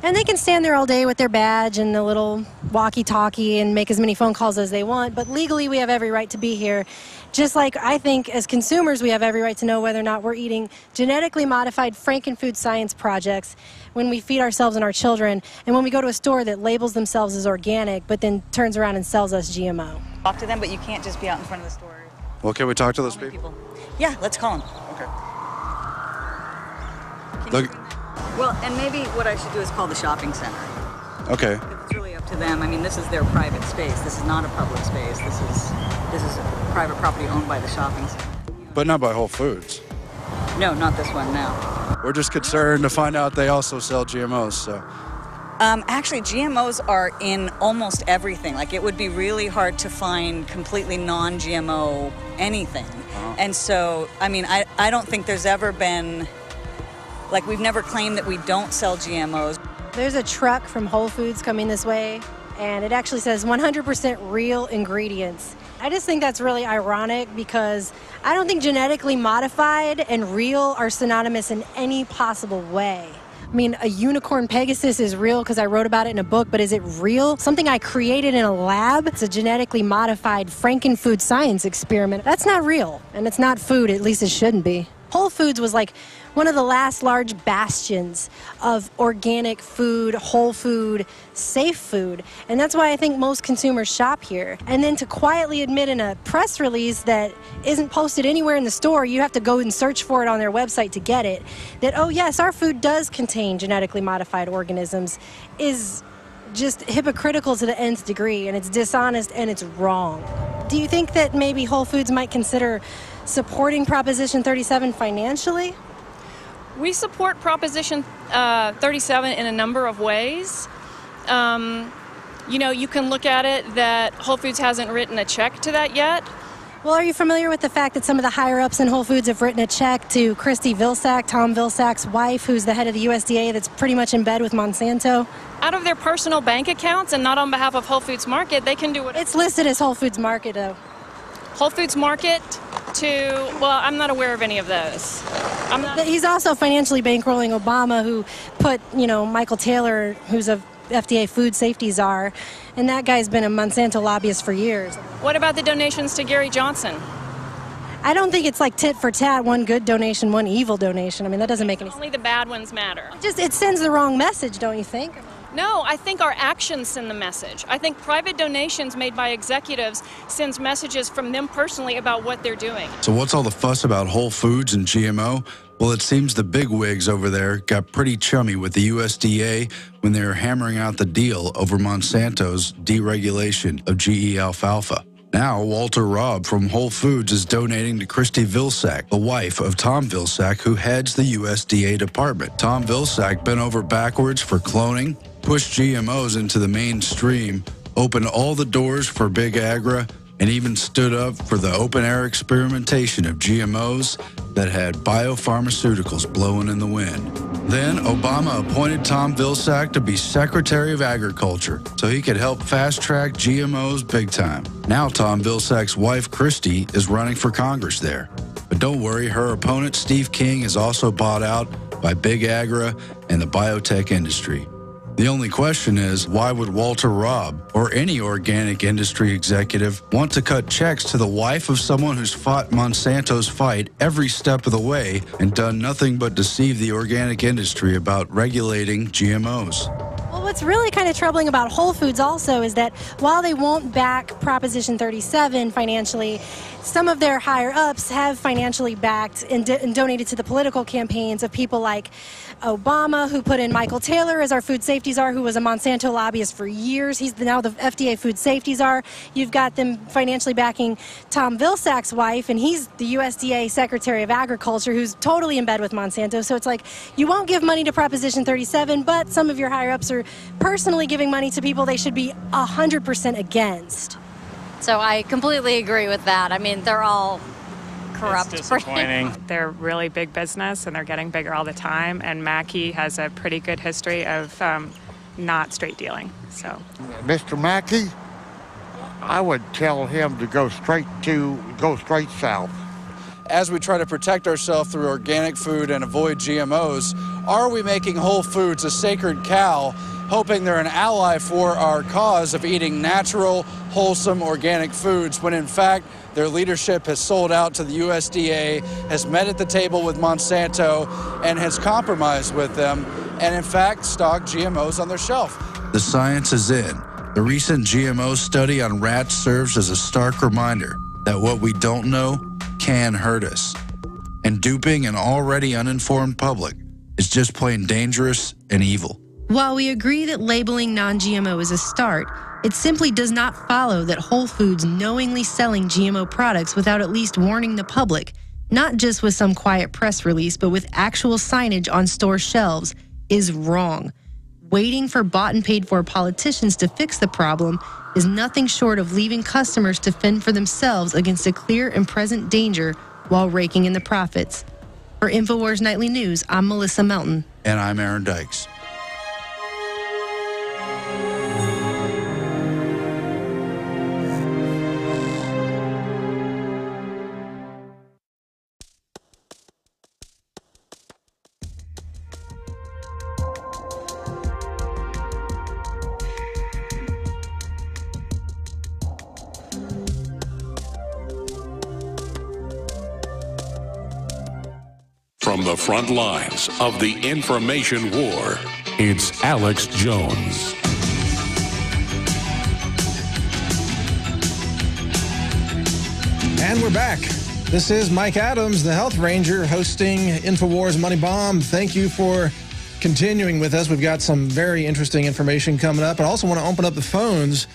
And they can stand there all day with their badge and the little walkie-talkie and make as many phone calls as they want, but legally we have every right to be here. Just like I think as consumers we have every right to know whether or not we're eating genetically modified Frankenfood science projects when we feed ourselves and our children, and when we go to a store that labels themselves as organic but then turns around and sells us GMO. Talk to them, but you can't just be out in front of the store. Well, can we talk to those people? Yeah, let's call them. Okay. Look. Well, and maybe what I should do is call the shopping center. Okay. It's really up to them. I mean, this is their private space. This is not a public space. This is a private property owned by the shopping center. But not by Whole Foods. No, not this one, no. We're just concerned to find out they also sell GMOs, so. Actually, GMOs are in almost everything. Like, it would be really hard to find completely non-GMO anything. Uh-huh. And so, I mean, I don't think there's ever been, like, we've never claimed that we don't sell GMOs. There's a truck from Whole Foods coming this way, and it actually says 100% real ingredients. I just think that's really ironic because I don't think genetically modified and real are synonymous in any possible way. I mean, a unicorn Pegasus is real because I wrote about it in a book, but is it real? Something I created in a lab? It's a genetically modified Frankenfood science experiment. That's not real, and it's not food, at least it shouldn't be. Whole Foods was like one of the last large bastions of organic food, whole food, safe food. And that's why I think most consumers shop here. And then to quietly admit in a press release that isn't posted anywhere in the store, you have to go and search for it on their website to get it, that, oh yes, our food does contain genetically modified organisms, is just hypocritical to the nth degree, and it's dishonest and it's wrong. Do you think that maybe Whole Foods might consider supporting Proposition 37 financially? We support Proposition 37 in a number of ways. You know, you can look at it that Whole Foods hasn't written a check to that yet, Well, are you familiar with the fact that some of the higher-ups in Whole Foods have written a check to Christy Vilsack, Tom Vilsack's wife, who's the head of the USDA that's pretty much in bed with Monsanto? Out of their personal bank accounts and not on behalf of Whole Foods Market, they can do it. It's listed as Whole Foods Market, though. Whole Foods Market well, I'm not aware of any of those. He's also financially bankrolling Obama, who put, Michael Taylor, who's a FDA food safety czar, and that guy's been a Monsanto lobbyist for years. What about the donations to Gary Johnson? I don't think it's like tit for tat, one good donation, one evil donation. I mean, that doesn't make any sense. Only the bad ones matter. It sends the wrong message, don't you think? No, I think our actions send the message. I think private donations made by executives sends messages from them personally about what they're doing. So what's all the fuss about Whole Foods and GMO? Well, it seems the big wigs over there got pretty chummy with the USDA when they were hammering out the deal over Monsanto's deregulation of GE alfalfa. Now, Walter Robb from Whole Foods is donating to Christy Vilsack, the wife of Tom Vilsack, who heads the USDA department. Tom Vilsack bent over backwards for cloning, pushed GMOs into the mainstream, opened all the doors for Big Agra, and even stood up for the open-air experimentation of GMOs that had biopharmaceuticals blowing in the wind. Then Obama appointed Tom Vilsack to be Secretary of Agriculture so he could help fast-track GMOs big time. Now Tom Vilsack's wife, Christy, is running for Congress there. But don't worry, her opponent, Steve King, is also bought out by Big Agra and the biotech industry. The only question is, why would Walter Robb or any organic industry executive want to cut checks to the wife of someone who's fought Monsanto's fight every step of the way and done nothing but deceive the organic industry about regulating GMOs? Well, what's really kind of troubling about Whole Foods also is that while they won't back Proposition 37 financially, some of their higher-ups have financially backed and donated to the political campaigns of people like Obama, who put in Michael Taylor as our food safety czar, who was a Monsanto lobbyist for years. He's now the FDA food safety czar. You've got them financially backing Tom Vilsack's wife, and he's the USDA Secretary of Agriculture, who's totally in bed with Monsanto. So it's like, you won't give money to Proposition 37, but some of your higher-ups are personally giving money to people they should be 100% against. So I completely agree with that. I mean, they're all corrupt. It's disappointing. They're really big business, and they're getting bigger all the time. And Mackey has a pretty good history of not straight dealing. So, Mr. Mackey, I would tell him to go straight south. As we try to protect ourselves through organic food and avoid GMOs, are we making Whole Foods a sacred cow, hoping they're an ally for our cause of eating natural, wholesome, organic foods, when in fact their leadership has sold out to the USDA, has met at the table with Monsanto, and has compromised with them, and in fact stocked GMOs on their shelf? The science is in. The recent GMO study on rats serves as a stark reminder that what we don't know can hurt us. And duping an already uninformed public is just plain dangerous and evil. While we agree that labeling non-GMO is a start, it simply does not follow that Whole Foods knowingly selling GMO products without at least warning the public, not just with some quiet press release, but with actual signage on store shelves, is wrong. Waiting for bought and paid for politicians to fix the problem is nothing short of leaving customers to fend for themselves against a clear and present danger while raking in the profits. For InfoWars Nightly News, I'm Melissa Melton. And I'm Aaron Dykes. From the front lines of the information war, it's Alex Jones. And we're back. This is Mike Adams, the Health Ranger, hosting InfoWars Money Bomb. Thank you for continuing with us. We've got some very interesting information coming up. I also want to open up the phones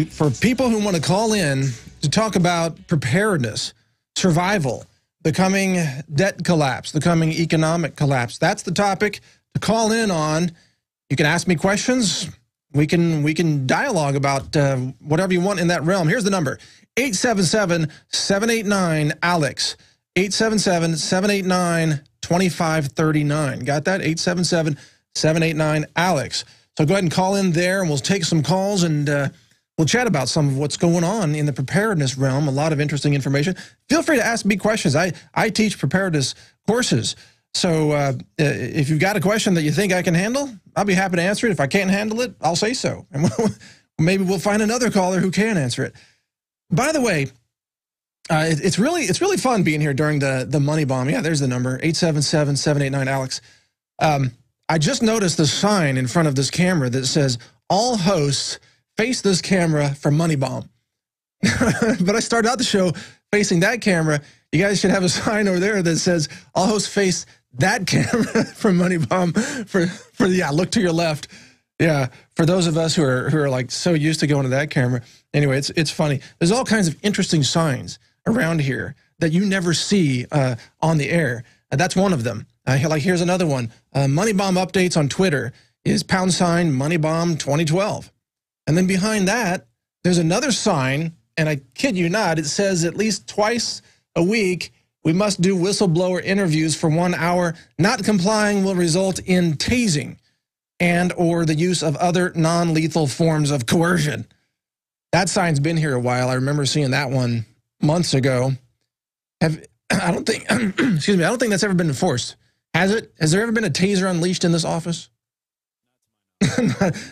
for people who want to call in to talk about preparedness, survival, the coming debt collapse, the coming economic collapse. That's the topic to call in on. You can ask me questions. we can dialogue about whatever you want in that realm. Here's the number: 877-789-ALEX. 877-789-2539. Got that? 877-789-ALEX. So go ahead and call in there, and we'll take some calls, and we'll chat about some of what's going on in the preparedness realm. A lot of interesting information. Feel free to ask me questions. I teach preparedness courses. So if you've got a question that you think I can handle, I'll be happy to answer it. If I can't handle it, I'll say so. And maybe we'll find another caller who can answer it. By the way, it's really fun being here during the Money Bomb. Yeah, there's the number, 877-789-ALEX. I just noticed the sign in front of this camera that says, all hosts face this camera for Money Bomb. But I started out the show facing that camera. You guys should have a sign over there that says, all hosts face that camera for Money Bomb. Yeah, look to your left. Yeah, for those of us who are like so used to going to that camera. Anyway, it's funny. There's all kinds of interesting signs around here that you never see on the air. That's one of them. Like here's another one. Money Bomb updates on Twitter is # Money Bomb 2012. And then behind that, there's another sign, and I kid you not, it says at least twice a week, we must do whistleblower interviews for 1 hour. Not complying will result in tasing and or the use of other non-lethal forms of coercion. That sign's been here a while. I remember seeing that one months ago. I don't think, excuse me, I don't think that's ever been enforced. Has it? Has there ever been a taser unleashed in this office?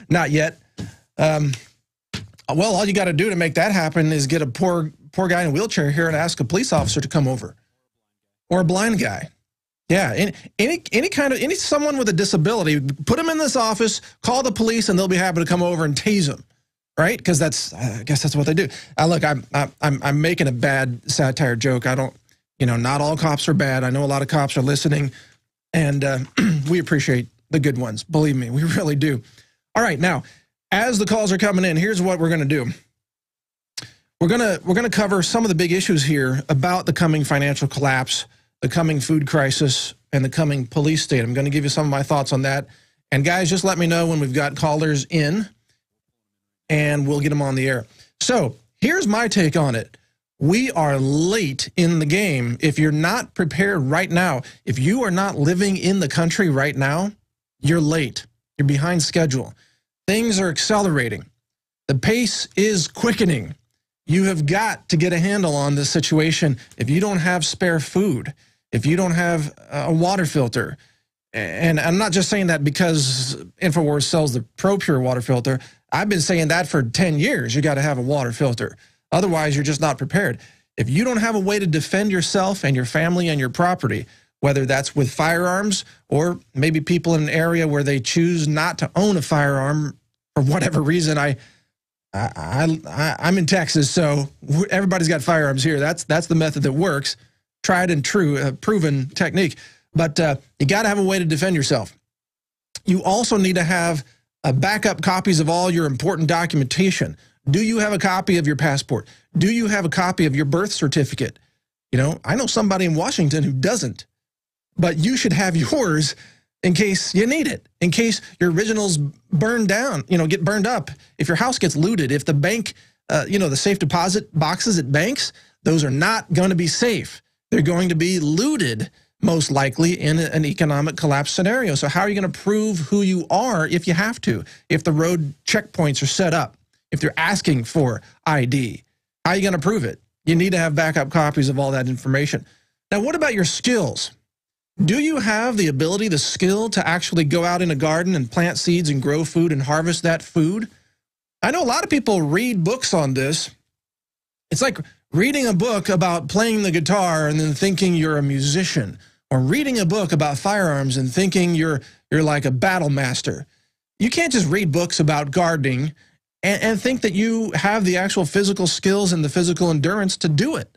Not yet. Well, all you got to do to make that happen is get a poor guy in a wheelchair here and ask a police officer to come over, or a blind guy. Yeah, any someone with a disability, put them in this office, call the police, and they'll be happy to come over and tase them, right? Because I guess that's what they do. Look, I'm making a bad satire joke. I don't, not all cops are bad. I know a lot of cops are listening, and we appreciate the good ones. Believe me, we really do. All right, now, as the calls are coming in, here's what we're going to do. We're gonna cover some of the big issues here about the coming financial collapse, the coming food crisis, and the coming police state. I'm going to give you some of my thoughts on that. And guys, just let me know when we've got callers in, and we'll get them on the air. So here's my take on it. We are late in the game. If you're not prepared right now, if you are not living in the country right now, you're late. You're behind schedule. Things are accelerating. The pace is quickening. You have got to get a handle on this situation. If you don't have spare food, if you don't have a water filter, and I'm not just saying that because InfoWars sells the ProPure water filter. I've been saying that for 10 years. You got to have a water filter. Otherwise, you're just not prepared. If you don't have a way to defend yourself and your family and your property, whether that's with firearms or maybe people in an area where they choose not to own a firearm for whatever reason, I'm in Texas, so everybody's got firearms here. That's the method that works, tried and true, proven technique. But you got to have a way to defend yourself. You also need to have backup copies of all your important documentation. Do you have a copy of your passport? Do you have a copy of your birth certificate? I know somebody in Washington who doesn't, but you should have yours in case you need it, in case your originals burn down, get burned up, if your house gets looted, if the bank, the safe deposit boxes at banks, those are not going to be safe. They're going to be looted, most likely, in an economic collapse scenario. So how are you going to prove who you are if you have to, if the road checkpoints are set up, if they're asking for ID? How are you going to prove it? You need to have backup copies of all that information. Now, what about your skills? Do you have the ability, the skill to actually go out in a garden and plant seeds and grow food and harvest that food? I know a lot of people read books on this. It's like reading a book about playing the guitar and then thinking you're a musician, or reading a book about firearms and thinking you're like a battle master. You can't just read books about gardening and think that you have the actual physical skills and the physical endurance to do it.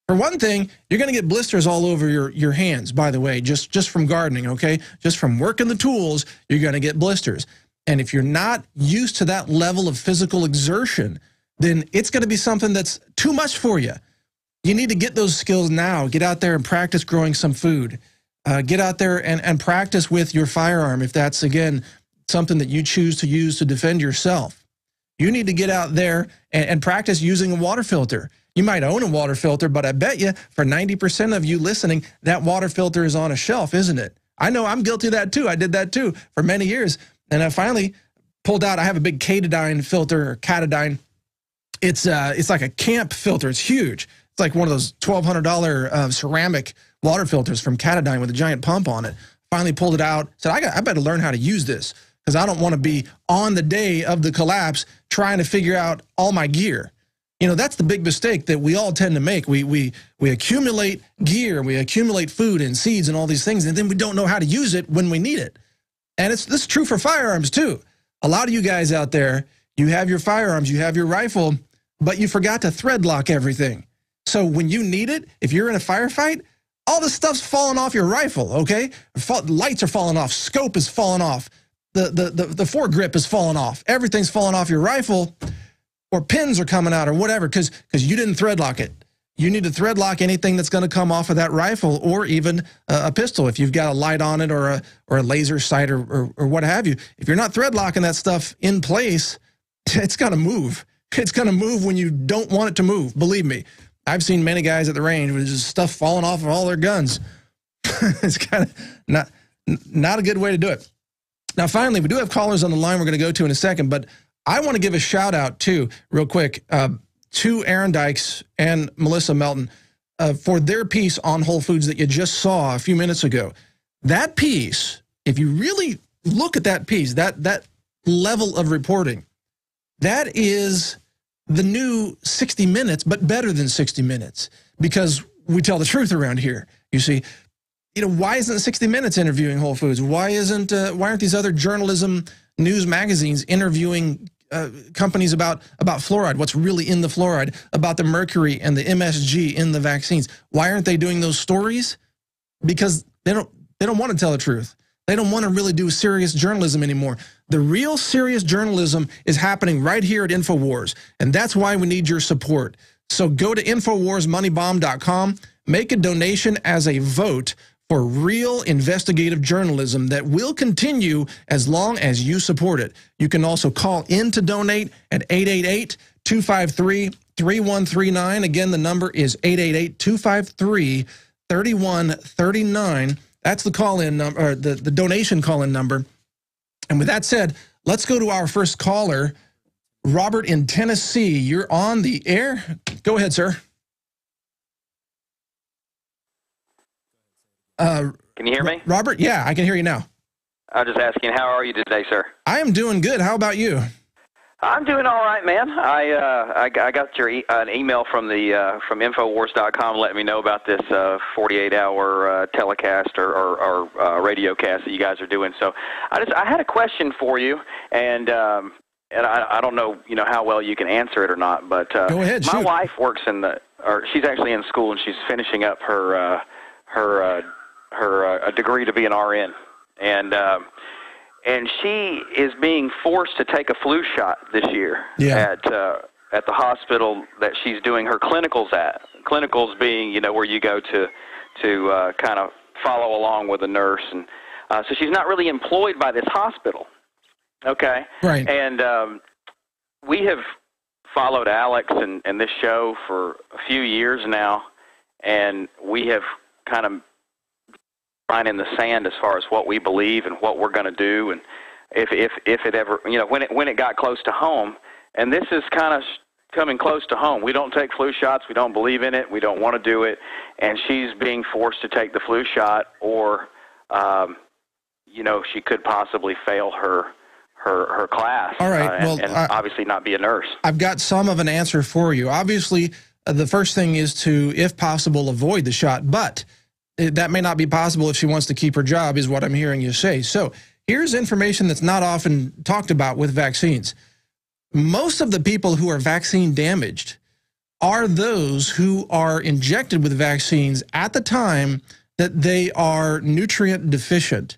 For one thing, you're going to get blisters all over your hands, by the way, just from gardening, okay? Just from working the tools, you're going to get blisters. And if you're not used to that level of physical exertion, then it's going to be something that's too much for you. You need to get those skills now. Get out there and practice growing some food. Get out there and practice with your firearm if that's, again, something that you choose to use to defend yourself. You need to get out there and practice using a water filter. You might own a water filter, but I bet you for 90% of you listening, that water filter is on a shelf, isn't it? I know I'm guilty of that too. I did that too for many years. And I finally pulled out, I have a big Katadyn filter, or Katadyn. It's like a camp filter. It's huge. It's like one of those $1,200 ceramic water filters from Katadyn with a giant pump on it. Finally pulled it out. Said, I better learn how to use this because I don't want to be on the day of the collapse trying to figure out all my gear. You know, that's the big mistake that we all tend to make. We accumulate gear, we accumulate food and seeds and all these things, and then we don't know how to use it when we need it. And this is true for firearms too. A lot of you guys out there, you have your firearms, you have your rifle, but you forgot to thread lock everything. So when you need it, if you're in a firefight, all the stuff's falling off your rifle, okay? Lights are falling off, scope is falling off, the foregrip is falling off, everything's falling off your rifle, or pins are coming out or whatever because you didn't thread lock it. You need to thread lock anything that's going to come off of that rifle or even a pistol if you've got a light on it or a laser sight or what have you. If you're not thread locking that stuff in place, it's going to move. It's going to move when you don't want it to move. Believe me, I've seen many guys at the range with just stuff falling off of all their guns. It's kind of not a good way to do it. Now, finally, we do have callers on the line we're going to go to in a second, but I want to give a shout out too, real quick, to Aaron Dykes and Melissa Melton for their piece on Whole Foods that you just saw a few minutes ago. That piece, if you really look at that piece, that level of reporting, that is the new 60 Minutes, but better than 60 Minutes because we tell the truth around here. You see, you know, why isn't 60 Minutes interviewing Whole Foods? Why aren't these other journalism news magazines interviewing companies about fluoride, what's really in the fluoride, about the mercury and the MSG in the vaccines? Why aren't they doing those stories? Because they don't want to tell the truth. They don't want to really do serious journalism anymore. The real serious journalism is happening right here at InfoWars, and that's why we need your support. So go to InfoWarsMoneyBomb.com, make a donation as a vote for real investigative journalism that will continue as long as you support it. You can also call in to donate at 888-253-3139. Again, the number is 888-253-3139. That's the call-in number, or the donation call-in number. And with that said, let's go to our first caller, Robert in Tennessee. You're on the air. Go ahead, sir. Can you hear me? Robert, yeah, I can hear you now. I'm just asking, how are you today, sir? I am doing good. How about you? I'm doing all right, man. I got an email from from Infowars.com letting me know about this 48-hour telecast or radio cast that you guys are doing. So I had a question for you, and I don't know how well you can answer it or not, but go ahead. My wife works she's actually in school and she's finishing up her degree to be an RN, and she is being forced to take a flu shot this year at the hospital that she's doing her clinicals at. Clinicals being, where you go to kind of follow along with a nurse, and so she's not really employed by this hospital. Okay, right. And we have followed Alex and this show for a few years now, and we have kind of line in the sand as far as what we believe and what we're going to do, and if it ever, when it got close to home, and this is kind of coming close to home. We don't take flu shots. We don't believe in it. We don't want to do it, and she's being forced to take the flu shot, or she could possibly fail her class. All right, and obviously not be a nurse. I've got some of an answer for you. Obviously, the first thing is to, if possible, avoid the shot, but that may not be possible if she wants to keep her job, is what I'm hearing you say. So here's information that's not often talked about with vaccines. Most of the people who are vaccine damaged are those who are injected with vaccines at the time that they are nutrient deficient.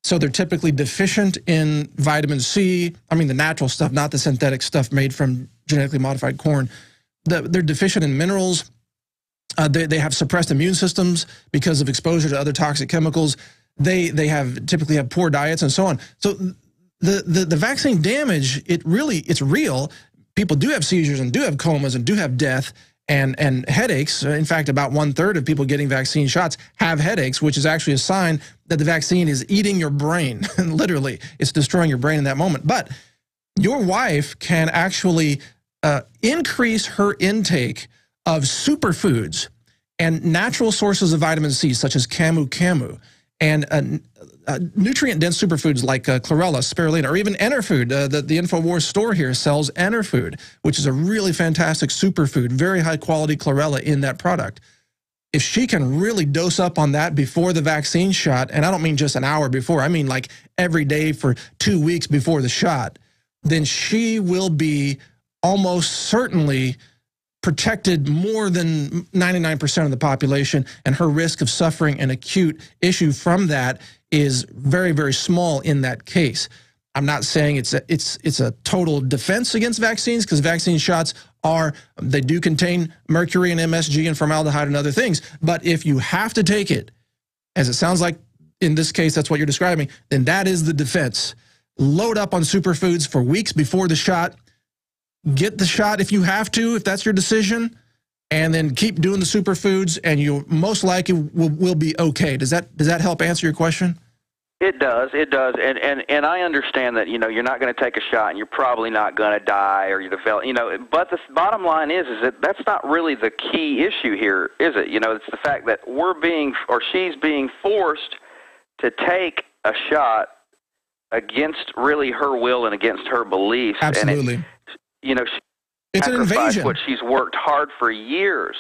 So they're typically deficient in vitamin C, the natural stuff, not the synthetic stuff made from genetically modified corn. They're deficient in minerals. They have suppressed immune systems because of exposure to other toxic chemicals. They typically have poor diets and so on. So the vaccine damage, it's real. People do have seizures and do have comas and do have death and headaches. In fact, about 1/3 of people getting vaccine shots have headaches, which is actually a sign that the vaccine is eating your brain. Literally, it's destroying your brain in that moment. But your wife can actually increase her intake of superfoods and natural sources of vitamin C, such as camu and nutrient-dense superfoods like chlorella, spirulina, or even Enerfood. The InfoWars store here sells Enerfood, which is a really fantastic superfood, very high-quality chlorella in that product. If she can really dose up on that before the vaccine shot, and I don't mean just an hour before, I mean like every day for 2 weeks before the shot, then she will be almost certainly protected more than 99% of the population, and her risk of suffering an acute issue from that is very, very small in that case. I'm not saying it's a total defense against vaccines, because vaccine shots they do contain mercury and MSG and formaldehyde and other things. But if you have to take it, as it sounds like in this case that's what you're describing, then that is the defense. Load up on superfoods for weeks before the shot. Get the shot if you have to, if that's your decision, and then keep doing the superfoods, and you most likely will be okay. Does that help answer your question? It does, and I understand that you're not going to take a shot and you're probably not going to die or you develop, But the bottom line is that that's not really the key issue here, is it? It's the fact that she's being forced to take a shot against really her will and against her beliefs. Absolutely. And it's an invasion. What she's worked hard for years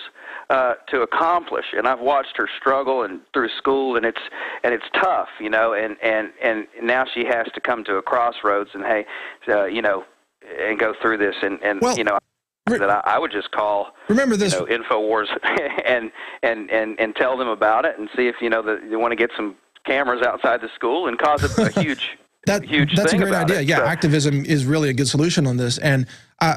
to accomplish, and I've watched her struggle and through school, and it's tough, and now she has to come to a crossroads, and and go through this, that I would just call. Remember this, InfoWars, and tell them about it, and see if they want to get some cameras outside the school and cause a huge. That's a great idea. Yeah, activism is really a good solution on this. And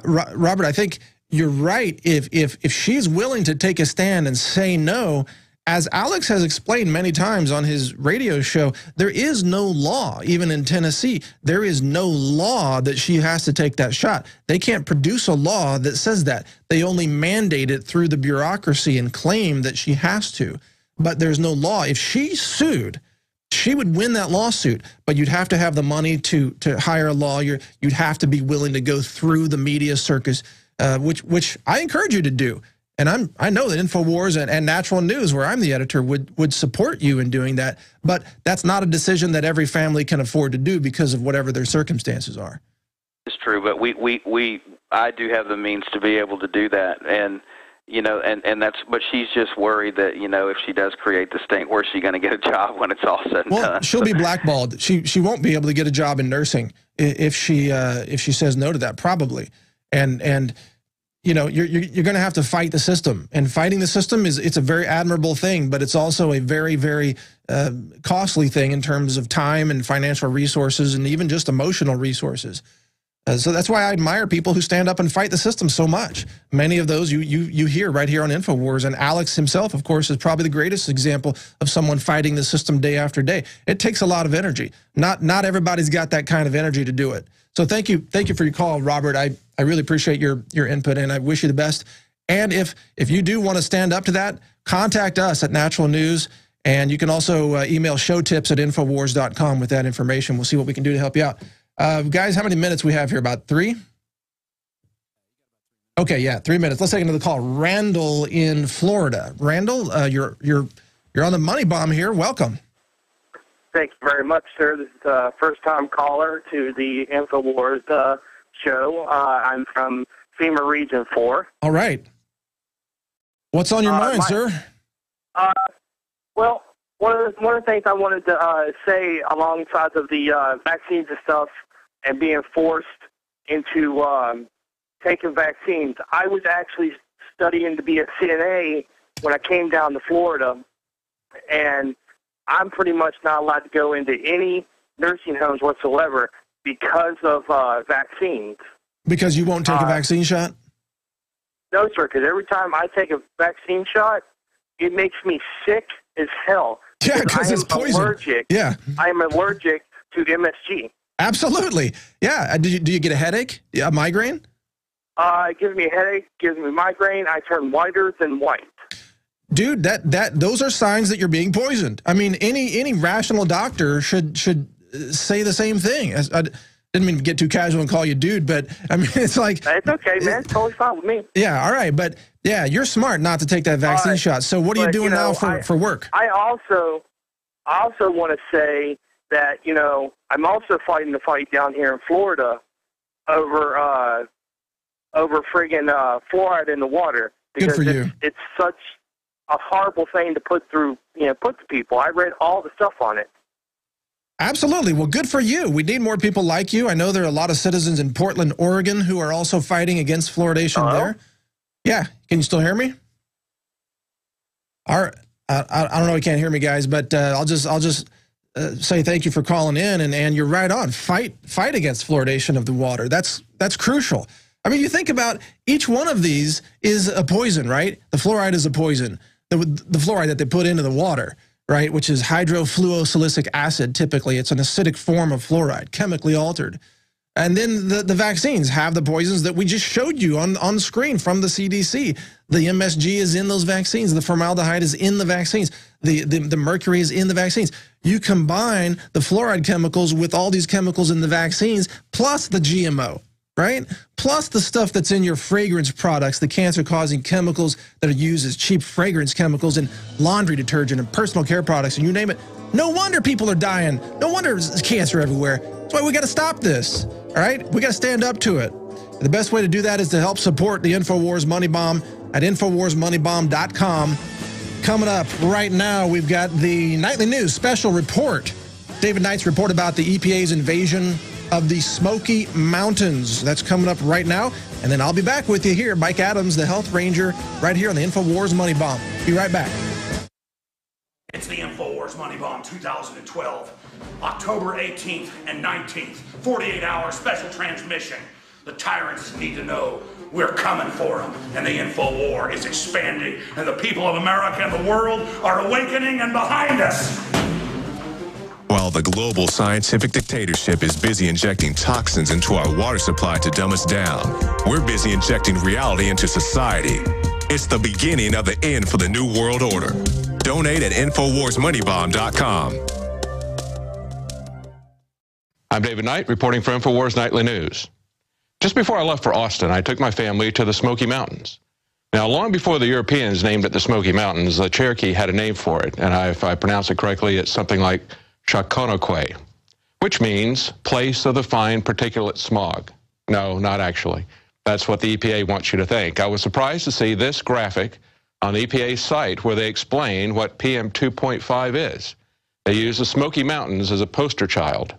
Robert, I think you're right. If she's willing to take a stand and say no, as Alex has explained many times on his radio show, there is no law, even in Tennessee, there is no law that she has to take that shot. They can't produce a law that says that. They only mandate it through the bureaucracy and claim that she has to. But there's no law. If she sued, she would win that lawsuit, but you'd have to have the money to hire a lawyer. You'd have to be willing to go through the media circus, which I encourage you to do. And I know that InfoWars and Natural News, where I'm the editor, would support you in doing that. But that's not a decision that every family can afford to do because of whatever their circumstances are. It's true, but I do have the means to be able to do that, and but she's just worried that, if she does create the stink, where's she going to get a job when it's all said and done? Well, she'll be blackballed. She won't be able to get a job in nursing if she says no to that, probably. And you're going to have to fight the system. And fighting the system it's a very admirable thing, but it's also a very, very costly thing in terms of time and financial resources and even just emotional resources. So that's why I admire people who stand up and fight the system so much. Many of those you hear right here on InfoWars, and Alex himself, of course, is probably the greatest example of someone fighting the system day after day. It takes a lot of energy. Not everybody's got that kind of energy to do it. So thank you for your call, Robert. I really appreciate your input, and I wish you the best. And if you do want to stand up to that, contact us at Natural News, and you can also email showtips@infowars.com with that information. We'll see what we can do to help you out. Guys, how many minutes we have here? About 3? Okay, yeah, 3 minutes. Let's take another call. Randall in Florida. Randall, you're on the Money Bomb here. Welcome. Thank you very much, sir. This is a first-time caller to the InfoWars show. I'm from FEMA Region 4. All right. What's on your mind, sir? Well, one of the things I wanted to say alongside of the vaccines and stuff and being forced into taking vaccines, I was actually studying to be a CNA when I came down to Florida, and I'm pretty much not allowed to go into any nursing homes whatsoever because of vaccines. Because you won't take a vaccine shot? No, sir, because every time I take a vaccine shot, it makes me sick as hell. Yeah, because it's poison. Allergic. Yeah. I am allergic to MSG. Absolutely. Yeah. Do you get a headache? A migraine? It gives me a headache, gives me migraine. I turn whiter than white. Dude, those are signs that you're being poisoned. I mean, any rational doctor should say the same thing. I didn't mean to get too casual and call you dude, but I mean, it's like... It's okay, man. It's totally fine with me. Yeah, all right. But yeah, you're smart not to take that vaccine shot. So what are you doing now for work? I also want to say that, I'm also fighting the fight down here in Florida over friggin' fluoride in the water. Because Good for you. It's such a horrible thing to put to people. I read all the stuff on it. Absolutely. Well, good for you. We need more people like you. I know there are a lot of citizens in Portland, Oregon, who are also fighting against fluoridation there. Yeah. Can you still hear me? All right. I don't know. You can't hear me, guys, but I'll just say thank you for calling in. And you're right on. Fight against fluoridation of the water. That's crucial. I mean, you think about each one of these is a poison, right? The fluoride is a poison. The fluoride that they put into the water, right, which is hydrofluorosilicic acid. Typically, it's an acidic form of fluoride, chemically altered. And then the vaccines have the poisons that we just showed you on the screen from the CDC. The MSG is in those vaccines. The formaldehyde is in the vaccines. The mercury is in the vaccines. You combine the fluoride chemicals with all these chemicals in the vaccines, plus the GMO, right? Plus the stuff that's in your fragrance products, the cancer-causing chemicals that are used as cheap fragrance chemicals in laundry detergent and personal care products, and you name it. No wonder people are dying. No wonder there's cancer everywhere. That's why we got to stop this, all right? We got to stand up to it. The best way to do that is to help support the InfoWars Money Bomb at InfoWarsMoneyBomb.com. Coming up right now, we've got the Nightly News special report. David Knight's report about the EPA's invasion of the Smoky Mountains. That's coming up right now. And then I'll be back with you here, Mike Adams, the Health Ranger, right here on the InfoWars Money Bomb. Be right back. It's the InfoWars Money Bomb 2012, October 18th and 19th, 48-hour special transmission. The tyrants need to know we're coming for them, and the InfoWar is expanding, and the people of America and the world are awakening and behind us. While the global scientific dictatorship is busy injecting toxins into our water supply to dumb us down, we're busy injecting reality into society. It's the beginning of the end for the New World Order. Donate at InfoWarsMoneyBomb.com. I'm David Knight, reporting for InfoWars Nightly News. Just before I left for Austin, I took my family to the Smoky Mountains. Now, long before the Europeans named it the Smoky Mountains, the Cherokee had a name for it, and if I pronounce it correctly, it's something like Shakonoquay, which means place of the fine particulate smog. No, not actually. That's what the EPA wants you to think. I was surprised to see this graphic on the EPA's site where they explain what PM 2.5 is. They use the Smoky Mountains as a poster child.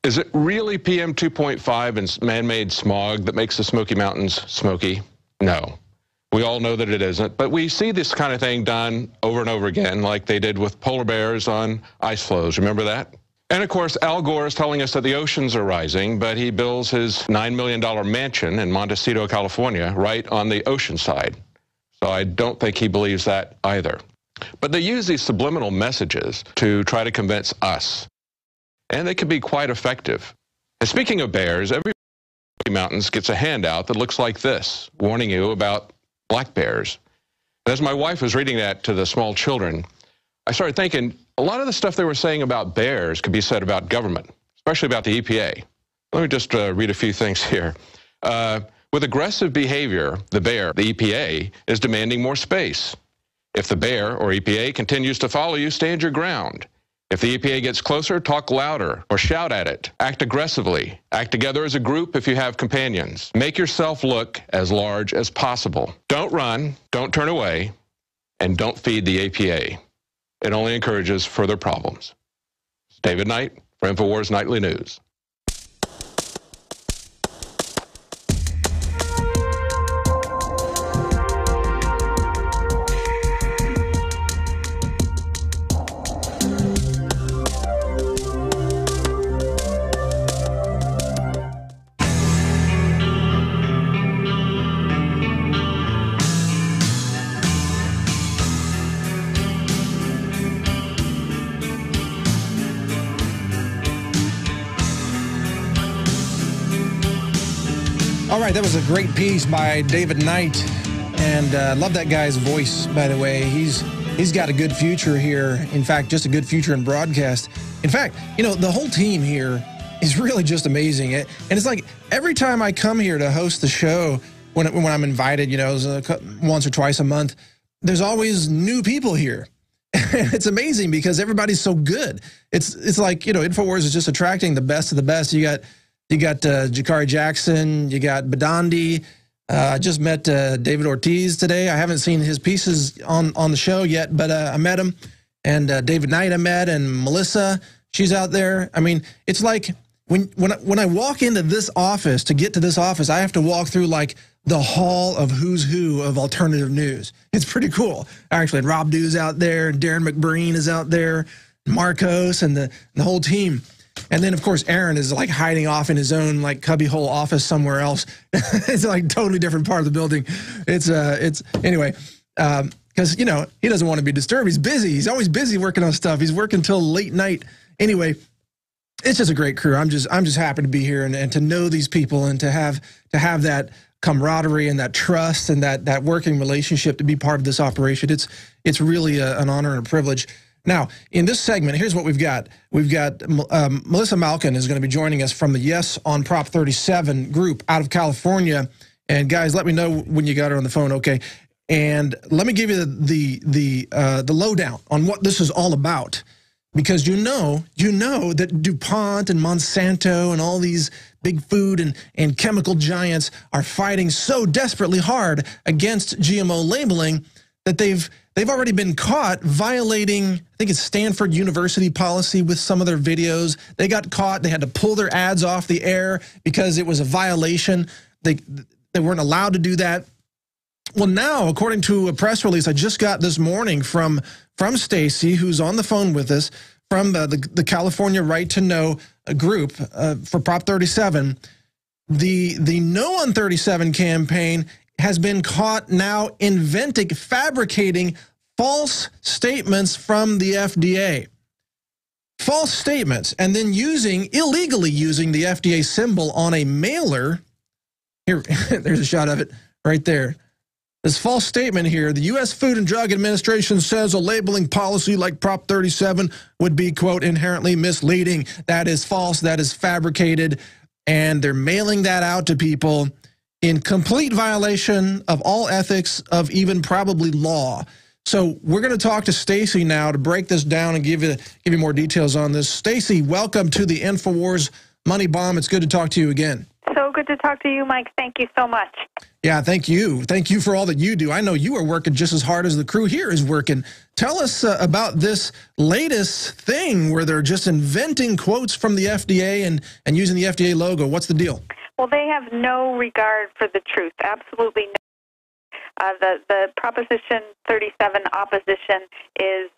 Is it really PM 2.5 and man-made smog that makes the Smoky Mountains smoky? No. We all know that it isn't, but we see this kind of thing done over and over again, like they did with polar bears on ice floes. Remember that? And of course, Al Gore is telling us that the oceans are rising, but he builds his $9 million mansion in Montecito, California, right on the ocean side. So I don't think he believes that either. But they use these subliminal messages to try to convince us, and they can be quite effective. And speaking of bears, every mountains gets a handout that looks like this, warning you about black bears. As my wife was reading that to the small children, I started thinking a lot of the stuff they were saying about bears could be said about government, especially about the EPA. Let me just read a few things here. With aggressive behavior, the bear, the EPA, is demanding more space. If the bear or EPA continues to follow you, stand your ground. If the EPA gets closer, talk louder or shout at it. Act aggressively. Act together as a group if you have companions. Make yourself look as large as possible. Don't run, don't turn away, and don't feed the EPA. It only encourages further problems. David Knight for InfoWars Nightly News. All right, that was a great piece by David Knight, and love that guy's voice, by the way. He's got a good future here. In fact, just a good future in broadcast. In fact, you know, the whole team here is really just amazing. And it's like every time I come here to host the show, when I'm invited, you know, once or twice a month, there's always new people here. And it's amazing because everybody's so good. It's like, you know, InfoWars is just attracting the best of the best. You got Jakari Jackson, you got Badandi. I just met David Ortiz today. I haven't seen his pieces on the show yet, but I met him. And David Knight I met, and Melissa, she's out there. I mean, it's like when I walk into this office, to get to this office, I have to walk through like the hall of who's who of alternative news. It's pretty cool. Actually, Rob Dew's out there, Darren McBreen is out there, Marcos, and the whole team. And then, of course, Aaron is like hiding off in his own like cubbyhole office somewhere else. It's like totally different part of the building. It's anyway, because, you know, he doesn't want to be disturbed. He's busy. He's always busy working on stuff. He's working till late night. Anyway, it's just a great crew. I'm just happy to be here and to know these people and to have that camaraderie and that trust and that working relationship to be part of this operation. It's really an honor and a privilege. Now, in this segment, here's what we've got. We've got Melissa Malkin is going to be joining us from the Yes on Prop 37 group out of California. And guys, let me know when you got her on the phone, okay? And let me give you the lowdown on what this is all about, because you know that DuPont and Monsanto and all these big food and chemical giants are fighting so desperately hard against GMO labeling that they've already been caught violating, I think it's Stanford University policy with some of their videos. They got caught. They had to pull their ads off the air because it was a violation. They weren't allowed to do that. Well, now, according to a press release I just got this morning from Stacy, who's on the phone with us, from the California Right to Know group for Prop 37, the No on 37 campaign has been caught now fabricating false statements from the FDA. False statements, and then illegally using the FDA symbol on a mailer. Here, there's a shot of it right there. This false statement here, the U.S. Food and Drug Administration says a labeling policy like Prop 37 would be, quote, inherently misleading. That is false. That is fabricated. And they're mailing that out to people in complete violation of all ethics, of even probably law. So we're going to talk to Stacy now to break this down and give you more details on this. Stacy, welcome to the InfoWars Money Bomb. It's good to talk to you again. So good to talk to you, Mike. Thank you so much. Yeah, thank you. Thank you for all that you do. I know you are working just as hard as the crew here is working. Tell us about this latest thing where they're just inventing quotes from the FDA and using the FDA logo. What's the deal? Well, they have no regard for the truth. Absolutely no. The Proposition 37 opposition is,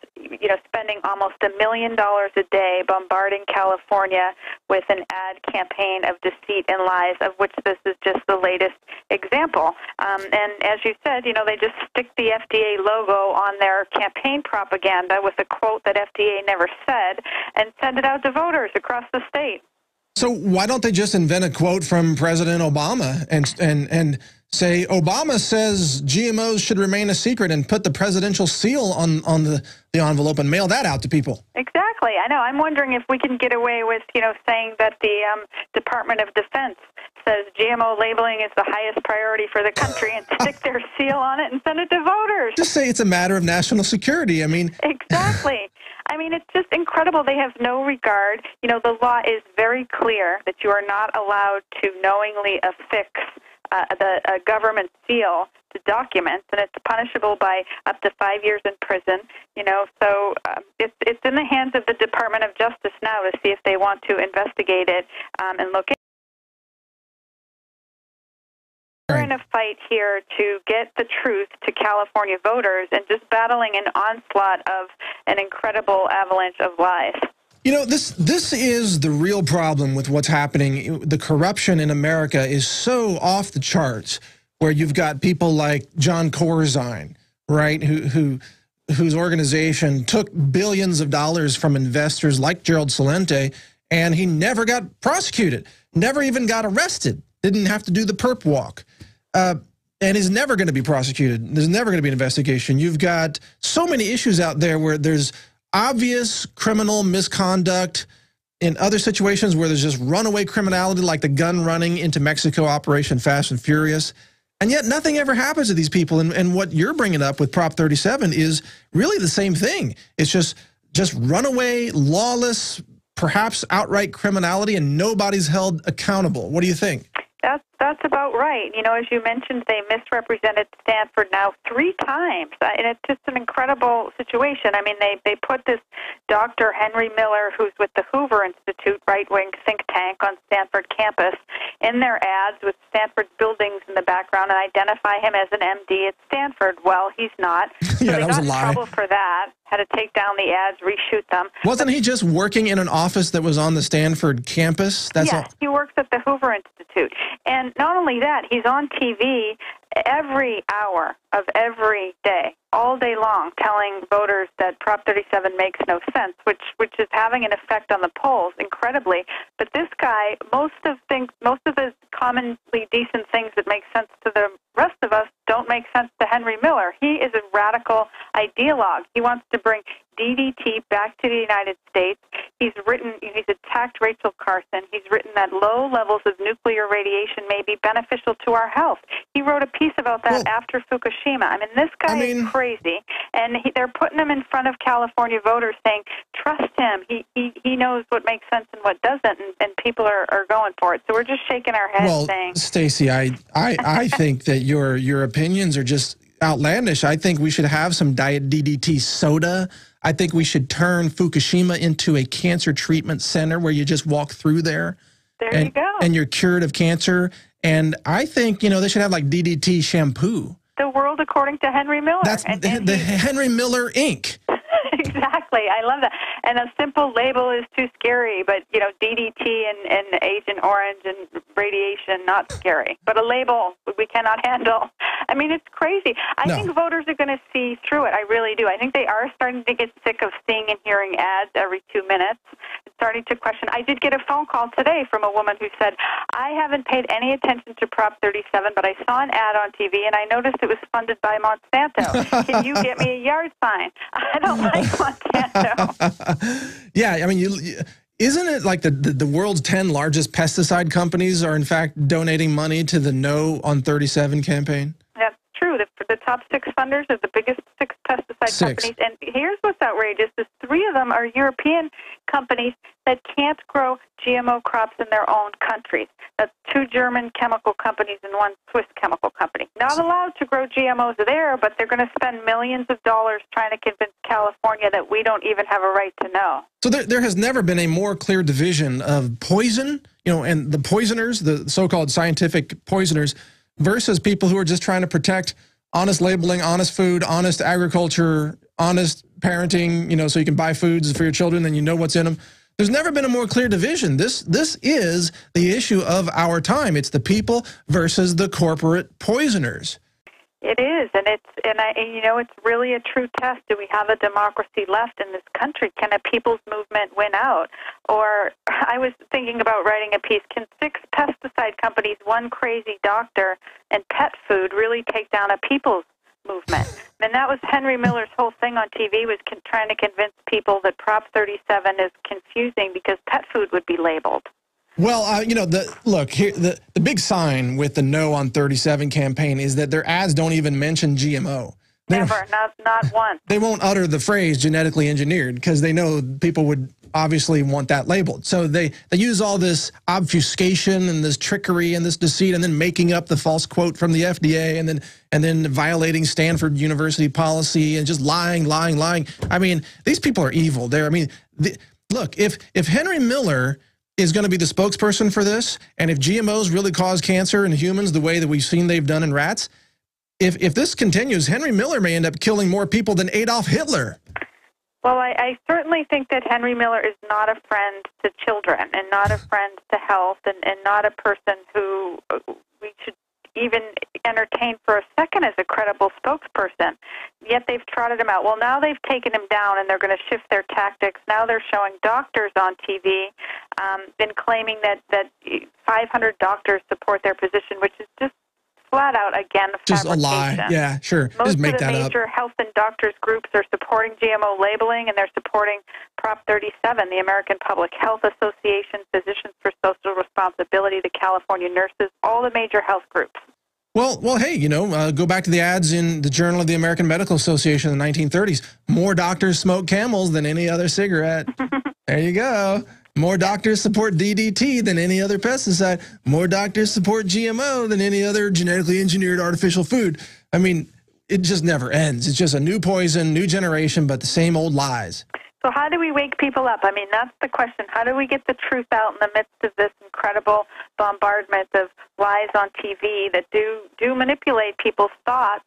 spending almost $1 million a day bombarding California with an ad campaign of deceit and lies, of which this is just the latest example. And as you said, they just stick the FDA logo on their campaign propaganda with a quote that FDA never said and send it out to voters across the state. So why don't they just invent a quote from President Obama and say Obama says GMOs should remain a secret and put the presidential seal on the envelope and mail that out to people? Exactly. I know. I'm wondering if we can get away with, saying that the Department of Defense says GMO labeling is the highest priority for the country and stick their seal on it and send it to voters. Just say it's a matter of national security. I mean, exactly. I mean, it's just incredible. They have no regard. The law is very clear that you are not allowed to knowingly affix a government seal to documents, and it's punishable by up to 5 years in prison. So it's in the hands of the Department of Justice now to see if they want to investigate it and look into it. We're in a fight here to get the truth to California voters and just battling an onslaught of an incredible avalanche of lies. This is the real problem with what's happening. The corruption in America is so off the charts, where you've got people like John Corzine, right, whose organization took billions of dollars from investors like Gerald Celente, and he never got prosecuted, never even got arrested. didn't have to do the perp walk, and is never going to be prosecuted. There's never going to be an investigation. You've got so many issues out there where there's obvious criminal misconduct in other situations where there's just runaway criminality, like the gun running into Mexico, Operation Fast and Furious. And yet nothing ever happens to these people. And what you're bringing up with Prop 37 is really the same thing. It's just runaway, lawless, perhaps outright criminality, and nobody's held accountable. What do you think? That's about right. You know, as you mentioned, they misrepresented Stanford now 3 times, and it's just an incredible situation. I mean, they put this Dr. Henry Miller, who's with the Hoover Institute, right-wing think tank on Stanford campus, in their ads with Stanford's buildings in the background and identify him as an MD at Stanford. Well, he's not. So yeah, they that was got a lie. in trouble for that, had to take down the ads, reshoot them. Wasn't he just working in an office that was on the Stanford campus? That's yes, he works at the Hoover Institute. And not only that, he's on TV every hour of every day, all day long, telling voters that Prop 37 makes no sense, which is having an effect on the polls, incredibly. But this guy, most of his commonly decent things that make sense to the rest of us don't make sense to Henry Miller. He is a radical ideologue. He wants to bring DDT back to the United States. He's attacked Rachel Carson. He's written that low levels of nuclear radiation may be beneficial to our health. He wrote a piece about that after Fukushima. I mean, this guy is crazy, and they're putting him in front of California voters saying, trust him. He knows what makes sense and what doesn't, and people are going for it. So we're just shaking our heads saying... Well, Stacey, I think that your opinions are just outlandish. I think we should have some Diet DDT soda. I think we should turn Fukushima into a cancer treatment center where you just walk through there. There you go. And you're cured of cancer. And I think, they should have like DDT shampoo. The world according to Henry Miller. That's the Henry Miller Inc. Exactly. I love that. And a simple label is too scary, but, DDT and Agent Orange and radiation, not scary. But a label we cannot handle. I mean, it's crazy. I think voters are going to see through it. I really do. I think they are starting to get sick of seeing and hearing ads every 2 minutes, starting to question. I did get a phone call today from a woman who said, I haven't paid any attention to Prop 37, but I saw an ad on TV, and I noticed it was funded by Monsanto. Can you get me a yard sign? I don't like Monsanto. Yeah, I mean, isn't it like the world's 10 largest pesticide companies are in fact donating money to the No on 37 campaign? That's true. The top 6 funders are the biggest 6 pesticide companies. And here's what's outrageous is 3 of them are European companies that can't grow GMO crops in their own countries. That's 2 German chemical companies and 1 Swiss chemical company. Not allowed to grow GMOs there, but they're going to spend millions of dollars trying to convince California that we don't even have a right to know. So there has never been a more clear division of poison, and the poisoners, the so-called scientific poisoners, versus people who are just trying to protect honest labeling, honest food, honest agriculture, honest parenting, so you can buy foods for your children and you know what's in them. There's never been a more clear division. This is the issue of our time. It's the people versus the corporate poisoners. It is, and it's really a true test. Do we have a democracy left in this country? Can a people's movement win out? Or I was thinking about writing a piece. Can 6 pesticide companies, 1 crazy doctor, and pet food really take down a people's movement? And that was Henry Miller's whole thing on TV, was trying to convince people that Prop 37 is confusing because pet food would be labeled. Well, look here. The big sign with the No on 37 campaign is that their ads don't even mention GMO. Never, not once. They won't utter the phrase genetically engineered because they know people would obviously want that labeled. So they use all this obfuscation and this trickery and this deceit, and then making up the false quote from the FDA, and then violating Stanford University policy and just lying. I mean, these people are evil. Look, if Henry Miller is going to be the spokesperson for this, and if GMOs really cause cancer in humans the way that we've seen they've done in rats, if this continues, Henry Miller may end up killing more people than Adolf Hitler. Well, I certainly think that Henry Miller is not a friend to children and not a friend to health and not a person who we should even entertain for a second as a credible spokesperson. yet they've trotted him out. Well, now they've taken him down, and they're going to shift their tactics. Now they're showing doctors on TV, been claiming that 500 doctors support their position, which is just flat out, again, just fabrication. a lie. Yeah, sure. Most just make of the that major up. health and doctors groups are supporting GMO labeling, and they're supporting Prop 37, the American Public Health Association, Physicians for Social Responsibility, the California Nurses, all the major health groups. Well, hey, you know, go back to the ads in the Journal of the American Medical Association in the 1930s. More doctors smoke Camels than any other cigarette. There you go. More doctors support DDT than any other pesticide. More doctors support GMO than any other genetically engineered artificial food. I mean, it just never ends. It's just a new poison, new generation, but the same old lies. So how do we wake people up? I mean, that's the question. How do we get the truth out in the midst of this incredible bombardment of lies on TV that do manipulate people's thoughts?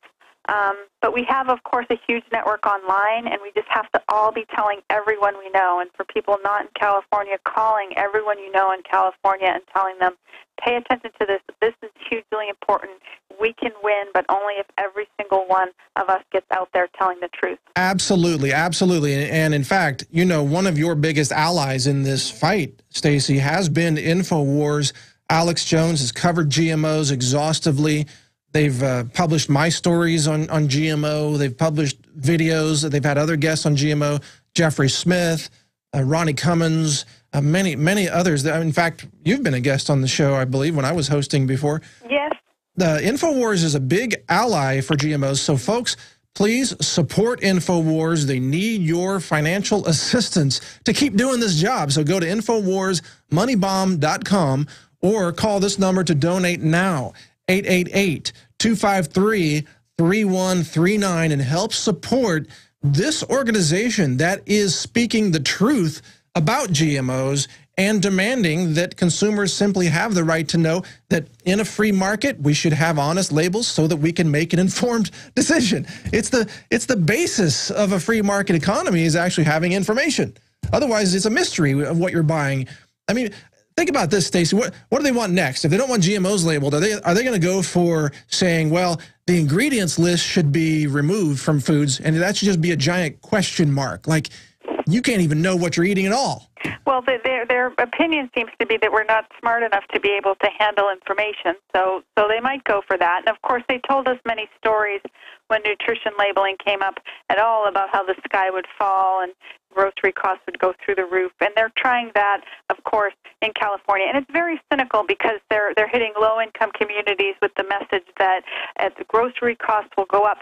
But we have, of course, a huge network online, and we just have to all be telling everyone we know. And for people not in California, calling everyone you know in California and telling them, pay attention to this. This is hugely important. We can win, but only if every single one of us gets out there telling the truth. Absolutely, absolutely. And in fact, you know, one of your biggest allies in this fight, Stacey, has been InfoWars. Alex Jones has covered GMOs exhaustively. They've published my stories on GMO. They've published videos. They've had other guests on GMO, Jeffrey Smith, Ronnie Cummins, many others. In fact, you've been a guest on the show, I believe, when I was hosting before. Yes. The InfoWars is a big ally for GMOs. So, folks, please support InfoWars. They need your financial assistance to keep doing this job. So go to InfoWarsMoneyBomb.com or call this number to donate now. 888-253-3139 and help support this organization that is speaking the truth about GMOs and demanding that consumers simply have the right to know that in a free market we should have honest labels so that we can make an informed decision. It's the basis of a free market economy is actually having information. Otherwise, it's a mystery of what you're buying. I mean, think about this, Stacey. What do they want next? If they don't want GMOs labeled, are they going to go for saying, well, the ingredients list should be removed from foods, and that should just be a giant question mark? Like, you can't even know what you're eating at all. Well, their opinion seems to be that we're not smart enough to be able to handle information, so they might go for that. And, of course, they told us many stories when nutrition labeling came up at all about how the sky would fall and grocery costs would go through the roof. And they're trying that, of course, in California. And it's very cynical because they're hitting low-income communities with the message that the grocery costs will go up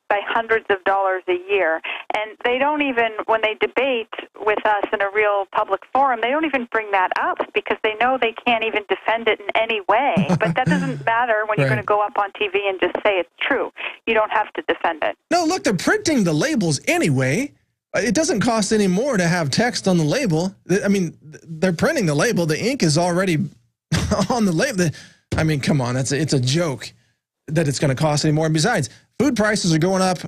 by hundreds of dollars a year. And they don't even, when they debate with us in a real public forum, they don't even bring that up because they know they can't even defend it in any way. But that doesn't matter when you're going to go up on TV and just say it's true. You don't have to defend it. No, look, they're printing the labels anyway. It doesn't cost any more to have text on the label. I mean, they're printing the label. The ink is already on the label. I mean, come on. It's a joke that it's going to cost any more. And besides, food prices are going up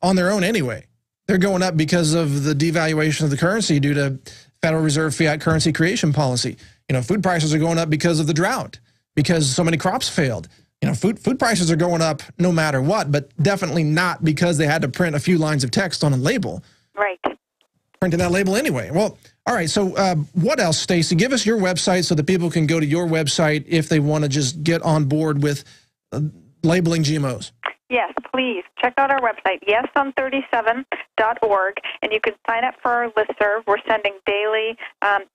on their own anyway. They're going up because of the devaluation of the currency due to Federal Reserve fiat currency creation policy. You know, food prices are going up because of the drought, because so many crops failed. You know, food prices are going up no matter what, but definitely not because they had to print a few lines of text on a label. Right. Printing that label anyway. Well, all right, so what else, Stacey? Give us your website so that people can go to your website if they want to just get on board with labeling GMOs. Yes, please. Check out our website, yeson37.org, and you can sign up for our listserv. We're sending daily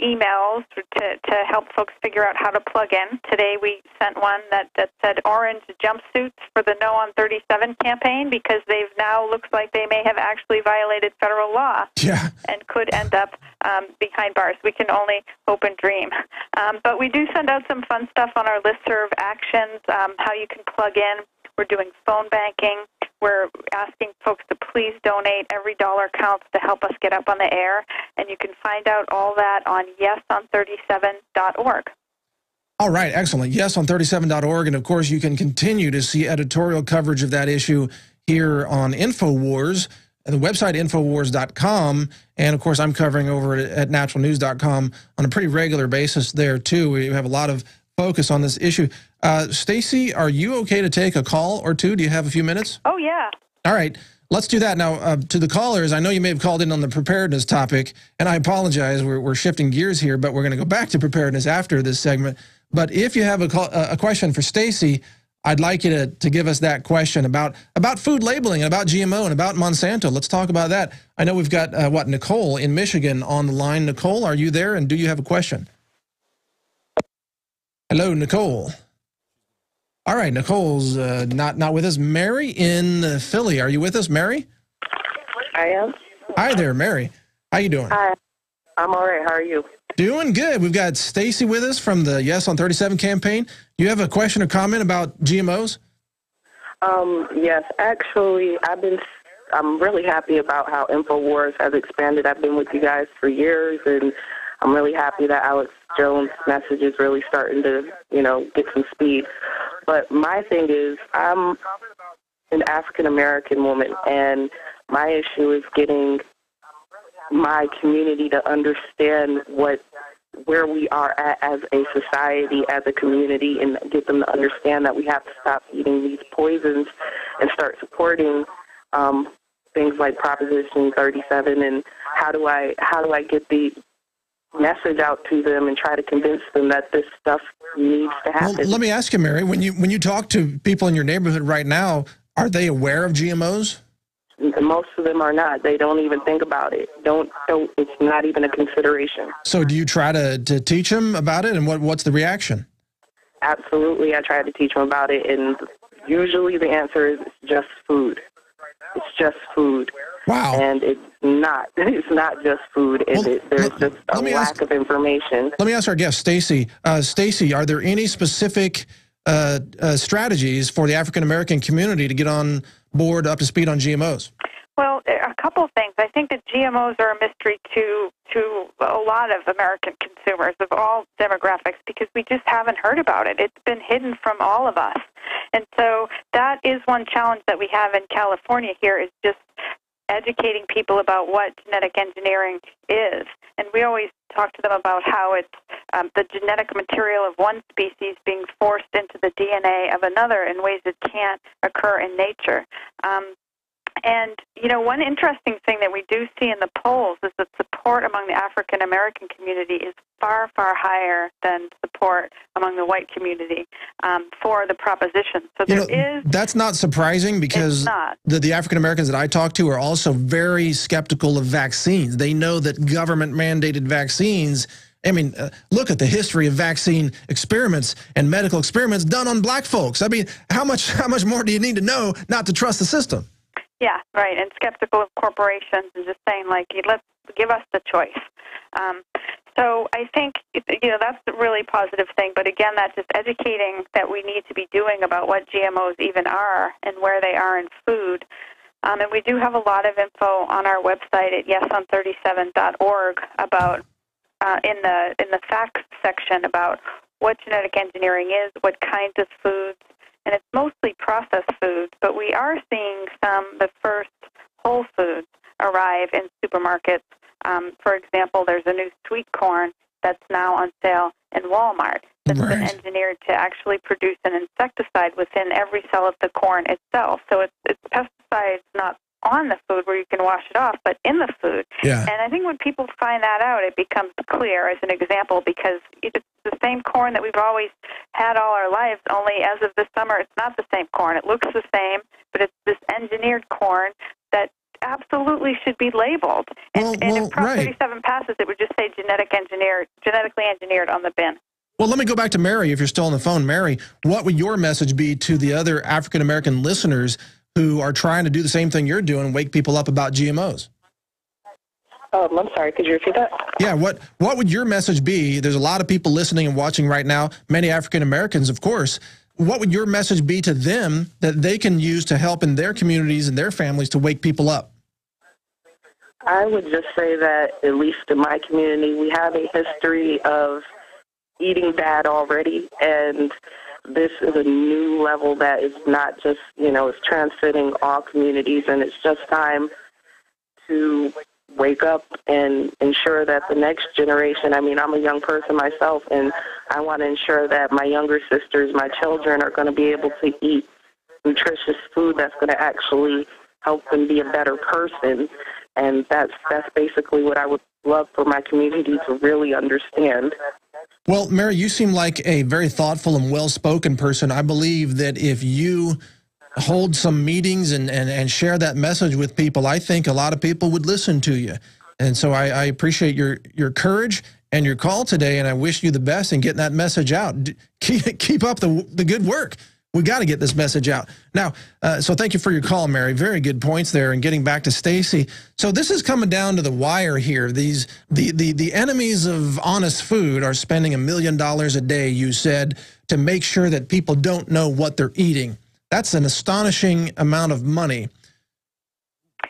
emails to help folks figure out how to plug in. Today we sent one that said orange jumpsuits for the No on 37 campaign because they've now looks like they may have actually violated federal law and could end up behind bars. We can only hope and dream. But we do send out some fun stuff on our listserv actions, how you can plug in. We're doing phone banking. We're asking folks to please donate. Every dollar counts to help us get up on the air. And you can find out all that on yeson37.org. All right, excellent. Yeson37.org. And, of course, you can continue to see editorial coverage of that issue here on InfoWars, the website Infowars.com. And, of course, I'm covering over at naturalnews.com on a pretty regular basis there, too. We have a lot of focus on this issue. Stacey, are you okay to take a call or two? Do you have a few minutes? Oh, yeah. All right. let's do that. Now, to the callers, I know you may have called in on the preparedness topic, and I apologize. We're shifting gears here, but we're going to go back to preparedness after this segment. But if you have a question for Stacy, I'd like you to give us that question about food labeling and about GMO and about Monsanto. Let's talk about that. I know we've got, Nicole in Michigan on the line. Nicole, are you there, and do you have a question? Hello, Nicole. All right, Nicole's not with us. Mary in Philly, are you with us, Mary? I am. Hi there, Mary. How you doing? Hi. I'm all right. How are you? Doing good. We've got Stacy with us from the Yes on 37 campaign. Do you have a question or comment about GMOs? Yes, actually, I'm really happy about how InfoWars has expanded. I've been with you guys for years, and I'm really happy that Alex Jones' message is really starting to, get some speed. But my thing is, I'm an African-American woman, and my issue is getting my community to understand where we are at as a society, as a community, and get them to understand that we have to stop eating these poisons and start supporting things like Proposition 37. And how do I get the message out to them and try to convince them that this stuff needs to happen? Well, let me ask you, Mary, when you talk to people in your neighborhood right now, are they aware of GMOs? Most of them are not. They don't even think about it. It's not even a consideration. So do you try to teach them about it, and what's the reaction? Absolutely. I try to teach them about it, and usually the answer is it's just food. It's just food. Wow. And it's not just food. There's just a lack of information. Let me ask our guest, Stacy. Stacy, are there any specific strategies for the African-American community to get on board, up to speed on GMOs? Well, a couple of things. I think that GMOs are a mystery to a lot of American consumers of all demographics because we just haven't heard about it. It's been hidden from all of us. And so that is one challenge that we have in California here is just educating people about what genetic engineering is. And we always talk to them about how it's the genetic material of one species being forced into the DNA of another in ways that can't occur in nature. And, one interesting thing that we do see in the polls is that support among the African-American community is far, far higher than support among the white community for the proposition. So that's not surprising because the African-Americans that I talk to are also very skeptical of vaccines. They know that government-mandated vaccines, look at the history of vaccine experiments and medical experiments done on black folks. How much more do you need to know not to trust the system? Yeah, right, and skeptical of corporations and just saying, let's give us the choice. So I think, that's a really positive thing. But again, that's just educating that we need to be doing about what GMOs even are and where they are in food. And we do have a lot of info on our website at yeson37.org about, in the facts section about what genetic engineering is, what kinds of foods, and it's mostly processed foods, but we are seeing the first whole foods arrive in supermarkets. For example, there's a new sweet corn that's now on sale in Walmart that's been engineered to actually produce an insecticide within every cell of the corn itself. So it's pesticides not on the food where you can wash it off, but in the food. Yeah. And I think when people find that out, it becomes clear as an example because it's the same corn that we've always had all our lives, only as of this summer, it's not the same corn. It looks the same, but it's this engineered corn that absolutely should be labeled. And if Prop 37 passes, it would just say genetically engineered on the bin. Well, let me go back to Mary if you're still on the phone. Mary, what would your message be to the other African-American listeners who are trying to do the same thing you're doing and wake people up about GMOs? I'm sorry, could you repeat that? Yeah, what would your message be? There's a lot of people listening and watching right now, many African-Americans, of course. What would your message be to them that they can use to help in their communities and their families to wake people up? I would just say that, at least in my community, we have a history of eating bad already, and this is a new level that is not just, it's transcending all communities, and it's just time to wake up and ensure that the next generation, I'm a young person myself, and I want to ensure that my younger sisters, my children, are going to be able to eat nutritious food that's going to actually help them be a better person. And that's basically what I would love for my community to really understand. Well, Mary, you seem like a very thoughtful and well-spoken person. I believe that if you hold some meetings and share that message with people, I think a lot of people would listen to you. And so I appreciate your courage and your call today, and I wish you the best in getting that message out. Keep up the good work. We got to get this message out. Now, so thank you for your call, Mary. Very good points there. And getting back to Stacy. So this is coming down to the wire here. The enemies of honest food are spending $1 million a day, you said, to make sure that people don't know what they're eating. That's an astonishing amount of money.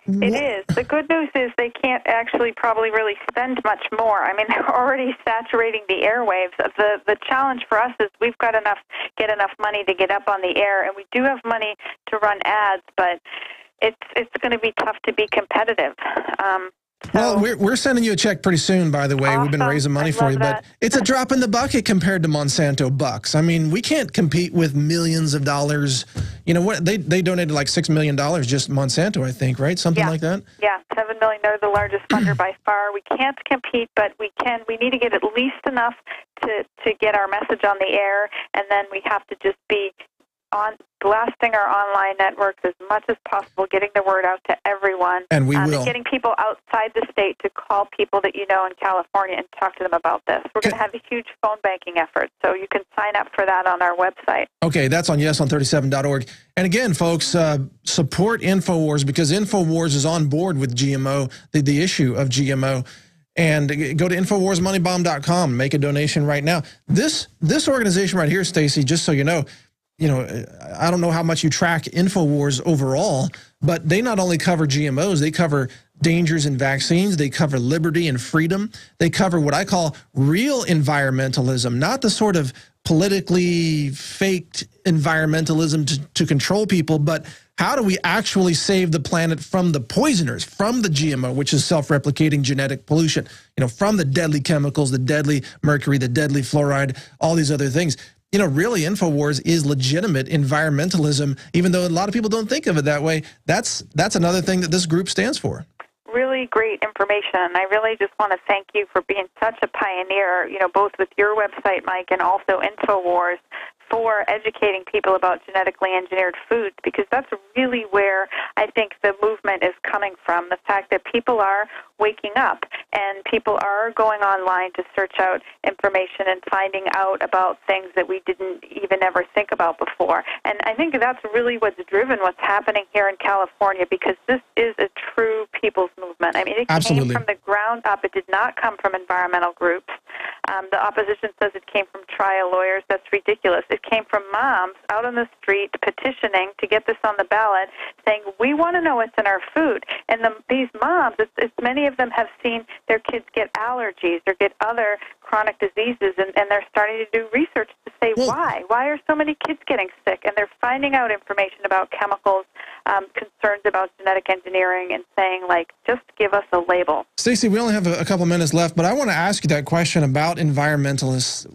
It is. The good news is they can't actually probably really spend much more. I mean, they're already saturating the airwaves. The challenge for us is we've got get enough money to get up on the air, and we do have money to run ads, but it's going to be tough to be competitive. Well, we're sending you a check pretty soon, by the way. Awesome. We've been raising money for you, but it's a drop in the bucket compared to Monsanto bucks. I mean, we can't compete with millions of dollars. You know what? They donated like $6 million just Monsanto, I think, right? Something like that. Yeah, $7 million. They're the largest funder by far. We can't compete, but we can. We need to get at least enough to get our message on the air, and then we have to just be blasting our online networks as much as possible, getting the word out to everyone. And we will. And getting people outside the state to call people that you know in California and talk to them about this. We're going to have a huge phone banking effort, so you can sign up for that on our website. Okay, that's on yeson37.org. And again, folks, support InfoWars, because InfoWars is on board with GMO, the issue of GMO. And go to InfoWarsMoneyBomb.com, make a donation right now. This organization right here, Stacy, just so you know, I don't know how much you track InfoWars overall, but they not only cover GMOs, they cover dangers in vaccines, they cover liberty and freedom, they cover what I call real environmentalism, not the sort of politically faked environmentalism to control people, but how do we actually save the planet from the poisoners, from the GMO, which is self-replicating genetic pollution, from the deadly chemicals, the deadly mercury, the deadly fluoride, all these other things. Really, InfoWars is legitimate environmentalism, even though a lot of people don't think of it that way. That's another thing that this group stands for. Really great information, and I really just want to thank you for being such a pioneer, both with your website, Mike, and also InfoWars, for educating people about genetically engineered foods, because that's really where I think the movement is coming from, the fact that people are waking up and people are going online to search out information and finding out about things that we didn't even ever think about before. And I think that's really what's driven what's happening here in California, because this is a true people's movement. I mean, it came from the ground up. It did not come from environmental groups. The opposition says it came from trial lawyers. That's ridiculous. It came from moms out on the street petitioning to get this on the ballot, saying, we want to know what's in our food. And these moms, many of them have seen their kids get allergies or get other chronic diseases, and they're starting to do research to say why. Why are so many kids getting sick? And they're finding out information about chemicals, concerns about genetic engineering, and saying, just give us a label. Stacey, we only have a couple minutes left, but I want to ask you that question about environmentalists.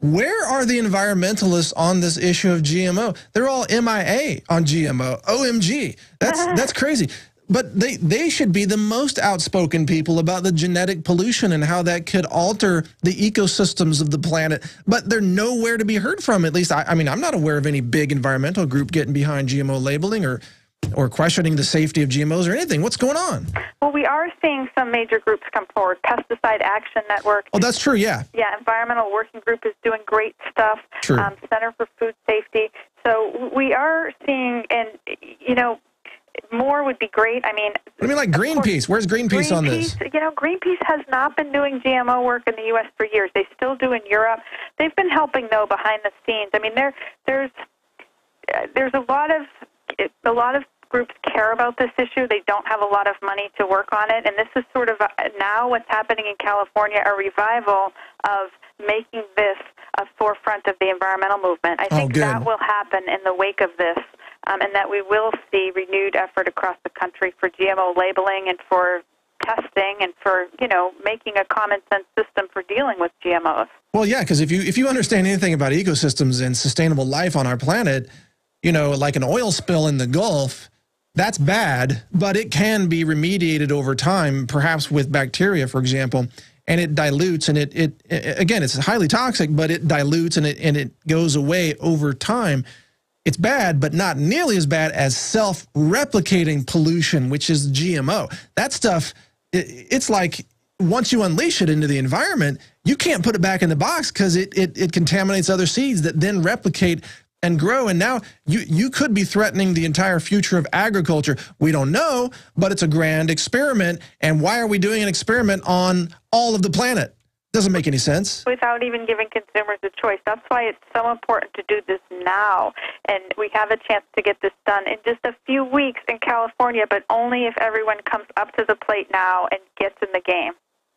Where are the environmentalists on this issue of GMO? They're all MIA on GMO. OMG. That's crazy. But they should be the most outspoken people about the genetic pollution and how that could alter the ecosystems of the planet. But they're nowhere to be heard from. At least, I mean, I'm not aware of any big environmental group getting behind GMO labeling or questioning the safety of GMOs or anything. What's going on? Well, we are seeing some major groups come forward. Pesticide Action Network. Oh, that's true, yeah. Yeah, Environmental Working Group is doing great stuff. True. Center for Food Safety. So we are seeing, and, more would be great. I mean, like Greenpeace. Where's Greenpeace on this? Greenpeace has not been doing GMO work in the U.S. for years. They still do in Europe. They've been helping, though, behind the scenes. I mean, there's a lot of groups care about this issue. They don't have a lot of money to work on it, and this is sort of now what's happening in California, a revival of making this a forefront of the environmental movement. I think that will happen in the wake of this, and that we will see renewed effort across the country for GMO labeling and for testing and for, making a common sense system for dealing with GMOs. Well, yeah, because if you understand anything about ecosystems and sustainable life on our planet, like an oil spill in the Gulf, That's bad, but it can be remediated over time, perhaps with bacteria, for example, and it dilutes, and it again, it's highly toxic, but it dilutes and it goes away over time. It's bad, but not nearly as bad as self-replicating pollution, which is GMO. That stuff, it's like once you unleash it into the environment, you can't put it back in the box because it contaminates other seeds that then replicate and grow. And now you could be threatening the entire future of agriculture. We don't know, but it's a grand experiment. And why are we doing an experiment on all of the planet? Doesn't make any sense. Without even giving consumers a choice. That's why it's so important to do this now. And we have a chance to get this done in just a few weeks in California, but only if everyone comes up to the plate now and gets in the game.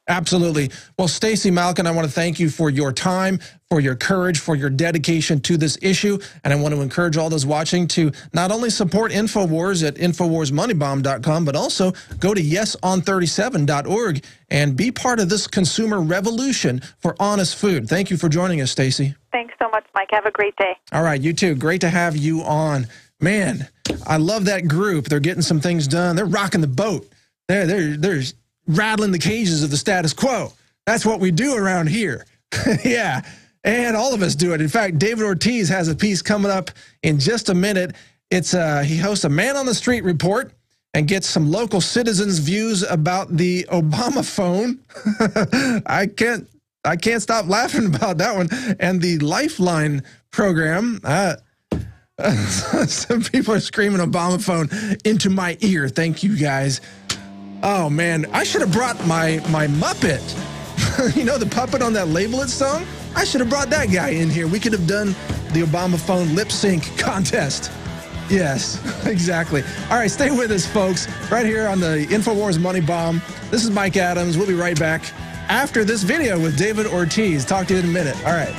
Absolutely. Well, Stacey Malkin, I want to thank you for your time, for your courage, for your dedication to this issue. And I want to encourage all those watching to not only support InfoWars at InfoWarsMoneyBomb.com, but also go to YesOn37.org and be part of this consumer revolution for honest food. Thank you for joining us, Stacey. Thanks so much, Mike. Have a great day. All right, you too. Great to have you on. Man, I love that group. They're getting some things done. They're rocking the boat. They're rattling the cages of the status quo. That's what we do around here. Yeah, and all of us do it. In fact, David Ortiz has a piece coming up in just a minute. It's he hosts a Man on the Street report and gets some local citizens' views about the Obama phone. I can't stop laughing about that one. And the Lifeline program. Some people are screaming Obama phone into my ear. Thank you, guys. Oh, man, I should have brought my Muppet. You know, the puppet on that Label It song? I should have brought that guy in here. We could have done the Obama phone lip sync contest. Yes, exactly. All right, stay with us, folks, right here on the InfoWars Money Bomb. This is Mike Adams. We'll be right back after this video with David Ortiz. Talk to you in a minute. All right.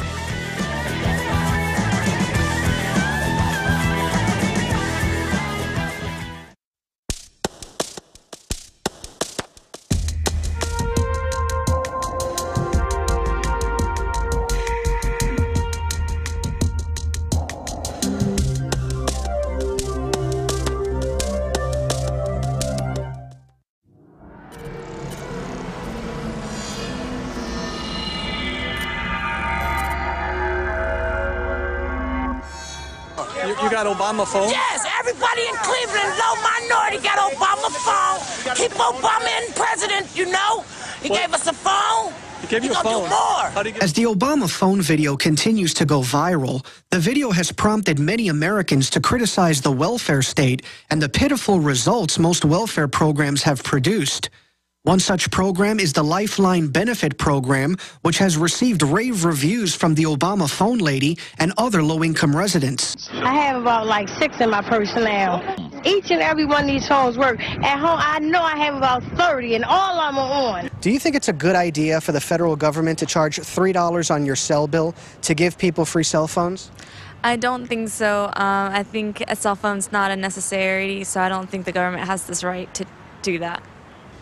You got Obama phone? Yes, everybody in Cleveland, low minority, got Obama phone. Keep Obama in president, you know. He gave us a phone. He gave you a phone. Do more. As the Obama phone video continues to go viral, the video has prompted many Americans to criticize the welfare state and the pitiful results most welfare programs have produced. One such program is the Lifeline Benefit Program, which has received rave reviews from the Obama phone lady and other low-income residents. I have about like 6 in my personnel. Each and every one of these phones work. At home, I know I have about 30, and all of them are on. Do you think it's a good idea for the federal government to charge $3 on your cell bill to give people free cell phones? I don't think so. I think a cell phone's not a necessity, so I don't think the government has this right to do that.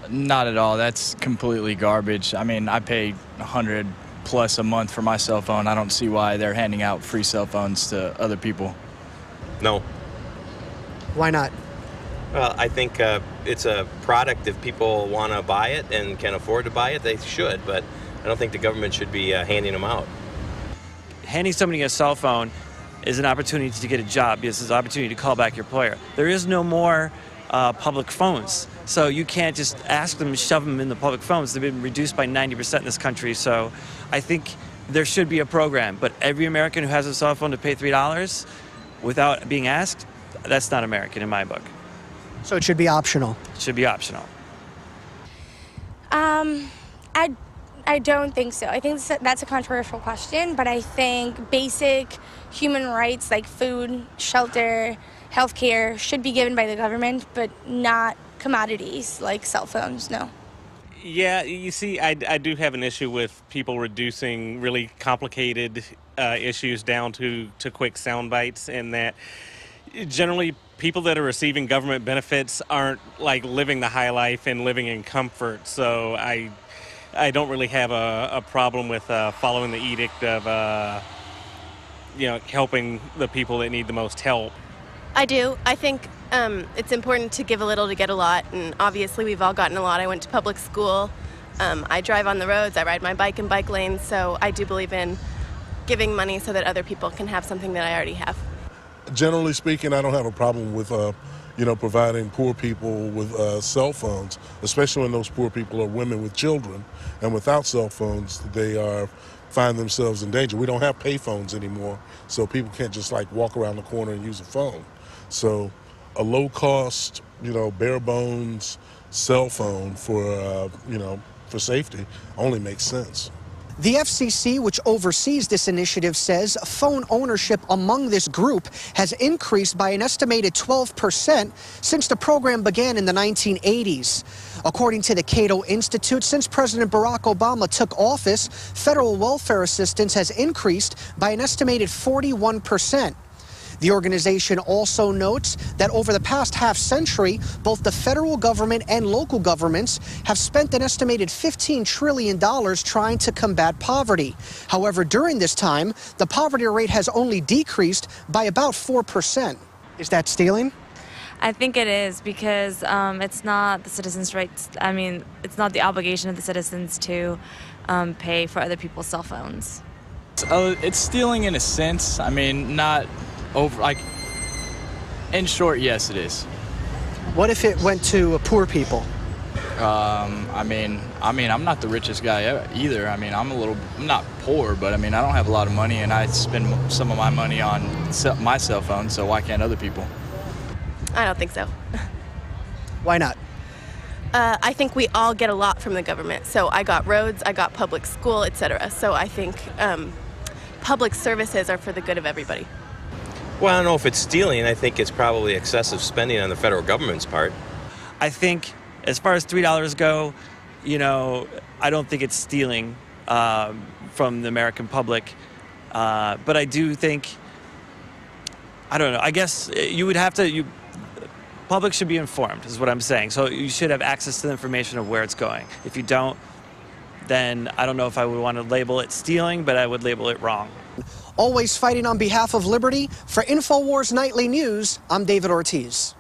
Not at all. That's completely garbage. I mean, I pay $100 plus a month for my cell phone. I don't see why they're handing out free cell phones to other people. No. Why not? Well, I think it's a product. If people want to buy it and can afford to buy it, they should. But I don't think the government should be handing them out. Handing somebody a cell phone is an opportunity to get a job. It's an opportunity to call back your employer. There is no more public phones. So you can't just ask them to shove them in the public phones. They've been reduced by 90% in this country. So I think there should be a program. But every American who has a cell phone to pay $3 without being asked, that's not American in my book. So it should be optional? It should be optional. I don't think so. I think that's a controversial question, but I think basic human rights like food, shelter, healthcare should be given by the government, but not commodities like cell phones, no. Yeah, you see, I do have an issue with people reducing really complicated issues down to quick sound bites, and that generally people that are receiving government benefits aren't like living the high life and living in comfort. So I don't really have a problem with following the edict of helping the people that need the most help. I do. I think it's important to give a little to get a lot, and obviously we've all gotten a lot. I went to public school. I drive on the roads. I ride my bike in bike lanes, so I do believe in giving money so that other people can have something that I already have. Generally speaking, I don't have a problem with providing poor people with cell phones, especially when those poor people are women with children, and without cell phones, they find themselves in danger. We don't have pay phones anymore, so people can't just like walk around the corner and use a phone. So a low cost, bare bones cell phone for safety only makes sense. The FCC, which oversees this initiative, says phone ownership among this group has increased by an estimated 12% since the program began in the 1980s. According to the Cato Institute, since President Barack Obama took office, federal welfare assistance has increased by an estimated 41%. The organization also notes that over the past half-century, both the federal government and local governments have spent an estimated $15 trillion trying to combat poverty. However, during this time, the poverty rate has only decreased by about 4%. Is that stealing? I think it is, because it's not the citizens' rights. I mean, it's not the obligation of the citizens to pay for other people's cell phones. It's stealing in a sense. I mean, not over, in short, yes, it is. What if it went to poor people? I mean, I'm not the richest guy either. I mean, I'm not poor, but I mean, I don't have a lot of money, and I spend some of my money on my cell phone, so why can't other people? I don't think so. Why not? I think we all get a lot from the government. So I got roads, I got public school, etc. So I think public services are for the good of everybody. Well, I don't know if it's stealing. I think it's probably excessive spending on the federal government's part. I think as far as $3 go, I don't think it's stealing from the American public. But I do think, I don't know, I guess you would have to, public should be informed, is what I'm saying. So you should have access to the information of where it's going. If you don't, then I don't know if I would want to label it stealing, but I would label it wrong. Always fighting on behalf of liberty. For InfoWars Nightly News, I'm David Ortiz.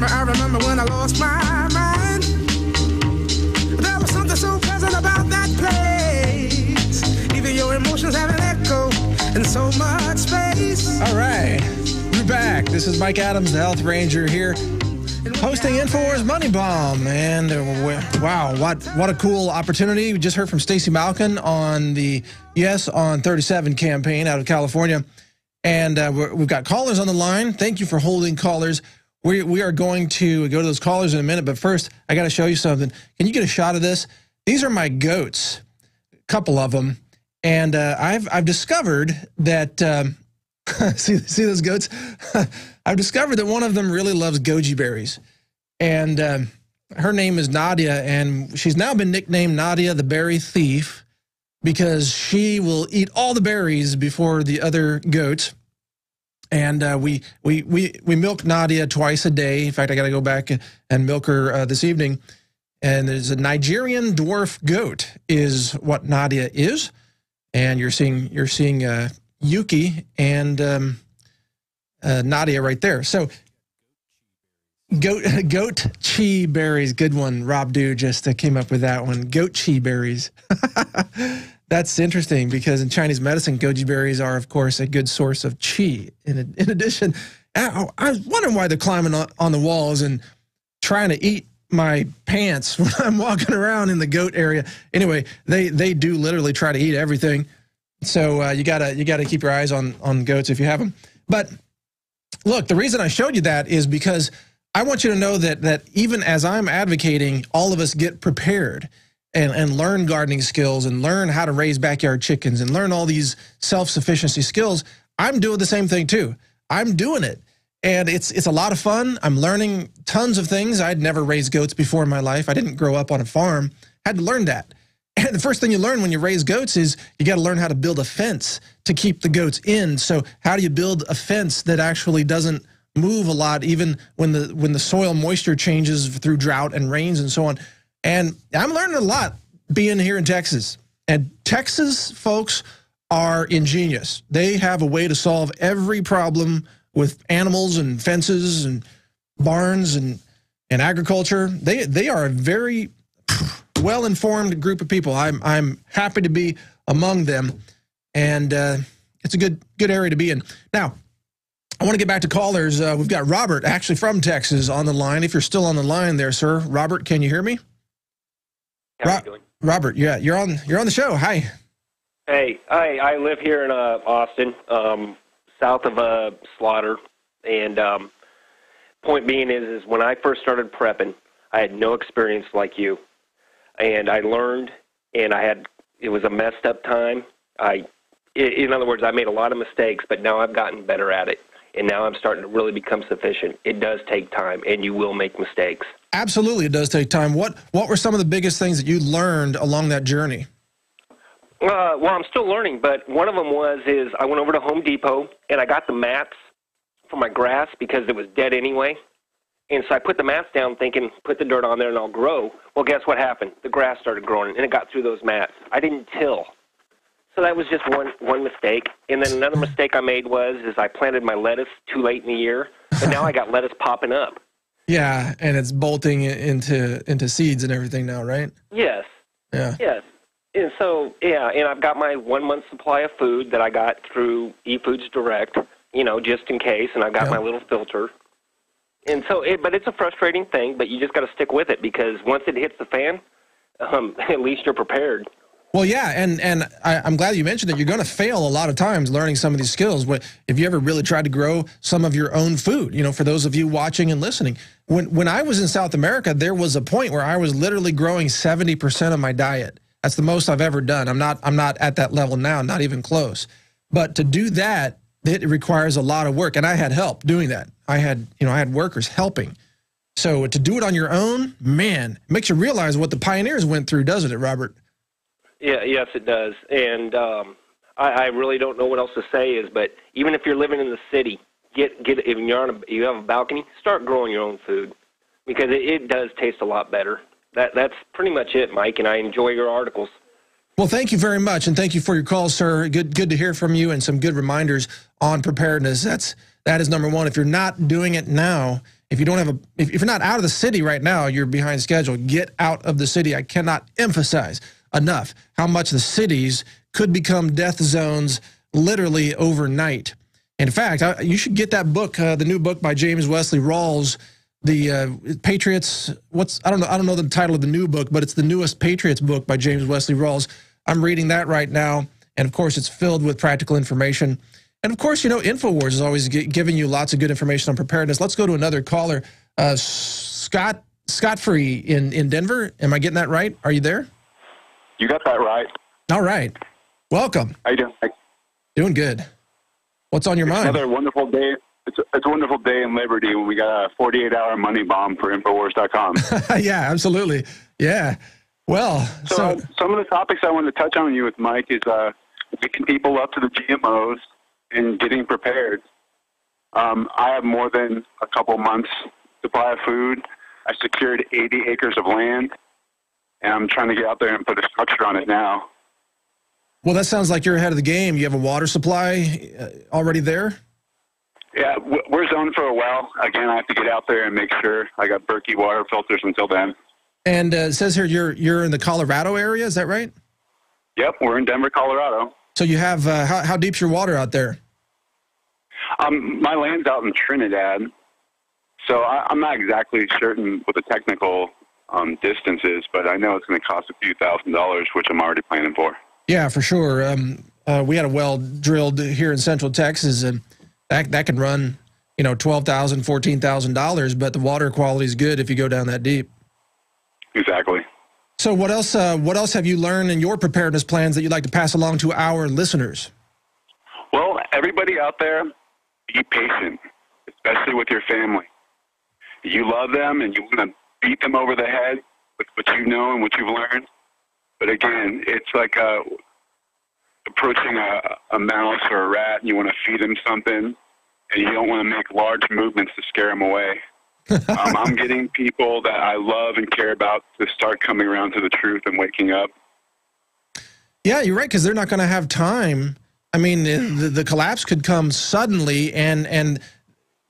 I remember when I lost my mind. There was something so pleasant about that place. Even your emotions have an echo in so much space. All right, we're back. This is Mike Adams, the Health Ranger, here, hosting InfoWars Money Bomb. And wow, what a cool opportunity. We just heard from Stacey Malkin on the Yes on 37 campaign out of California. And we've got callers on the line. Thank you for holding, callers. We are going to go to those callers in a minute, but first, I got to show you something. Can you get a shot of this? These are my goats, a couple of them. And I've discovered that, see those goats? I've discovered that one of them really loves goji berries. And her name is Nadia, and she's now been nicknamed Nadia the Berry Thief because she will eat all the berries before the other goats. And we milk Nadia twice a day. In fact, I got to go back and milk her this evening. And there's a Nigerian dwarf goat is what Nadia is. And you're seeing Yuki and Nadia right there. So goat chi berries, good one. Rob Dew just came up with that one. Goat chi berries. That's interesting because in Chinese medicine, goji berries are, of course, a good source of qi. In addition, I was wondering why they're climbing on the walls and trying to eat my pants when I'm walking around in the goat area. Anyway, they do literally try to eat everything. So you gotta keep your eyes on goats if you have them. But look, the reason I showed you that is because I want you to know that even as I'm advocating, all of us get prepared. And learn gardening skills and learn how to raise backyard chickens and learn all these self-sufficiency skills. I'm doing the same thing too. I'm doing it. And it's a lot of fun. I'm learning tons of things. I'd never raised goats before in my life. I didn't grow up on a farm. Had to learn that. And the first thing you learn when you raise goats is you got to learn how to build a fence to keep the goats in. So how do you build a fence that actually doesn't move a lot, even when the soil moisture changes through drought and rains and so on? And I'm learning a lot being here in Texas. And Texas folks are ingenious. They have a way to solve every problem with animals and fences and barns and agriculture. They are a very well-informed group of people. I'm happy to be among them, and it's a good area to be in. Now, I want to get back to callers. We've got Robert, actually from Texas, on the line. If you're still on the line there, sir. Robert, can you hear me? How are you doing? Robert, yeah, you're on the show. Hi. Hey, I live here in Austin, south of Slaughter, and point being is when I first started prepping, I had no experience like you, and I learned, and it was a messed up time. In other words, I made a lot of mistakes, but now I've gotten better at it, and now I'm starting to really become sufficient. It does take time, and you will make mistakes. Absolutely, it does take time. What were some of the biggest things that you learned along that journey? Well, I'm still learning, but one of them is I went over to Home Depot, and I got the mats for my grass because it was dead anyway. And so I put the mats down thinking, put the dirt on there and I'll grow. Well, guess what happened? The grass started growing, and it got through those mats. I didn't till. So that was just one mistake. And then another mistake I made is I planted my lettuce too late in the year, but now I got lettuce popping up. Yeah, and it's bolting into seeds and everything now, right? Yes. Yeah. Yes. And so, yeah, and I've got my 1 month supply of food that I got through eFoods Direct, just in case, and I've got my little filter. And so, but it's a frustrating thing, but you just got to stick with it because once it hits the fan, at least you're prepared. Well, yeah, and I'm glad you mentioned that you're going to fail a lot of times learning some of these skills. But if you ever really tried to grow some of your own food, for those of you watching and listening, when I was in South America, there was a point where I was literally growing 70% of my diet. That's the most I've ever done. I'm not at that level now, not even close. But to do that, it requires a lot of work, and I had help doing that. I had workers helping. So to do it on your own, man, it makes you realize what the pioneers went through, doesn't it, Robert? Yeah, yes, it does. And I really don't know what else to say but even if you're living in the city, if you have a balcony, start growing your own food because it does taste a lot better. That's pretty much it, Mike, and I enjoy your articles. Well, thank you very much, and thank you for your call, sir. Good to hear from you, and some good reminders on preparedness. That is number one. If you're not doing it now, if you're not out of the city right now, you're behind schedule. Get out of the city. I cannot emphasize enough how much the cities could become death zones literally overnight. In fact, you should get that book, the new book by James Wesley Rawls, the Patriots. I don't know the title of the new book, but it's the newest Patriots book by James Wesley Rawls. I'm reading that right now, and of course, it's filled with practical information. And of course, InfoWars is always giving you lots of good information on preparedness. Let's go to another caller, Scott Free in Denver. Am I getting that right? Are you there? You got that right. All right. Welcome. How you doing? Doing good. What's on your mind? Another wonderful day. It's a wonderful day in Liberty when we got a 48-hour money bomb for Infowars.com. Yeah, absolutely. Yeah. Well, so some of the topics I wanted to touch on with you with Mike is waking people up to the GMOs and getting prepared. I have more than a couple months supply of food. I secured 80 acres of land, and I'm trying to get out there and put a structure on it now. Well, that sounds like you're ahead of the game. You have a water supply already there? Yeah, we're zoned for a well. Again, I have to get out there and make sure I got Berkey water filters until then. And it says here you're in the Colorado area, is that right? Yep, we're in Denver, Colorado. So you have, how deep's your water out there? My land's out in Trinidad, so I'm not exactly certain what the technical distance is, but I know it's going to cost a few $1,000s, which I'm already planning for. Yeah, for sure. We had a well drilled here in Central Texas, and that can run, $12,000, $14,000, but the water quality is good if you go down that deep. Exactly. So what else have you learned in your preparedness plans that you'd like to pass along to our listeners? Well, everybody out there, be patient, especially with your family. You love them and you want to beat them over the head with what you know and what you've learned. But again, it's like approaching a mouse or a rat, and you want to feed them something, and you don't want to make large movements to scare them away. I'm getting people that I love and care about to start coming around to the truth and waking up. Yeah, you're right, because they're not going to have time. I mean, the collapse could come suddenly, and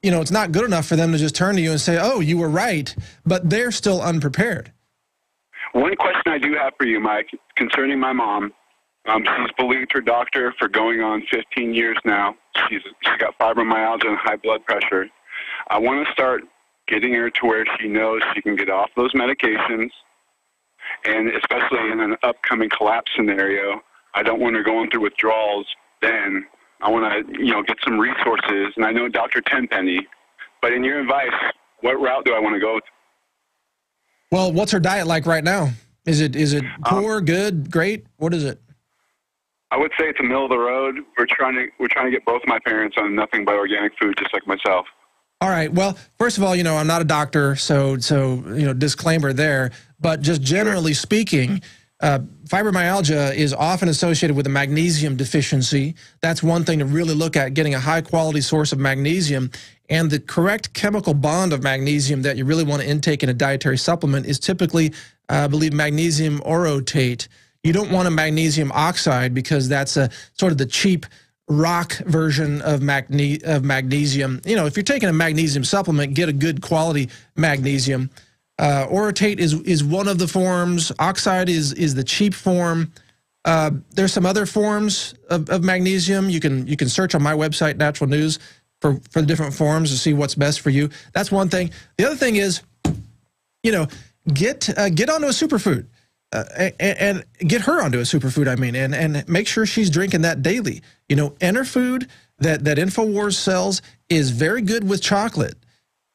you know, it's not good enough for them to just turn to you and say, oh, you were right, but they're still unprepared. One question I do have for you, Mike, concerning my mom. She's believed her doctor for going on 15 years now. She's got fibromyalgia and high blood pressure. I want to start getting her to where she knows she can get off those medications, and especially in an upcoming collapse scenario, I don't want her going through withdrawals then. I want to, you know, get some resources, and I know Dr. Tenpenny, but in your advice, what route do I want to go? Well, what's her diet like right now? Is it poor, good, great? What is it? I would say it's a middle of the road. We're trying to get both my parents on nothing but organic food, just like myself. All right. Well, first of all, you know, I'm not a doctor, so you know, disclaimer there. But just generally speaking, fibromyalgia is often associated with a magnesium deficiency. That's one thing to really look at, getting a high-quality source of magnesium. And the correct chemical bond of magnesium that you really want to intake in a dietary supplement is typically, I believe, magnesium orotate. You don't want a magnesium oxide, because that's a sort of the cheap rock version of magnesium. You know, if you're taking a magnesium supplement, get a good quality magnesium. Orotate is one of the forms. Oxide is the cheap form. There's some other forms of magnesium. You can search on my website, Natural News, for the different forms to see what's best for you. That's one thing. The other thing is, you know, get onto a superfood. And get her onto a superfood, I mean, and make sure she's drinking that daily. You know, Enerfood that InfoWars sells is very good with chocolate.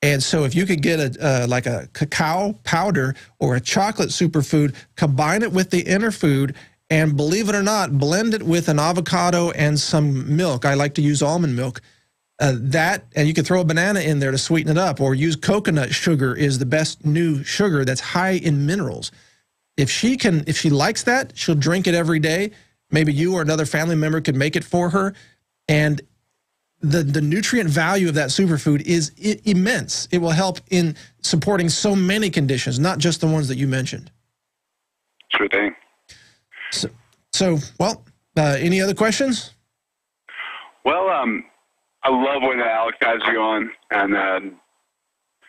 And so if you could get like a cacao powder or a chocolate superfood, combine it with the Enerfood, and believe it or not, blend it with an avocado and some milk. I like to use almond milk. And you can throw a banana in there to sweeten it up, or use coconut sugar is the best new sugar that's high in minerals. If she likes that, she'll drink it every day. Maybe you or another family member could make it for her. And the nutrient value of that superfood is immense. It will help in supporting so many conditions, not just the ones that you mentioned. Sure thing. Well, any other questions? Well, I love when Alex has you on, and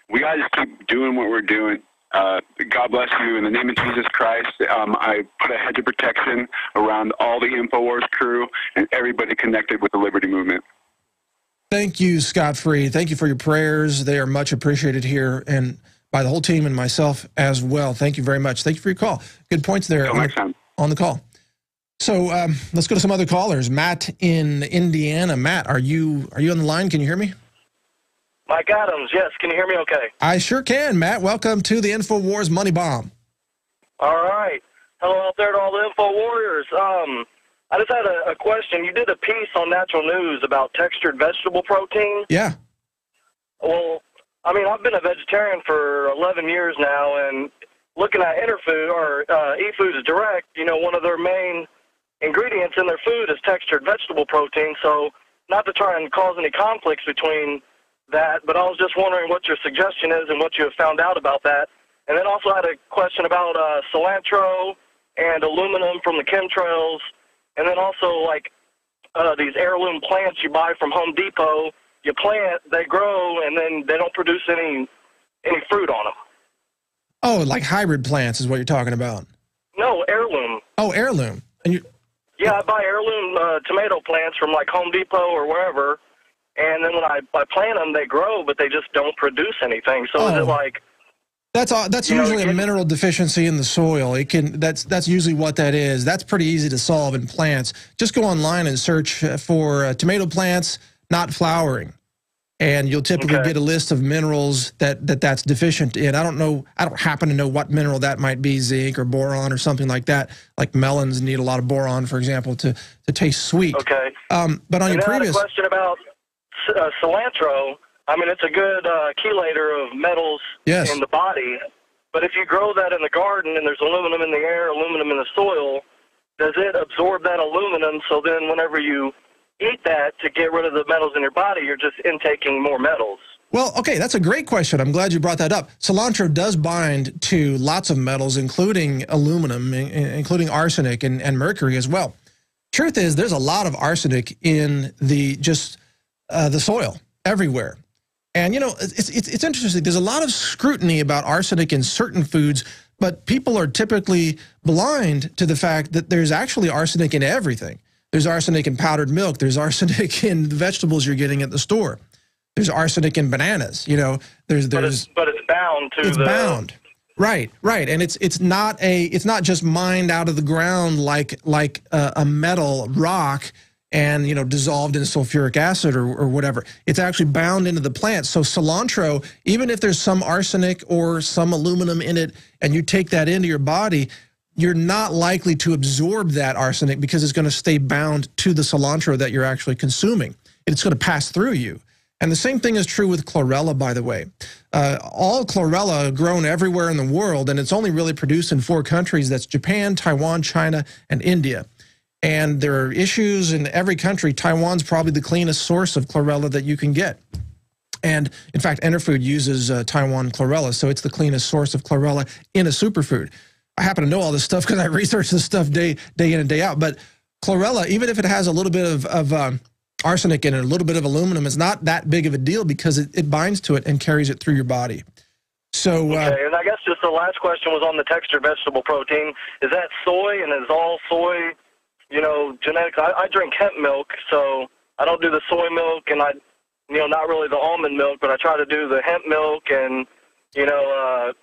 we got to just keep doing what we're doing. God bless you. In the name of Jesus Christ, I put a hedge of protection around all the InfoWars crew and everybody connected with the Liberty Movement. Thank you, Scott Free. Thank you for your prayers. They are much appreciated here, and by the whole team and myself as well. Thank you very much. Thank you for your call. Good points there on the call. So let's go to some other callers. Matt in Indiana. Matt, are you on the line? Can you hear me? Mike Adams, yes. Can you hear me okay? I sure can, Matt. Welcome to the InfoWars Money Bomb. All right. Hello out there to all the Info Warriors. I just had a question. You did a piece on Natural News about textured vegetable protein. Yeah. Well, I mean, I've been a vegetarian for 11 years now, and looking at Interfood or eFoods Direct, you know, one of their main ingredients in their food is textured vegetable protein. So not to try and cause any conflicts between that, but I was just wondering what your suggestion is and what you have found out about that. And then also I had a question about cilantro and aluminum from the chemtrails, and then also like these heirloom plants you buy from Home Depot. You plant, they grow, and then they don't produce any fruit on them. Oh, like hybrid plants is what you're talking about. No, heirloom. Oh, heirloom. And you? Yeah, I buy heirloom tomato plants from like Home Depot or wherever. And then when I plant them, they grow, but they just don't produce anything. So is it like... That's usually a mineral deficiency in the soil. That's usually what that is. That's pretty easy to solve in plants. Just go online and search for tomato plants not flowering, and you'll typically get a list of minerals that's deficient in. I don't happen to know what mineral that might be, zinc or boron or something like that. Like melons need a lot of boron, for example, to taste sweet. Okay. But on your previous... I had a question about cilantro. I mean, it's a good chelator of metals in the body. But if you grow that in the garden and there's aluminum in the air, aluminum in the soil, does it absorb that aluminum so then whenever you eat that to get rid of the metals in your body, you're just intaking more metals? Well, okay, that's a great question. I'm glad you brought that up. Cilantro does bind to lots of metals, including aluminum, including arsenic and mercury as well. Truth is, there's a lot of arsenic in the soil everywhere. And, you know, it's interesting. There's a lot of scrutiny about arsenic in certain foods, but people are typically blind to the fact that there's actually arsenic in everything. There's arsenic in powdered milk. There's arsenic in the vegetables you're getting at the store. There's arsenic in bananas. You know, but it's bound to it's bound. Right, and it's not just mined out of the ground like a metal rock and, you know, dissolved in sulfuric acid or whatever. It's actually bound into the plant. So cilantro, even if there's some arsenic or some aluminum in it and you take that into your body, you're not likely to absorb that arsenic because it's going to stay bound to the cilantro that you're actually consuming. It's going to pass through you. And the same thing is true with chlorella, by the way. All chlorella grown everywhere in the world, and it's only really produced in 4 countries. That's Japan, Taiwan, China, and India. And there are issues in every country. Taiwan's probably the cleanest source of chlorella that you can get. And in fact, Enerfood uses Taiwan chlorella, so it's the cleanest source of chlorella in a superfood. I happen to know all this stuff because I research this stuff day in and day out. But chlorella, even if it has a little bit of arsenic in it, a little bit of aluminum, is not that big of a deal because it binds to it and carries it through your body. So, okay, and I guess just the last question was on the textured vegetable protein. Is that soy, and is all soy, you know, genetic? I drink hemp milk, so I don't do the soy milk, and not really the almond milk, but I try to do the hemp milk and, you know,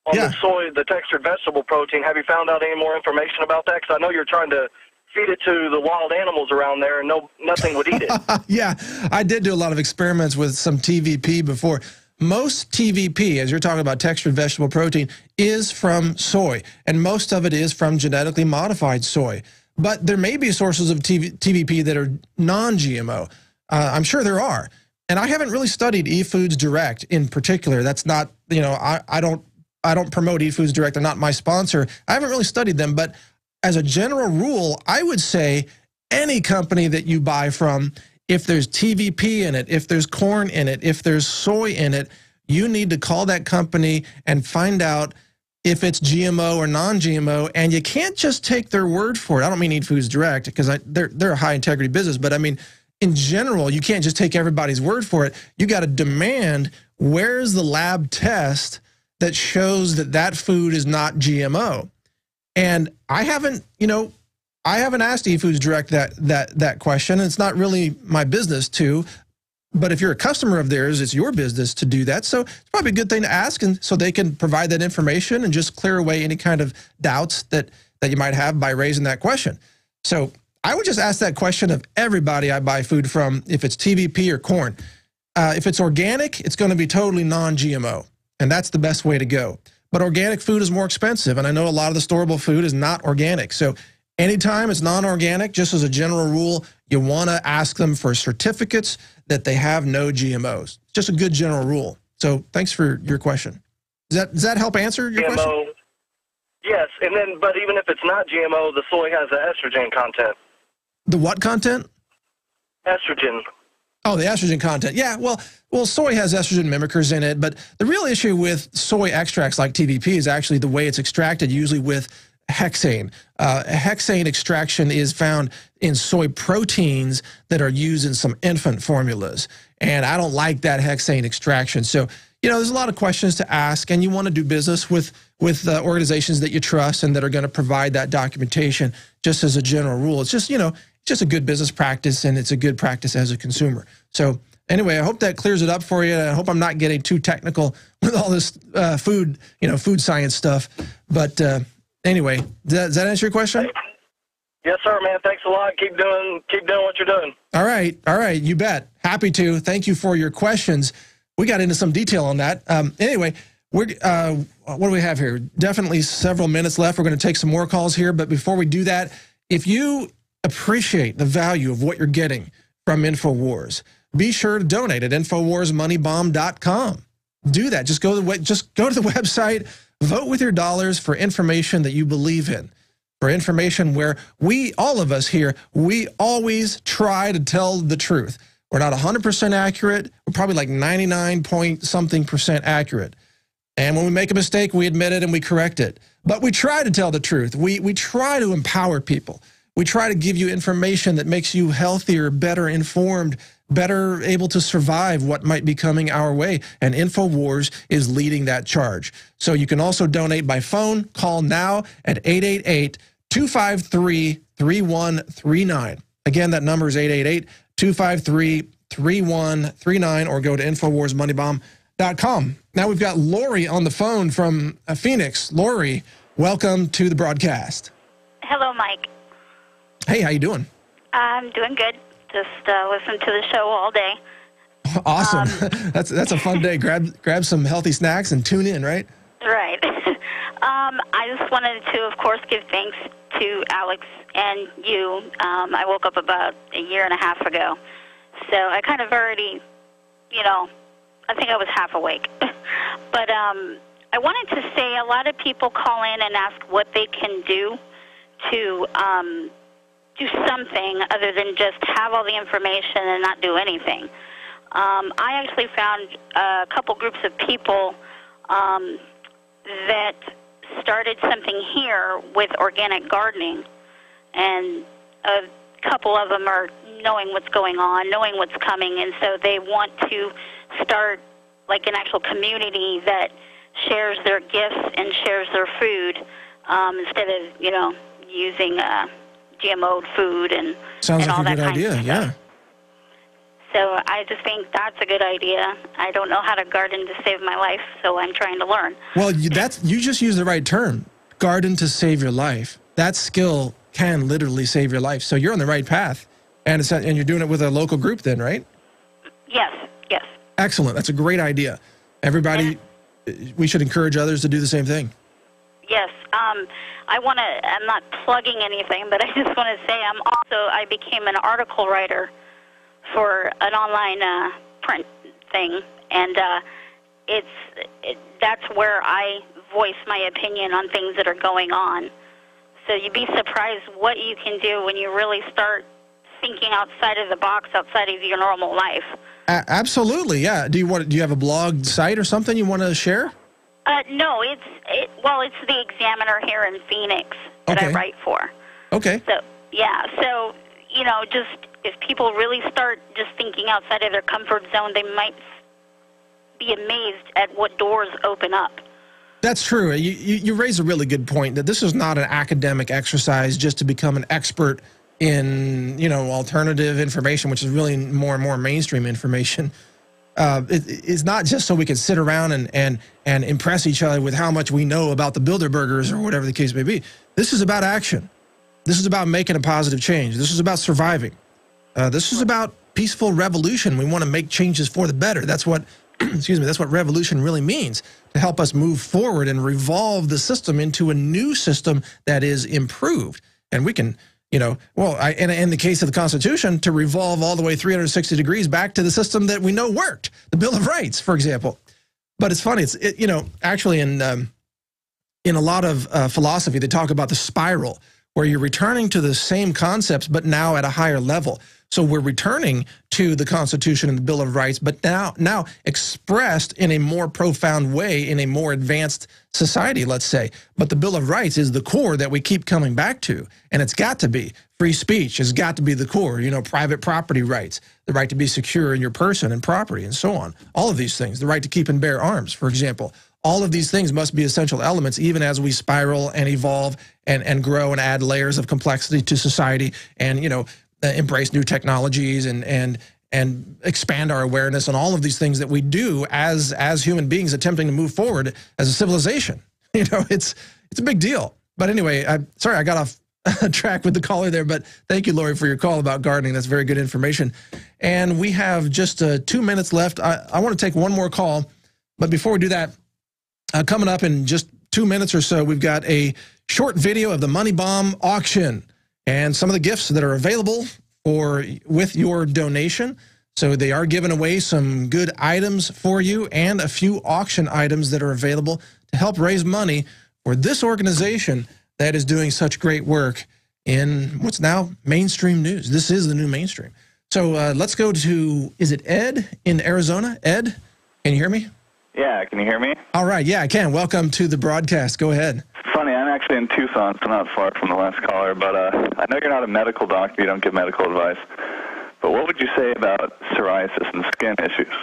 on the soy, the textured vegetable protein. Have you found out any more information about that? Because I know you're trying to feed it to the wild animals around there, and nothing would eat it. Yeah, I did do a lot of experiments with some TVP before. Most TVP, as you're talking about textured vegetable protein, is from soy, and most of it is from genetically modified soy. But there may be sources of TVP that are non-GMO. I'm sure there are. And I haven't really studied eFoods Direct in particular. That's not, you know, I don't promote eFoods Direct. They're not my sponsor. I haven't really studied them, but as a general rule, I would say any company that you buy from, if there's TVP in it, if there's corn in it, if there's soy in it, you need to call that company and find out if it's GMO or non-GMO, and you can't just take their word for it. I don't mean eFoods Direct because they're a high-integrity business, but I mean, in general, you can't just take everybody's word for it. You got to demand, where's the lab test that shows that that food is not GMO? And I haven't asked eFoods Direct that question. And it's not really my business to, but if you're a customer of theirs, it's your business to do that. So it's probably a good thing to ask, and so they can provide that information and just clear away any kind of doubts that you might have by raising that question. So I would just ask that question of everybody I buy food from, if it's TVP or corn. If it's organic, it's going to be totally non-GMO, and that's the best way to go. But organic food is more expensive, and I know a lot of the storable food is not organic. So anytime it's non-organic, just as a general rule, you want to ask them for certificates that they have no GMOs. Just a good general rule. So thanks for your question. Does that help answer your question? Yes, and then, but even if it's not GMO, the soy has the estrogen content. The what content? Estrogen. Oh, the estrogen content. Yeah, well, soy has estrogen mimickers in it, but the real issue with soy extracts like TVP is actually the way it's extracted, usually with hexane. Hexane extraction is found in soy proteins that are used in some infant formulas, and I don't like that hexane extraction. So, you know, there's a lot of questions to ask, and you want to do business with organizations that you trust and that are going to provide that documentation. Just as a general rule, it's just, you know, just a good business practice, and it's a good practice as a consumer. So anyway, I hope that clears it up for you. I hope I'm not getting too technical with all this food science stuff. But anyway, does that answer your question? Yes, sir, man. Thanks a lot. Keep doing what you're doing. All right, you bet. Happy to. Thank you for your questions. We got into some detail on that. Anyway, what do we have here? Definitely several minutes left. We're going to take some more calls here, but before we do that, if you appreciate the value of what you're getting from InfoWars, be sure to donate at InfoWarsMoneyBomb.com. Do that. Just go to the website, vote with your dollars for information that you believe in, for information where all of us here, we always try to tell the truth. We're not 100% accurate. We're probably like 99-point-something% accurate. And when we make a mistake, we admit it and we correct it. But we try to tell the truth. We try to empower people. We try to give you information that makes you healthier, better informed, better able to survive what might be coming our way. And InfoWars is leading that charge. So you can also donate by phone. Call now at 888-253-3139. Again, that number is 888-253-3139, or go to InfoWarsMoneyBomb.com. Now we've got Lori on the phone from Phoenix. Lori, welcome to the broadcast. Hello, Mike. Hey, how you doing? I'm doing good. Just listen to the show all day. Awesome. That's a fun day. Grab some healthy snacks and tune in, right? Right. I just wanted to, of course, give thanks to Alex and you. I woke up about a year and a half ago, so I kind of already, I think I was half awake. But I wanted to say a lot of people call in and ask what they can do to do something other than just have all the information and not do anything. I actually found a couple groups of people that started something here with organic gardening, and a couple of them are knowing what's going on, knowing what's coming, and so they want to start like an actual community that shares their gifts and shares their food instead of, using GMO'd food and sounds all like a that good idea, yeah. So I just think that's a good idea. I don't know how to garden to save my life, so I'm trying to learn. Well, you just used the right term, garden to save your life. That skill can literally save your life. So you're on the right path, and you're doing it with a local group then, right? Yes. Excellent. That's a great idea. Everybody, we should encourage others to do the same thing. Yes. I'm not plugging anything, but I just want to say I became an article writer for an online print thing, and that's where I voice my opinion on things that are going on. So you'd be surprised what you can do when you really start thinking outside of the box, outside of your normal life. Absolutely, yeah. Do you have a blog site or something you want to share? No, it's the Examiner here in Phoenix that I write for. Okay. So just if people really start just thinking outside of their comfort zone, they might be amazed at what doors open up. That's true. You raise a really good point that this is not an academic exercise just to become an expert in alternative information, which is really more and more mainstream information. It's not just so we can sit around and impress each other with how much we know about the Bilderbergers or whatever the case may be. This is about action. This is about making a positive change. This is about surviving. This is about peaceful revolution. We want to make changes for the better. That's what, that's what revolution really means, to help us move forward and revolve the system into a new system that is improved. And we can, in the case of the Constitution, to revolve all the way 360 degrees back to the system that we know worked, the Bill of Rights, for example. But it's funny, actually in a lot of philosophy, they talk about the spiral, where you're returning to the same concepts, but now at a higher level. So we're returning to the Constitution and the Bill of Rights, but now expressed in a more profound way, in a more advanced society, let's say. But the Bill of Rights is the core that we keep coming back to, and it's got to be. Free speech has got to be the core, private property rights, the right to be secure in your person and property, and so on. All of these things, the right to keep and bear arms, for example. All of these things must be essential elements, even as we spiral and evolve and grow and add layers of complexity to society, and embrace new technologies and expand our awareness on all of these things that we do as human beings attempting to move forward as a civilization. It's a big deal. But anyway, I'm sorry I got off track with the caller there, but thank you, Lori, for your call about gardening. That's very good information. And we have just 2 minutes left. I want to take one more call, but before we do that, coming up in just 2 minutes or so, we've got a short video of the Money Bomb auction and some of the gifts that are available with your donation. So they are giving away some good items for you and a few auction items that are available to help raise money for this organization that is doing such great work in what's now mainstream news. This is the new mainstream. So let's go to, is it Ed in Arizona? Ed, can you hear me? Yeah, can you hear me? All right, yeah, I can. Welcome to the broadcast. Go ahead. Funny, I'm actually in Tucson, so not far from the last caller, but I know you're not a medical doctor, you don't give medical advice, but what would you say about psoriasis and skin issues?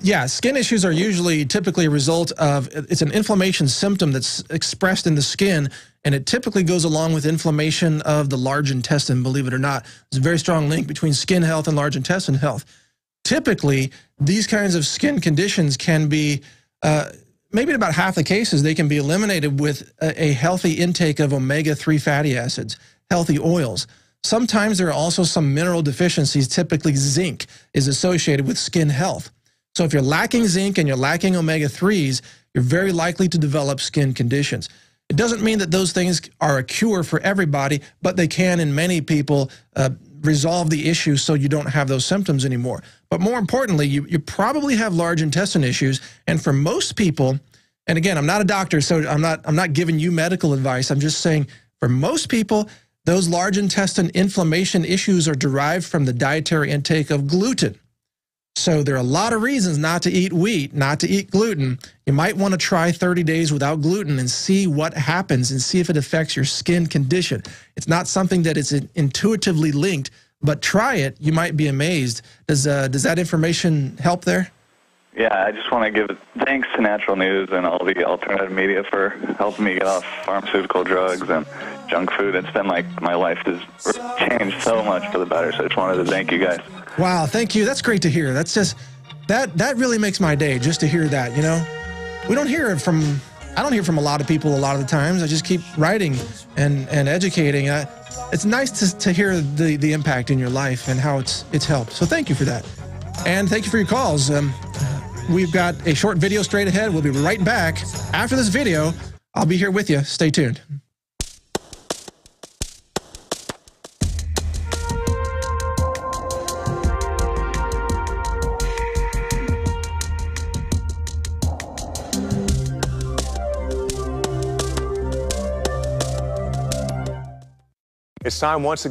Yeah, skin issues are usually typically a result of, it's an inflammation symptom that's expressed in the skin, and it typically goes along with inflammation of the large intestine, believe it or not. There's a very strong link between skin health and large intestine health. Typically, these kinds of skin conditions can be, maybe in about half the cases, they can be eliminated with a healthy intake of omega-3 fatty acids, healthy oils. Sometimes there are also some mineral deficiencies. Typically, zinc is associated with skin health. So if you're lacking zinc and you're lacking omega-3s, you're very likely to develop skin conditions. It doesn't mean that those things are a cure for everybody, but they can, in many people, resolve the issue so you don't have those symptoms anymore. But more importantly, you probably have large intestine issues, and for most people, and again, I'm not a doctor, so I'm not giving you medical advice. I'm just saying for most people, those large intestine inflammation issues are derived from the dietary intake of gluten. So there are a lot of reasons not to eat wheat, not to eat gluten. You might want to try 30 days without gluten and see what happens and see if it affects your skin condition. It's not something that is intuitively linked, but try it. You might be amazed. Does that information help there? Yeah, I just want to give thanks to Natural News and all the alternative media for helping me get off pharmaceutical drugs and junk food. It's been like my life has changed so much for the better, so I just wanted to thank you guys. Wow, thank you. That's great to hear. That's just, that really makes my day just to hear that, you know? We don't hear it from, I don't hear from a lot of people a lot of the times. I just keep writing and educating. It's nice to hear the impact in your life and how it's helped. So thank you for that. And thank you for your calls. We've got a short video straight ahead. We'll be right back. After this video, I'll be here with you. Stay tuned. It's time once again.